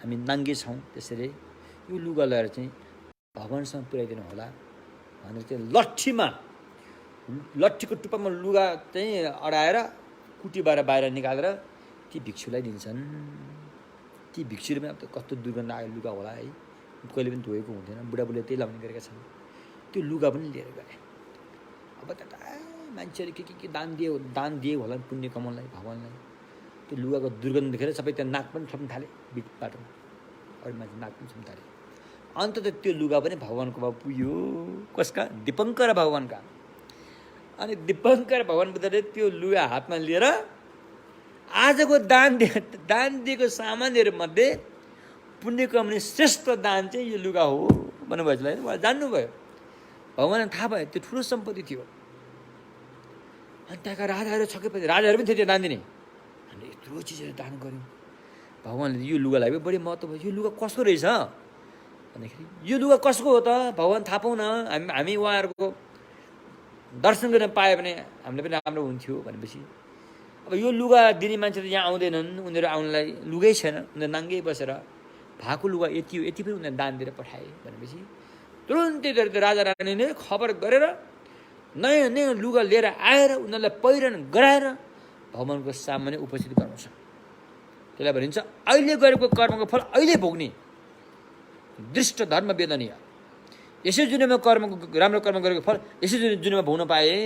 हामी नाङ्गे छौँ। त्यसैले यो लुगा लिएर चाहिँ भगवानसँग पुर्याइदिनु होला भनेर चाहिँ लट्ठीको टुप्पामा लुगा चाहिँ अडाएर कुटीबाट बाहिर निकालेर ती भिक्षुलाई दिन्छन्। ती भिक्षुले पनि अब त कस्तो दुर्गन्ध आयो लुगा होला है, कहिले पनि धोएको हुँदैन, बुढाबुढीले त्यही लाउने गरेका छन्। त्यो लुगा पनि लिएर गए। अब त मान्छेहरू के दान दिए होला पुण्य कमाउनलाई, भगवान्लाई। त्यो लुगाको दुर्गन्ध देखेर सबै त्यहाँ नाक पनि छोप्न थाले, बिच बाटोमा अरू मान्छे नाक पनि छोप्न थाले। अन्त त त्यो लुगा पनि भगवान्कोमा पुग्यो। कसका? दीपङ्कर भगवान्का। अनि दीपङ्कर भगवान् बुद्धले त्यो लुगा हातमा लिएर आजको दान दिएको सामानहरूमध्ये पुण्य कमाउने श्रेष्ठ दान चाहिँ यो लुगा हो भन्नुभयो। उसलाई उहाँ जान्नुभयो, भगवान्लाई थाहा भयो त्यो ठुलो सम्पत्ति थियो। अनि त्यहाँका राजाहरू छक्कै, राजाहरू पनि थियो त्यो दान दिने। हामीले यत्रो चिजहरू दान गऱ्यौँ, भगवान्ले यो लुगालाई पनि बढी महत्त्व भयो। यो लुगा कसको रहेछ भन्दाखेरि यो लुगा कसको हो त भगवान् थाहा पाउन, हामी उहाँहरूको दर्शन गर्न पायो भने हामीले पनि राम्रो हुन्थ्यो भनेपछि अब यो लुगा दिने मान्छेहरू यहाँ आउँदैनन्, उनीहरू आउनलाई लुगै छैन, उनीहरू नाङ्गै बसेर भएको लुगा यति हो, यति पनि उनीहरूले दान दिएर पठाए भनेपछि तुरुन्तै राजा रानीले खबर गरेर नयाँ नयाँ लुगा लिएर आएर उनीहरूलाई पहिरन गराएर भगवान्को सामान्य उपस्थित गराउँछ। त्यसलाई भनिन्छ अहिले गरेको कर्मको फल अहिले भोग्ने, दृष्ट धर्म वेदनीय। यसै जुनीमा राम्रो कर्म गरेको फल यसै जुनीमा भोग्न पाए।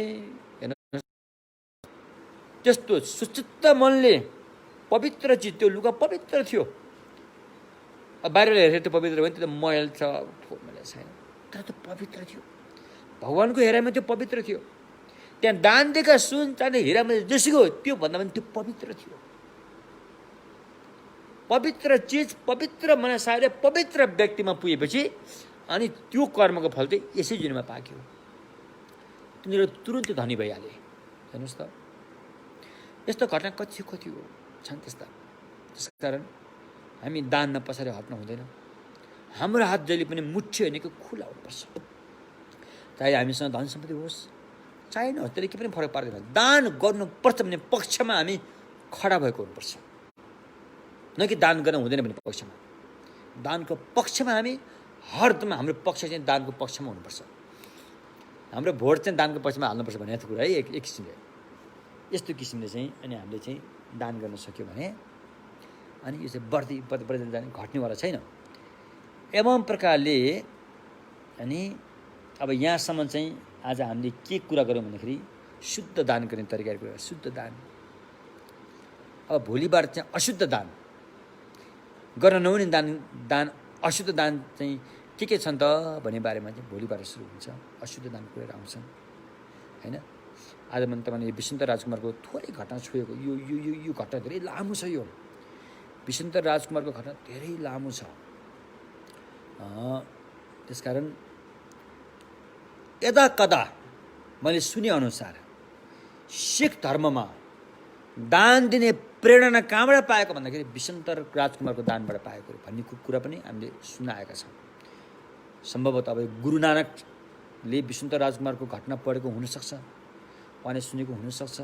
त्यस्तो सुचित्त मनले पवित्र चिज, त्यो लुगा पवित्र थियो। बाहिर हेरेर त्यो पवित्र भयो, त्यो त मैल छ, मैला छैन, तर त्यो पवित्र थियो। भगवान्को हेराइमा त्यो पवित्र थियो। त्यहाँ दान दिएका सुन चाँदी हिरामा जेसुकै त्यो भन्दा पनि त्यो पवित्र थियो। पवित्र चिज पवित्र मनसायले पवित्र व्यक्तिमा पुगेपछि अनि त्यो कर्मको फल चाहिँ यसै जुनीमा पाक्यो। तिनीहरू तुरुन्तै धनी भइहाले। हेर्नुहोस् त, यस्तो घटना कति हो छन् त्यस्ता। त्यसकारण हामी दानमा पछाडि हट्नु हुँदैन। हाम्रो हात जहिले पनि मुठ्ठी होइन कि खुला हुनुपर्छ। चाहे हामीसँग धन सम्पत्ति होस् चाहे नहोस्, त्यसले के पनि फरक पार्दैन। दान गर्नुपर्छ भन्ने पक्षमा हामी खडा भएको हुनुपर्छ, न कि दान गर्न हुँदैन भन्ने पक्षमा। दानको पक्षमा हामी हरदम, हाम्रो पक्ष चाहिँ दानको पक्षमा हुनुपर्छ। हाम्रो भोट चाहिँ दानको पक्षमा हाल्नुपर्छ भन्ने कुरा है। एक किसिमले यस्तो किसिमले चाहिँ अनि हामीले चाहिँ दान गर्न सक्यो भने अनि यो चाहिँ बढ्दै जाने, घट्नेवाला छैन। एवं प्रकारले अनि अब यहाँसम्म चाहिँ आज हामीले के कुरा गऱ्यौँ भन्दाखेरि शुद्ध दान गर्ने तरिकाको कुरा, शुद्ध दान। अब भोलिबाट चाहिँ अशुद्ध दान गर्न नहुने दान अशुद्ध दान चाहिँ के छन् त भन्ने बारेमा चाहिँ भोलिबाट सुरु हुन्छ। अशुद्ध दान कुराहरू आउँछन् होइन। आज मैले तपाईँले विष्णु राजकुमारको थोरै घटना छोएको, यो घटना धेरै लामो छ। यो विष्णु राजकुमारको घटना धेरै लामो छ। त्यसकारण यदा कदा मैले सुनेअनुसार सिख धर्ममा दान दिने प्रेरणा कहाँबाट पाएको भन्दाखेरि विष्णु राजकुमारको दानबाट पाएको भन्ने कुरा पनि हामीले सुनाएका छौँ। सम्भवतः अब गुरु नानकले विष्णु राजकुमारको घटना पढेको हुनसक्छ, उहाँले सुनेको हुनसक्छ।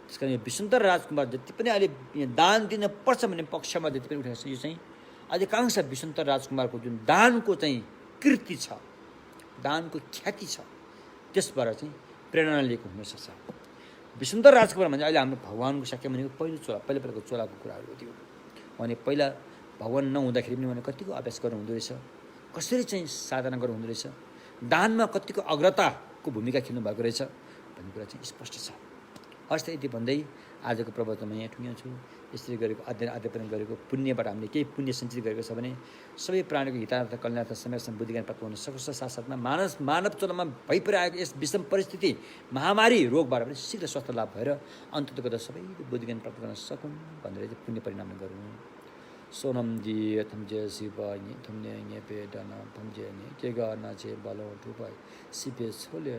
त्यस कारण यो विष्णु राजकुमार जति पनि अहिले दान दिन पर्छ भन्ने पक्षमा जति पनि उठेको छ, यो चाहिँ अधिकांश विष्णु राजकुमारको जुन दानको चाहिँ कृति छ, दानको ख्याति छ, त्यसबाट चाहिँ प्रेरणा लिएको हुनसक्छ। विष्णु राजकुमार भने अहिले हाम्रो भगवान्को शाक्य भनेको पहिलाको चोलाको कुराहरू हो। त्यो उहाँले पहिला भगवान् नहुँदाखेरि पनि उहाँले कतिको अभ्यास गर्नु हुँदो रहेछ, कसरी चाहिँ साधना गर्नु हुँदो रहेछ, दानमा कतिको अग्रताको भूमिका खेल्नु भएको रहेछ भन्ने कुरा चाहिँ स्पष्ट छ। हस् त यति भन्दै आजको प्रवचनमा यहाँ टुङ्ग्याउँछु। यसरी गरेको अध्ययन गरेको पुण्यबाट हामीले केही पुण्य सञ्चित गरेको छ भने सबै प्राणीको हितार्थ कल्याणार्थ समयसम्म बुद्धिज्ञान प्राप्त हुन सक्छ। साथसाथमा मानव चलनमा भइपरेको यस विषम परिस्थिति महामारी रोगबाट पनि शीघ्र स्वास्थ्य लाभ भएर अन्ततको त सबै बुद्धिज्ञान प्राप्त गर्न सकुन् भनेर चाहिँ पुण्य परिणाम गरौँ। सोनम जी थम्जे शिव थम्ने पे डन थम्जे के गर्न चाहिँ बलो ठुपाई सिपे छोले